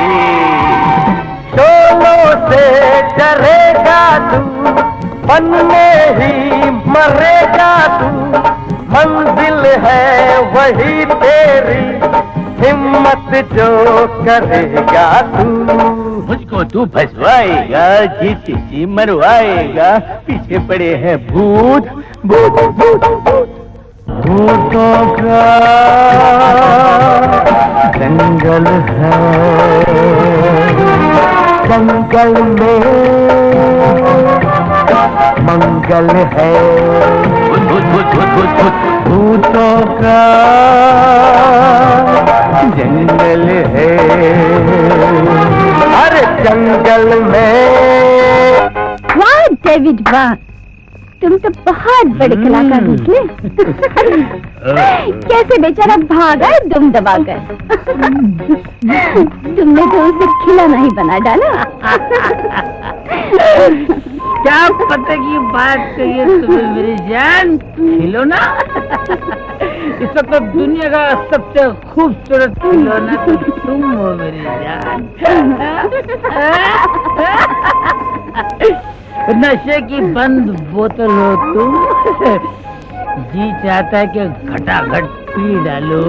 [SPEAKER 11] से डरेगा तू, मन में ही मरेगा तू, मंजिल है वही तेरी, हिम्मत जो करेगा तू।
[SPEAKER 8] मुझको तू फंसवाएगा, जीती जी मरवाएगा, पीछे पड़े हैं भूत भूत भूत भूत।
[SPEAKER 11] भूतों का जंगल है, जंगल में मंगल है।
[SPEAKER 8] भूत भूत भूत भूत भूत।
[SPEAKER 11] भूतों का जंगल है, अरे जंगल में।
[SPEAKER 2] वाह डेविड वाह, तुम तो बहुत बड़े कलाकार निकले। कैसे बेचारा भागा दुम दबाकर। तुमने तो उसे खिलौना ही बना डाला।
[SPEAKER 1] क्या पता की बात कही तुम्हें मेरी जान, खिलौना। इस वक्त दुनिया का सबसे खूबसूरत खिलौना तो तुम हो मेरी जान। नशे की बंद बोतल हो तुम, जी चाहता है कि घटाघट पी डालो।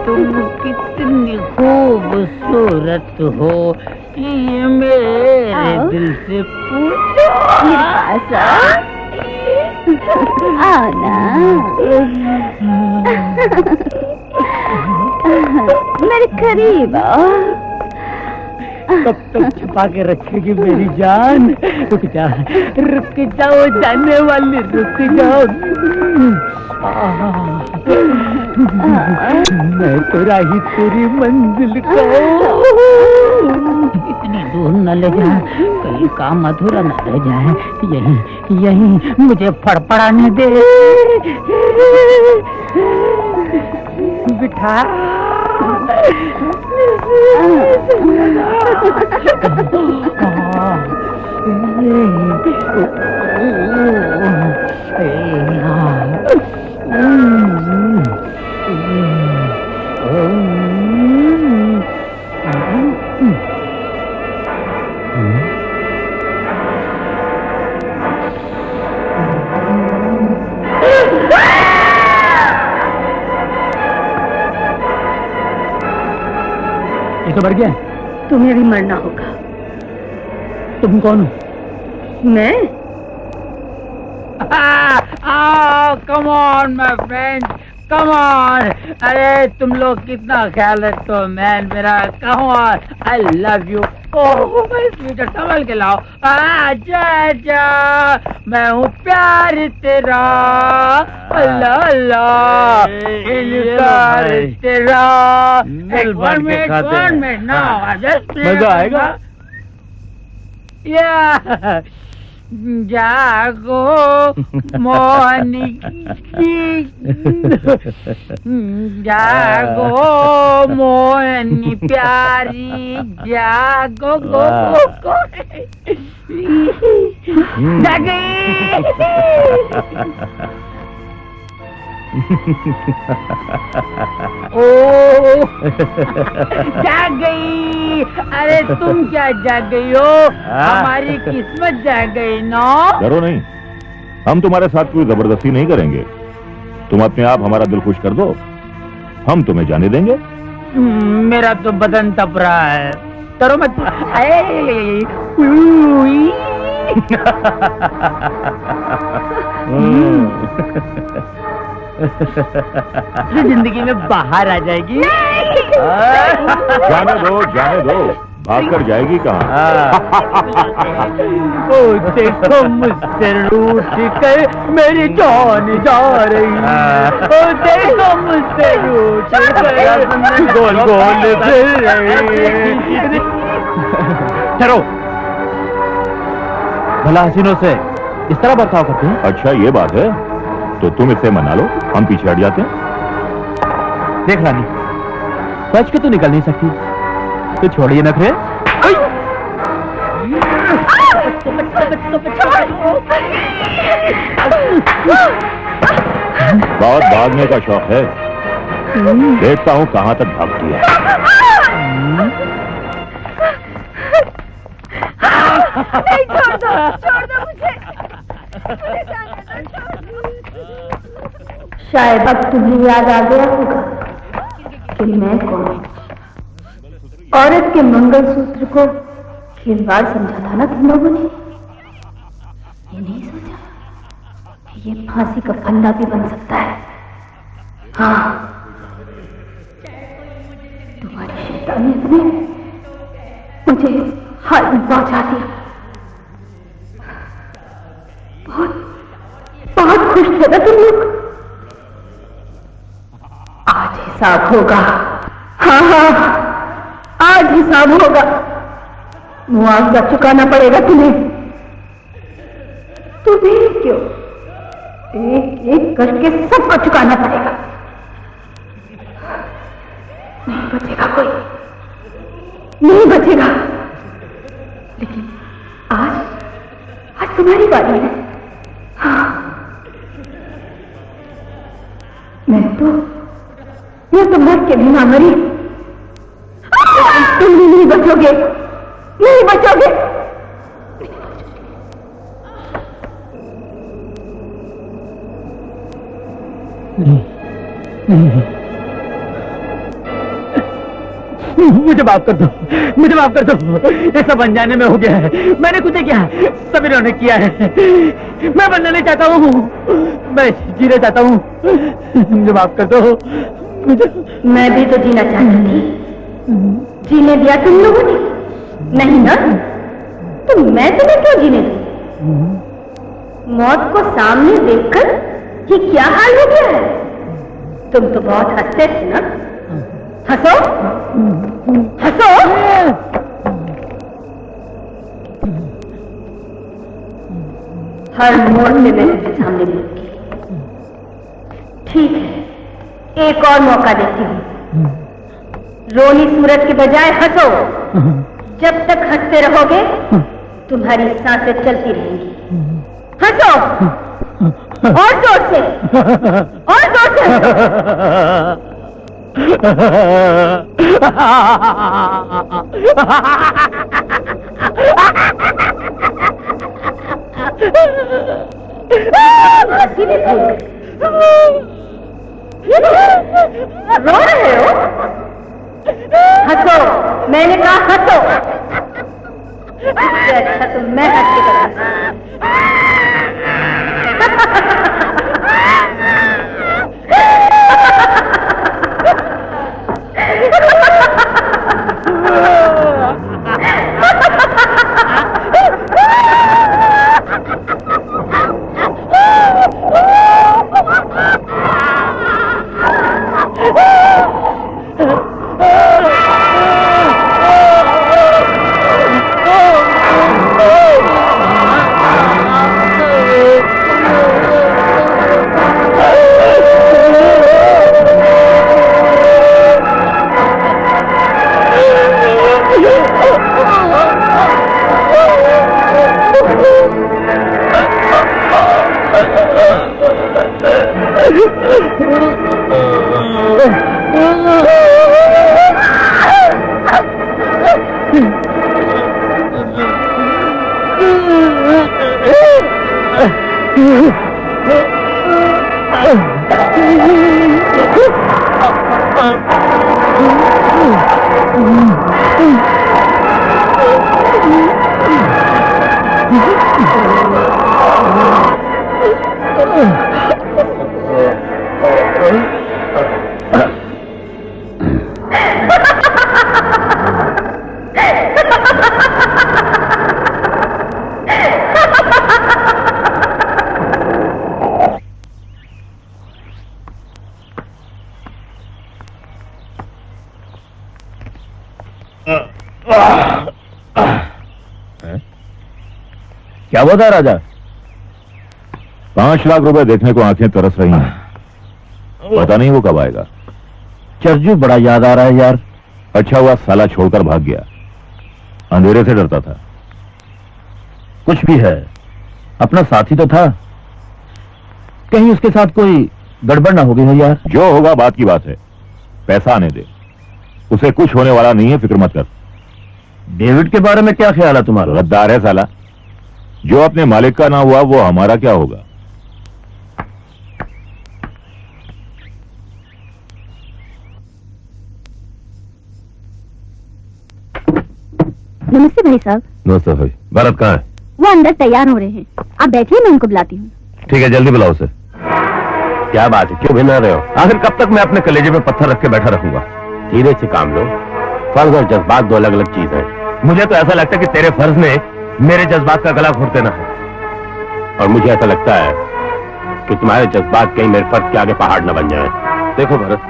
[SPEAKER 1] तुम कितनी खूबसूरत हो, ये मेरे दिल से पूछो।
[SPEAKER 2] आना मेरे करीब आओ।
[SPEAKER 1] कब तक छुपा के रखेगी मेरी जान? रुक जाओ जाने वाली, रुक जाओ। मैं तो राही तेरी मंजिल को। इतनी दूर न ले जा, कहीं काम अधूरा न रह जाए। यही मुझे फड़फड़ाने दे। बिठा ये तो मर गया।
[SPEAKER 4] तुम्हें भी मरना होगा।
[SPEAKER 1] तुम कौन हो?
[SPEAKER 4] मैं?
[SPEAKER 1] Come on my friend, come on. अरे तुम लोग कितना ख्याल रखते हो मैन मेरा। Come on, I love you. Oh my sweet, संभल के लाओ। आजा आजा, मैं हूँ प्यार तेरा। अल्लाह अल्लाह, इनकार तेरा।
[SPEAKER 8] मिल के खाते हैं।
[SPEAKER 1] मजा आएगा। या जागो मोहनी की, जागो मोहनी प्यारी, जागो गो गो जागी। ओ जाग गई। अरे तुम क्या जाग गई हो? हमारी किस्मत जाग गई ना।
[SPEAKER 5] डरो नहीं, हम तुम्हारे साथ कोई जबरदस्ती नहीं करेंगे। तुम अपने आप हमारा दिल खुश कर दो, हम तुम्हें जाने देंगे।
[SPEAKER 1] मेरा तो बदन तप रहा है। डरो मत। ये जिंदगी में बाहर आ जाएगी।
[SPEAKER 5] जाने दो, भाग कर जाएगी कहाँ?
[SPEAKER 1] ओ देखो मुझसे रूठ कर मेरी जान जा रही। ओ देखो मुझसे रूठ कर गोल गोल फिर रही।
[SPEAKER 9] ठहरो, भला हसीनों से इस तरह बर्ताव करते हैं?
[SPEAKER 5] अच्छा ये बात है, तो तुम इसे मना लो, हम पीछे हट जाते हैं।
[SPEAKER 9] देख रानी, बच के तो निकल नहीं सकती, तो छोड़िए नखरे।
[SPEAKER 5] बहुत भागने का शौक है, देखता हूँ कहाँ तक भागती है।
[SPEAKER 4] नहीं, छोड़ दो मुझे जाने दो। शायद अब तुम्हें याद आ गया होगा कि मैं कौन हूँ। औरत के मंगलसूत्र को खिलवाड़ समझा था ना तुम लोगों ने। ये नहीं सोचा कि ये फांसी का फंदा भी बन सकता है। हाँ, तुम्हारी शैतानियत ने मुझे इस हाल में पहुंचा दिया। बहुत खुश थे ना तुम लोग। आज हिसाब होगा। हाँ, आज हिसाब होगा। मुआवजा चुकाना पड़ेगा तुम्हें क्यों? एक एक करके सबको चुकाना पड़ेगा। नहीं बचेगा कोई, नहीं बचेगा। लेकिन आज तुम्हारी बारी है। हाँ, मैं तो मर के भी ना मरी। तुम भी नहीं बचोगे, नहीं बचोगे।
[SPEAKER 1] मुझे माफ कर दो, ये सब अनजाने में हो गया है। मैंने कुछ नहीं किया, सब इन्होंने किया है। मैं बनना नहीं चाहता हूँ, मैं जीना चाहता हूँ। मुझे माफ कर दो।
[SPEAKER 4] मैं भी तो जीना चाहती थी, जीने दिया तुम लोगों ने नहीं ना? तो मैं तुम्हें क्यों जीने दी? मौत को सामने देखकर ये क्या हाल हो गया है? तुम तो बहुत हंसते थे ना? हंसो, हंसो। हर मोड़ में मैं तुम्हें सामने देखूंगी। ठीक है, एक और मौका देती हूँ। रोनी सूरज के बजाय हंसो। जब तक हंसते रहोगे तुम्हारी सांसें चलती रहेंगी। हंसो, और जोर से, और जोर से हंसो। हंसी भी भूल गई। रो रहे हो? हंसो, मैंने कहा हंसो। इससे अच्छा तो मैं हंस के बता।
[SPEAKER 5] क्या हुआ था राजा? 5 लाख रुपए देखने को आंखें तरस रही हैं। पता नहीं वो कब आएगा।
[SPEAKER 7] चर्जू बड़ा याद आ रहा है यार।
[SPEAKER 5] अच्छा हुआ साला छोड़कर भाग गया, अंधेरे से डरता था।
[SPEAKER 7] कुछ भी है, अपना साथी तो था। कहीं उसके साथ कोई गड़बड़ ना हो गई हो यार।
[SPEAKER 5] जो होगा बात की बात है, पैसा आने दे। उसे कुछ होने वाला नहीं है, फिक्र मत कर।
[SPEAKER 9] डेविड के बारे में क्या ख्याल है तुम्हारा?
[SPEAKER 5] गद्दार है साला। जो अपने मालिक का ना हुआ वो हमारा क्या होगा?
[SPEAKER 4] नमस्ते भाई साहब।
[SPEAKER 5] नमस्ते भाई। भरत कहाँ है?
[SPEAKER 4] वो अंदर तैयार हो रहे हैं, आप बैठिए, मैं उनको बुलाती हूँ।
[SPEAKER 5] ठीक है, जल्दी बुलाओ उसे। क्या बात है, क्यों भिन्न रहे हो? आखिर कब तक मैं अपने कलेजे में पत्थर रख के बैठा रखूंगा? धीरे से काम लो। फर्ज और जज्बात दो अलग अलग चीज है। मुझे तो ऐसा लगता है कि तेरे फर्ज ने मेरे जज्बात का गला घोट देना है, और मुझे ऐसा लगता है कि तुम्हारे जज्बात कहीं मेरे फर्ज के आगे पहाड़ न बन जाए। देखो भरत,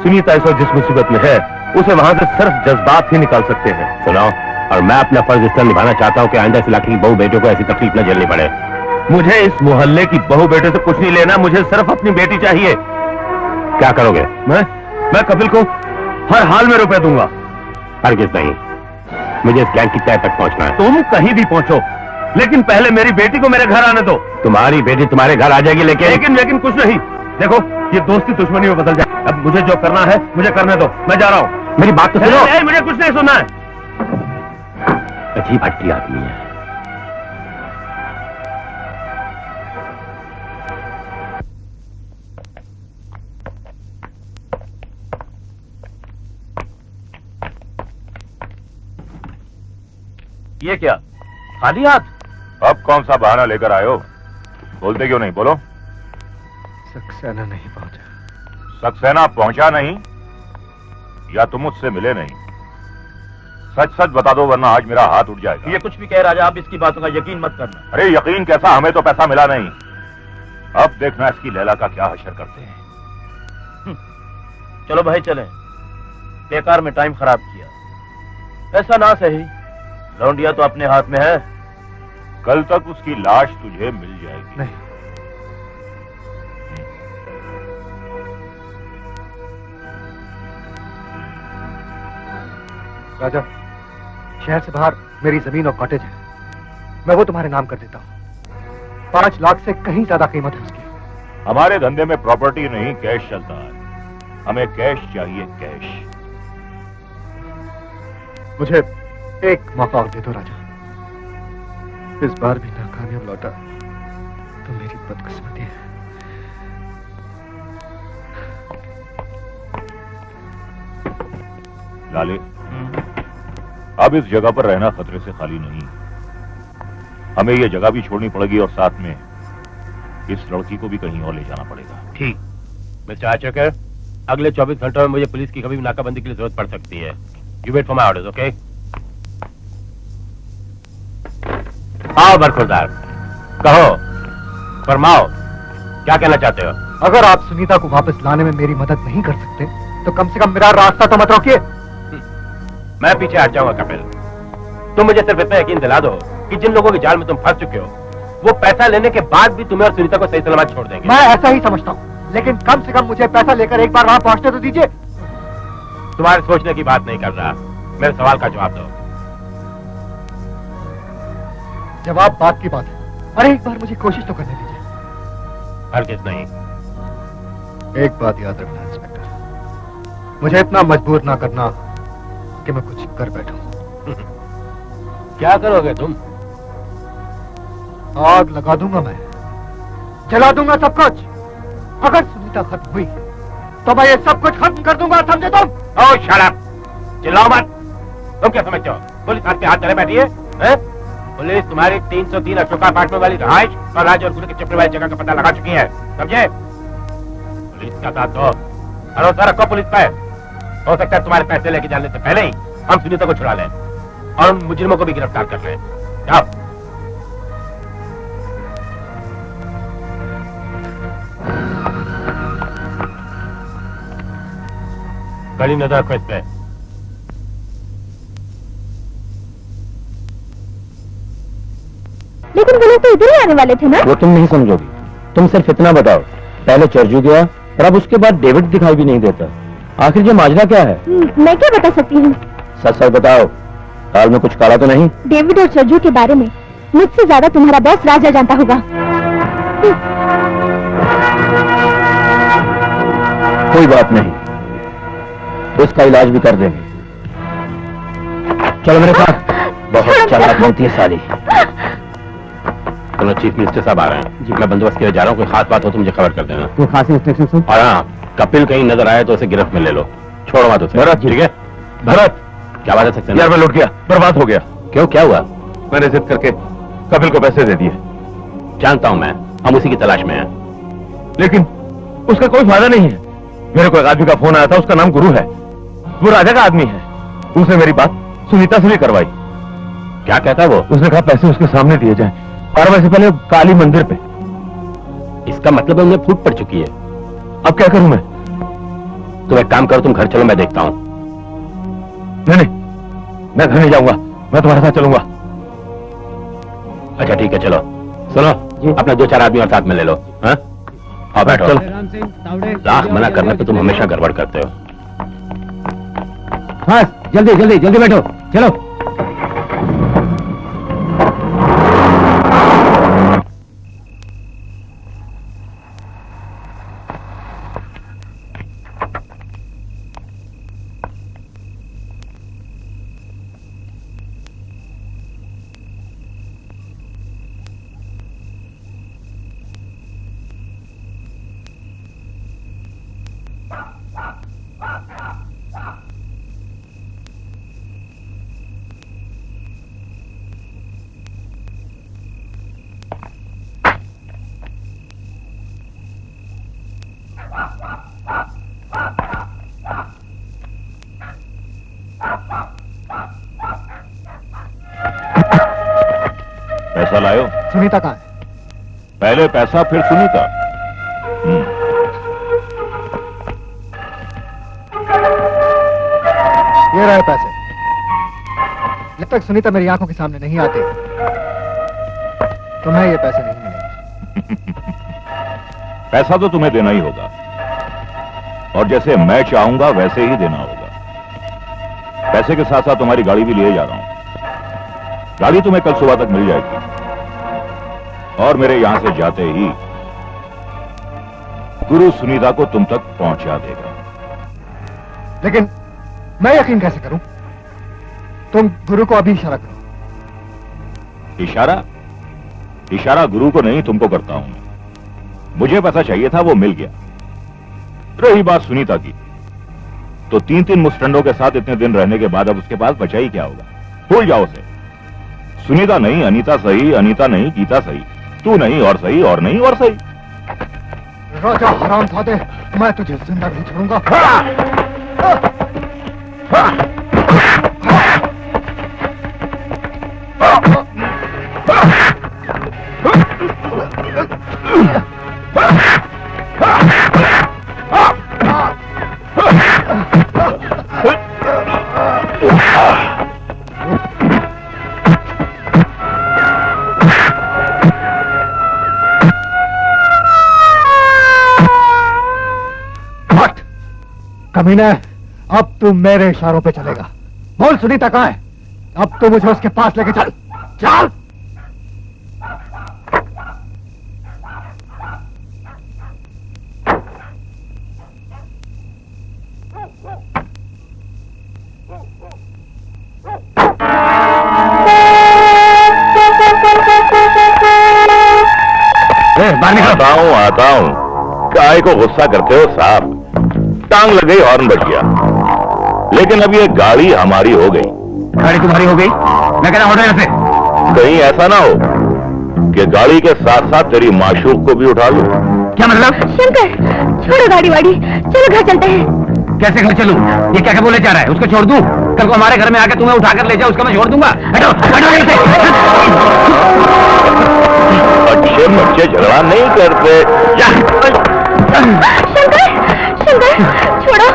[SPEAKER 5] सुनीता इस वक्त जिस मुसीबत में है उसे वहां से सिर्फ जज्बात ही निकाल सकते हैं। सुनाओ, और मैं अपना फर्ज इस तरह निभाना चाहता हूँ कि आइंदा इस इलाके की बहू बेटों को ऐसी तकलीफ न झेलनी पड़े। मुझे इस मोहल्ले की बहू बेटे से कुछ नहीं लेना, मुझे सिर्फ अपनी बेटी चाहिए। क्या करोगे? मैं कपिल को हर हाल में रुपए दूंगा। हरगिज़ नहीं, मुझे इस गैंग की तह तक पहुंचना है। तुम कहीं भी पहुंचो, लेकिन पहले मेरी बेटी को मेरे घर आने दो। तुम्हारी बेटी तुम्हारे घर आ जाएगी, लेकिन कुछ नहीं। देखो, ये दोस्ती दुश्मनी में बदल जाए। अब मुझे जो करना है मुझे करने दो, मैं जा रहा हूँ। मेरी बात तो सुनो। मुझे कुछ नहीं सुनना है। अजीब हट्टी आदमी है।
[SPEAKER 10] ये क्या, खाली हाथ?
[SPEAKER 5] अब कौन सा बहाना लेकर आए हो? बोलते क्यों नहीं? बोलो।
[SPEAKER 3] सक्सेना नहीं पहुंचा।
[SPEAKER 5] सक्सेना पहुंचा नहीं, या तुम मुझसे मिले नहीं? सच सच बता दो, वरना आज मेरा हाथ उठ जाएगा।
[SPEAKER 10] ये कुछ भी कह राजा, आप इसकी बातों का यकीन मत करना।
[SPEAKER 5] अरे यकीन कैसा, हमें तो पैसा मिला नहीं। अब देखना इसकी लैला का क्या हशर करते हैं।
[SPEAKER 10] चलो भाई चलें, बेकार में टाइम खराब किया। ऐसा ना सही, लौंडिया तो अपने हाथ में है।
[SPEAKER 5] कल तक उसकी लाश तुझे मिल जाएगी।
[SPEAKER 3] नहीं, राजा, शहर से बाहर मेरी जमीन और कॉटेज है, मैं वो तुम्हारे नाम कर देता हूँ। 5 लाख से कहीं ज्यादा कीमत है उसकी।
[SPEAKER 5] हमारे धंधे में प्रॉपर्टी नहीं, कैश चलता है। हमें कैश चाहिए, कैश।
[SPEAKER 3] मुझे एक मौका और दे दो राजा। इस बार भी नाकामयाब लौटा तो मेरी बदकिस्मती है।
[SPEAKER 5] लाले, अब इस जगह पर रहना खतरे से खाली नहीं। हमें यह जगह भी छोड़नी पड़ेगी, और साथ में इस लड़की को भी कहीं और ले जाना पड़ेगा।
[SPEAKER 10] ठीक। मिस्टर आचकर, अगले 24 घंटों में मुझे पुलिस की कभी भी नाकाबंदी के लिए जरूरत पड़ सकती है। You wait for my orders, okay? आओ बरखुरदार, कहो, फरमाओ, क्या कहना चाहते हो?
[SPEAKER 3] अगर आप सुनीता को वापस लाने में मेरी मदद नहीं कर सकते तो कम से कम मेरा रास्ता तो मत रोकिए।
[SPEAKER 10] मैं पीछे हट जाऊंगा कपिल। तुम मुझे सिर्फ इतना यकीन दिला दो कि जिन लोगों के जाल में तुम फंस चुके हो, वो पैसा लेने के बाद भी तुम्हें और सुनीता को सही सलामत छोड़ देंगे।
[SPEAKER 3] मैं ऐसा ही समझता हूँ, लेकिन कम से कम मुझे पैसा लेकर एक बार वहां पहुंचने तो दीजिए।
[SPEAKER 10] तुम्हारे सोचने की बात नहीं कर रहा, मेरे सवाल का जवाब दो।
[SPEAKER 3] जवाब बात की बात है, अरे एक बार मुझे कोशिश तो करने दीजिए।
[SPEAKER 10] हरगिज़ नहीं।
[SPEAKER 3] एक बात याद रखना इंस्पेक्टर, मुझे इतना मजबूर ना करना कि मैं कुछ कर बैठूं।
[SPEAKER 10] क्या करोगे तुम?
[SPEAKER 3] आग लगा दूंगा, मैं जला दूंगा सब कुछ। अगर सुनीता खत्म हुई तो मैं ये सब कुछ खत्म कर दूंगा, समझे तुम?
[SPEAKER 10] ओह शट अप, चिल्लाओ मत। तुम क्या समझते हो पुलिस हाथ पे हाथ चले बैठी है? पुलिस तुम्हारी 303 अशोका अपार्टमेंट वाली रहाइश और राज और गुरु के चिपटे वाली जगह का पता लगा चुकी है, समझे? पुलिस का साथ दो, भरोसा रखो पुलिस पे। हो सकता है तुम्हारे पैसे लेके जाने से पहले ही हम सुनीता को छुड़ा लें और उन मुजरिमों को भी गिरफ्तार कर लें। जाओ। कड़ी नजर रखो इस पे।
[SPEAKER 4] लेकिन वो लोग तो इधर ही आने वाले थे ना?
[SPEAKER 7] वो तुम नहीं समझोगी। तुम सिर्फ इतना बताओ, पहले चर्जू गया और अब उसके बाद डेविड दिखाई भी नहीं देता। आखिर ये माजरा क्या है?
[SPEAKER 4] मैं क्या बता सकती हूँ?
[SPEAKER 7] सच सच बताओ, हाल में कुछ काला तो नहीं?
[SPEAKER 4] डेविड और चर्जू के बारे में मुझसे ज्यादा तुम्हारा बॉस राजा जानता होगा।
[SPEAKER 7] कोई बात नहीं, उसका इलाज भी कर देंगे। चलो मेरे साथ।
[SPEAKER 10] बहुत चालाक होती है साली। चलो चीफ मिनिस्टर साहब आ रहे हैं जी, मैं बंदोबस्त के लिए जा रहा हूँ, कोई खास बात हो तो मुझे खबर कर देना।
[SPEAKER 3] कोई खास इंस्ट्रक्शन सर?
[SPEAKER 10] और हाँ, कपिल कहीं नजर आए तो उसे गिरफ्त में ले लो, छोड़ो मत उसे।
[SPEAKER 9] भरत,
[SPEAKER 10] ठीक है?
[SPEAKER 9] भरत,
[SPEAKER 10] क्या बात है सकते
[SPEAKER 9] यार मैं लुट गया, बर्बाद हो गया।
[SPEAKER 10] क्यों, क्या हुआ?
[SPEAKER 9] मैंने जिद करके कपिल को पैसे दे दिए।
[SPEAKER 10] जानता हूँ मैं, हम उसी की तलाश में हैं।
[SPEAKER 9] लेकिन उसका कोई फायदा नहीं है। मेरे को एक आदमी का फोन आया था, उसका नाम गुरु है, वो राजा का आदमी है। उसने मेरी बात सुनीता से भी करवाई।
[SPEAKER 10] क्या कहता है वो?
[SPEAKER 9] उसने कहा पैसे उसके सामने दिए जाएं, और वैसे पहले काली मंदिर पे।
[SPEAKER 10] इसका मतलब उन्हें फूट पड़ चुकी है।
[SPEAKER 9] अब क्या करूं मैं?
[SPEAKER 10] तुम एक काम करो, तुम घर चलो, मैं देखता हूँ।
[SPEAKER 9] नहीं, मैं घर नहीं जाऊंगा, मैं तुम्हारे साथ चलूंगा।
[SPEAKER 10] अच्छा ठीक है, चलो। सुनो, अपने 2-4 आदमी और साथ में ले लो। हाँ, और बैठो। लाख मना करने पे तुम हमेशा गड़बड़ करते हो।
[SPEAKER 3] बस जल्दी जल्दी जल्दी बैठो, चलो।
[SPEAKER 9] पैसा लायो?
[SPEAKER 3] सुनीता कहाँ है?
[SPEAKER 9] पहले पैसा फिर सुनीता।
[SPEAKER 3] ये रहे पैसे। जब तक सुनीता मेरी आंखों के सामने नहीं आती तुम्हें ये पैसे नहीं मिलेंगे।
[SPEAKER 9] पैसा तो तुम्हें देना ही होगा, और जैसे मैं चाहूंगा वैसे ही देना होगा। पैसे के साथ साथ तुम्हारी गाड़ी भी लिए जा रहा हूं। गाड़ी तुम्हें कल सुबह तक मिल जाएगी, और मेरे यहां से जाते ही गुरु सुनीता को तुम तक पहुंचा देगा।
[SPEAKER 3] लेकिन मैं यकीन कैसे करूं? तुम गुरु को अभी इशारा करो।
[SPEAKER 9] इशारा? इशारा गुरु को नहीं, तुमको करता हूं मैं। मुझे पैसा चाहिए था, वो मिल गया। रही बात सुनीता की, तो 3-3 मुस्टंडों के साथ इतने दिन रहने के बाद अब उसके पास बचा ही क्या होगा? भूल जाओ उसे। सुनीता नहीं अनीता सही, अनीता नहीं गीता सही, तू नहीं और सही, और नहीं और सही।
[SPEAKER 3] राजा हरामजादे, मैं तुझे जिंदा नहीं छोड़ूंगा। कमीने, अब तू मेरे इशारों पे चलेगा। बोल सुनीता कहाँ है? अब तू मुझे उसके पास लेके चल। चल।
[SPEAKER 9] आता हूं। काय को गुस्सा करते हो साहब? टांग लग गई, हॉर्न बज गया, लेकिन अब ये गाड़ी हमारी हो गई।
[SPEAKER 6] गाड़ी तुम्हारी हो गई? मैं कहना हटो यहाँ से।
[SPEAKER 9] कहीं ऐसा ना हो कि गाड़ी के साथ साथ तेरी माशूक को भी उठा लूं।
[SPEAKER 6] क्या मतलब?
[SPEAKER 4] शंकर, छोड़ो गाड़ी वाड़ी, चलो घर चलते हैं।
[SPEAKER 6] कैसे घर चलूं? ये क्या क्या बोले जा रहा है? उसको छोड़ दूं? कल को हमारे घर में आकर तुम्हें उठाकर ले जाओ, उसको मैं छोड़ दूंगा। हटो हटो यहाँ से।
[SPEAKER 9] अच्छे बच्चे झगड़ा नहीं करते।
[SPEAKER 4] शंकर, शंकर, छोड़ो,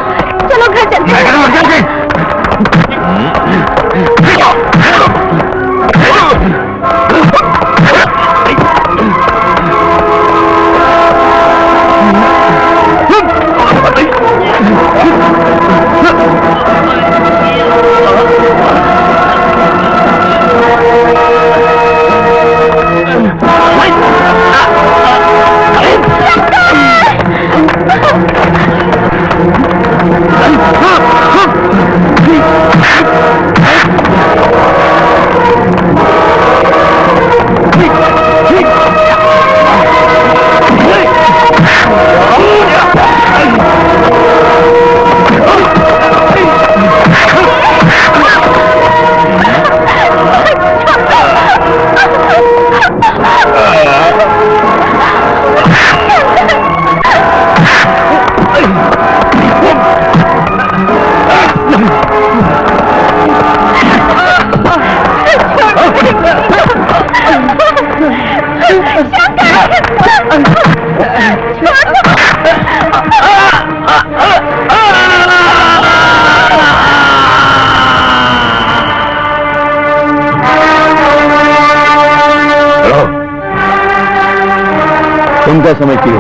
[SPEAKER 4] चलो घर चलते हैं।
[SPEAKER 7] तुम क्या समझती हो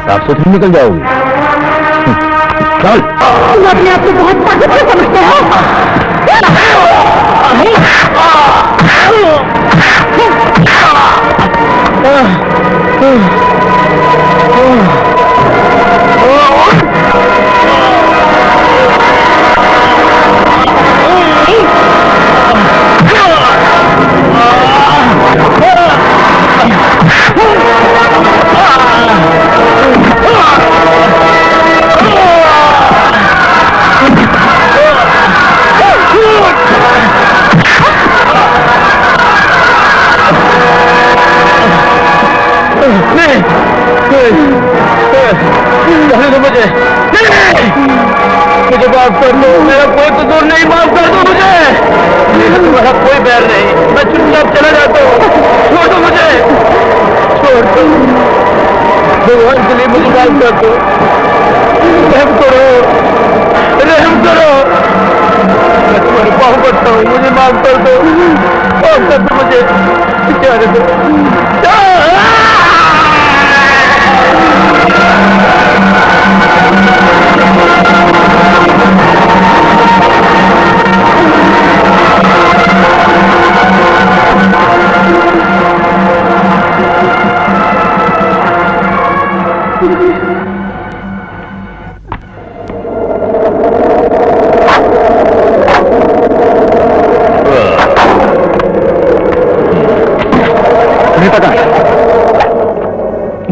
[SPEAKER 7] साफ सुथरी निकल जाओगी? चल।
[SPEAKER 4] तुम अपने आप को बहुत ताकतवर समझते
[SPEAKER 7] मुझे माफ कर दो, मेरा कोई कसूर नहीं, माफ कर दो मुझे। मेरा तुम्हारा कोई बैर नहीं, मैं चुपचाप चला जाता हूँ। छोड़ दो मुझे, छोड़ दो भगवान के लिए, मुझे माफ कर दो। रहम करो, रहम करो, मैं तुम्हारे पाँव पड़ता हूँ, मुझे माफ कर दो, माफ कर दो मुझे, जाने दो।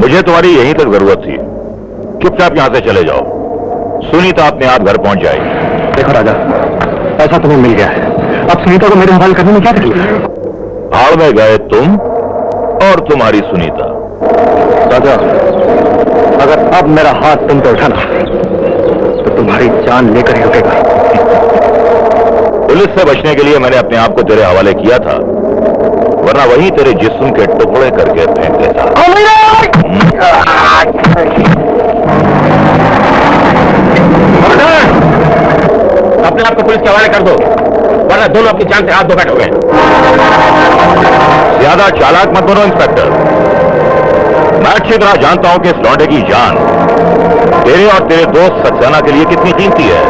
[SPEAKER 5] मुझे तुम्हारी यहीं तक जरूरत थी, चुपचाप यहां से चले जाओ, सुनीता अपने आप घर पहुंच जाएगी।
[SPEAKER 7] देखो राजा, पैसा तुम्हें मिल गया है, अब सुनीता को मेरे हवाले करने में क्या तकलीफ है?
[SPEAKER 5] भाड़ में गए तुम और तुम्हारी सुनीता।
[SPEAKER 7] राजा, अगर अब मेरा हाथ तुम पे उठाना तो तुम्हारी जान लेकर ही रुकेगा।
[SPEAKER 5] पुलिस से बचने के लिए मैंने अपने आप को तेरे हवाले किया था, वरना वहीं तेरे जिस्म के टुकड़े करके फेंक देता।
[SPEAKER 10] अपने आप को पुलिस के हवाले कर दो, वरना दोनों अपनी जान से हाथ धो बैठोगे।
[SPEAKER 5] ज्यादा चालाक मत बनो इंस्पेक्टर, मैं अच्छी तरह जानता हूं कि इस लौंडे की जान तेरे और तेरे दोस्त सक्सेना के लिए कितनी कीमती है।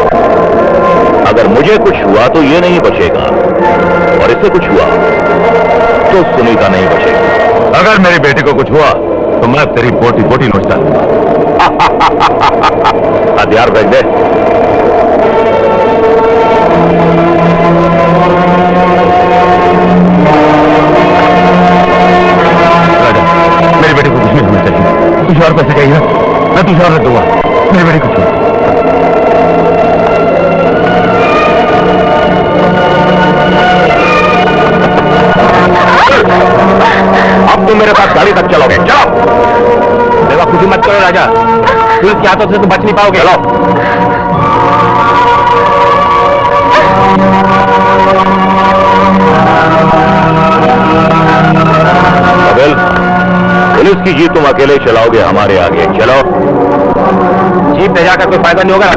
[SPEAKER 5] अगर मुझे कुछ हुआ तो ये नहीं बचेगा, और इससे कुछ हुआ तो सुनीता नहीं बचेगी। अगर मेरे बेटे को कुछ हुआ तो मैं तेरी बोटी बोटी नोच डालूंगा। हथियार फेंक दे।
[SPEAKER 7] मेरे बेटे को कुछ नहीं होना चाहिए, तुझे और पैसे चाहिए, मैं तुझे और रख दूंगा, मेरे बेटे को छोड़।
[SPEAKER 5] अब तुम मेरे साथ गाड़ी तक चलोगे, चलो।
[SPEAKER 10] बेवकूफी मत करो राजा, पुलिस के हाथों से तुम बच नहीं पाओगे।
[SPEAKER 5] चलो। कपिल, पुलिस की जीप तुम अकेले चलाओगे हमारे आगे, चलो।
[SPEAKER 10] जीप ले जाकर कोई फायदा नहीं होगा,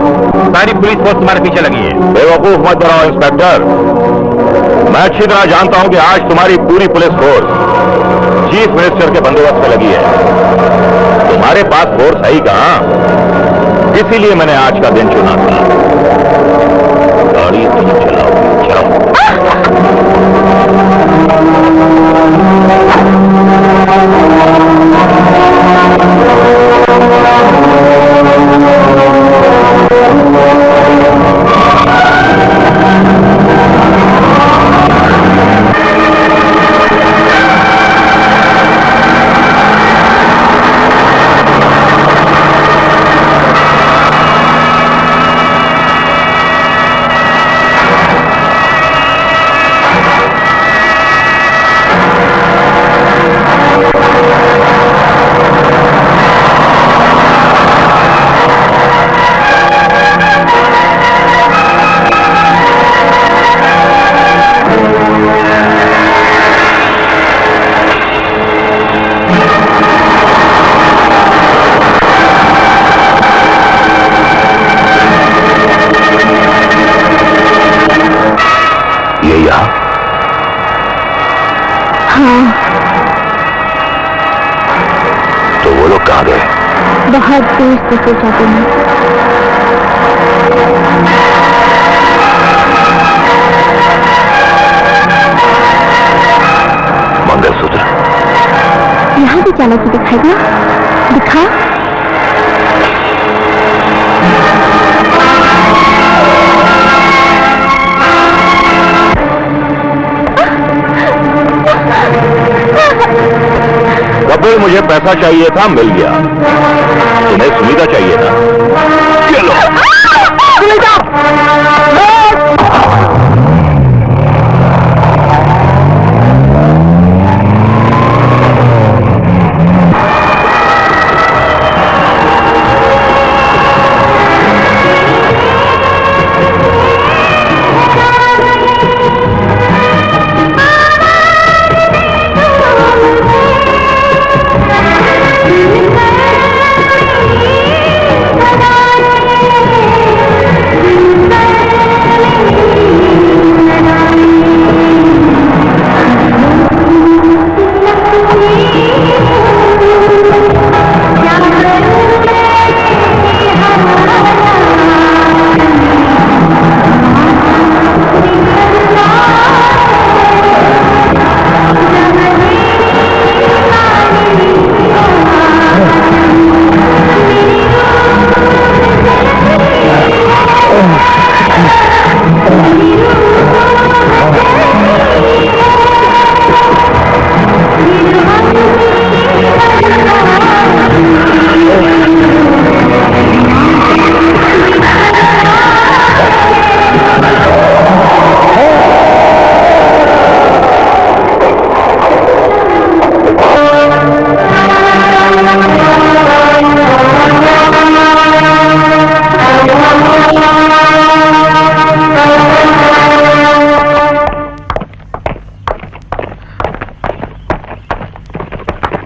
[SPEAKER 10] सारी पुलिस फोर्स तुम्हारे पीछे लगी है।
[SPEAKER 5] बेवकूफ मत बनाओ इंस्पेक्टर, मैं अच्छी तरह जानता हूं कि आज तुम्हारी पूरी पुलिस फोर्स चीफ मिनिस्टर के बंदोबस्त में लगी है। तुम्हारे पास फोर्स है ही कहां, इसीलिए मैंने आज का दिन चुना था। गाड़ी तुम चलाओ, चलो।
[SPEAKER 4] बहुत देर से सोचा तुमने।
[SPEAKER 5] मंगलसूत्र
[SPEAKER 4] यहाँ भी चालाकी दिखाएगा? दिखा।
[SPEAKER 5] कपिल, मुझे पैसा चाहिए था, मिल गया। तुम्हें सुनीता चाहिए था, चलो। सुनीता!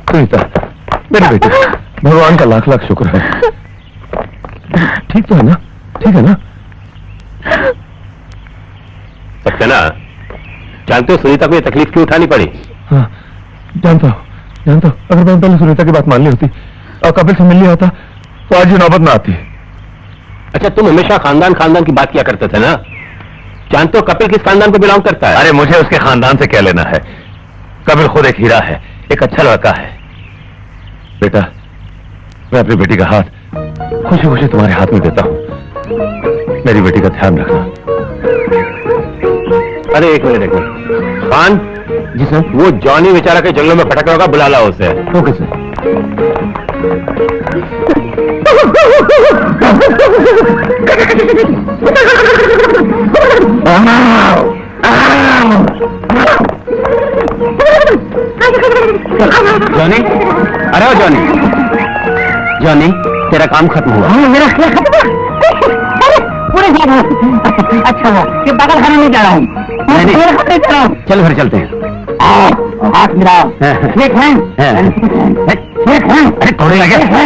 [SPEAKER 7] सुनीता, मेरी बेटी, भगवान का लाख लाख शुक्र है। ठीक तो है ना? ठीक है ना?
[SPEAKER 5] सक्सेना, जानते हो सुनीता को ये तकलीफ क्यों उठानी पड़ी?
[SPEAKER 7] हाँ, जानता हूँ। अगर मैं पहले सुनीता की बात मान ली होती और कपिल से मिल लिया होता तो आज ये नौबत ना आती।
[SPEAKER 5] अच्छा, तुम हमेशा खानदान खानदान की बात किया करते थे ना? जानते हो कपिल किस खानदान को बिलोंग करता है?
[SPEAKER 7] अरे मुझे उसके खानदान से क्या लेना है? कपिल खुद एक हीरा है, एक अच्छा लड़का है। बेटा, मैं अपनी बेटी का हाथ खुशी खुशी तुम्हारे हाथ में देता हूं। मेरी बेटी का ध्यान रखना।
[SPEAKER 5] अरे एक मिनट खान
[SPEAKER 7] जी सर।
[SPEAKER 5] वो जॉनी बेचारा के जंगलों में भटक रहा होगा, बुला लाओ उसे।
[SPEAKER 7] Okay sir.
[SPEAKER 5] जॉनी, अरे ओ जॉनी, जॉनी तेरा काम खत्म हुआ।
[SPEAKER 1] मेरा क्या खत्म? पूरे अच्छा हुआ कि पागल खाने में जा रहा हूँ।
[SPEAKER 5] चलो फिर चलते हैं।
[SPEAKER 1] हाथ मिलाओ। एक है
[SPEAKER 5] अरे थोड़े लगे
[SPEAKER 1] है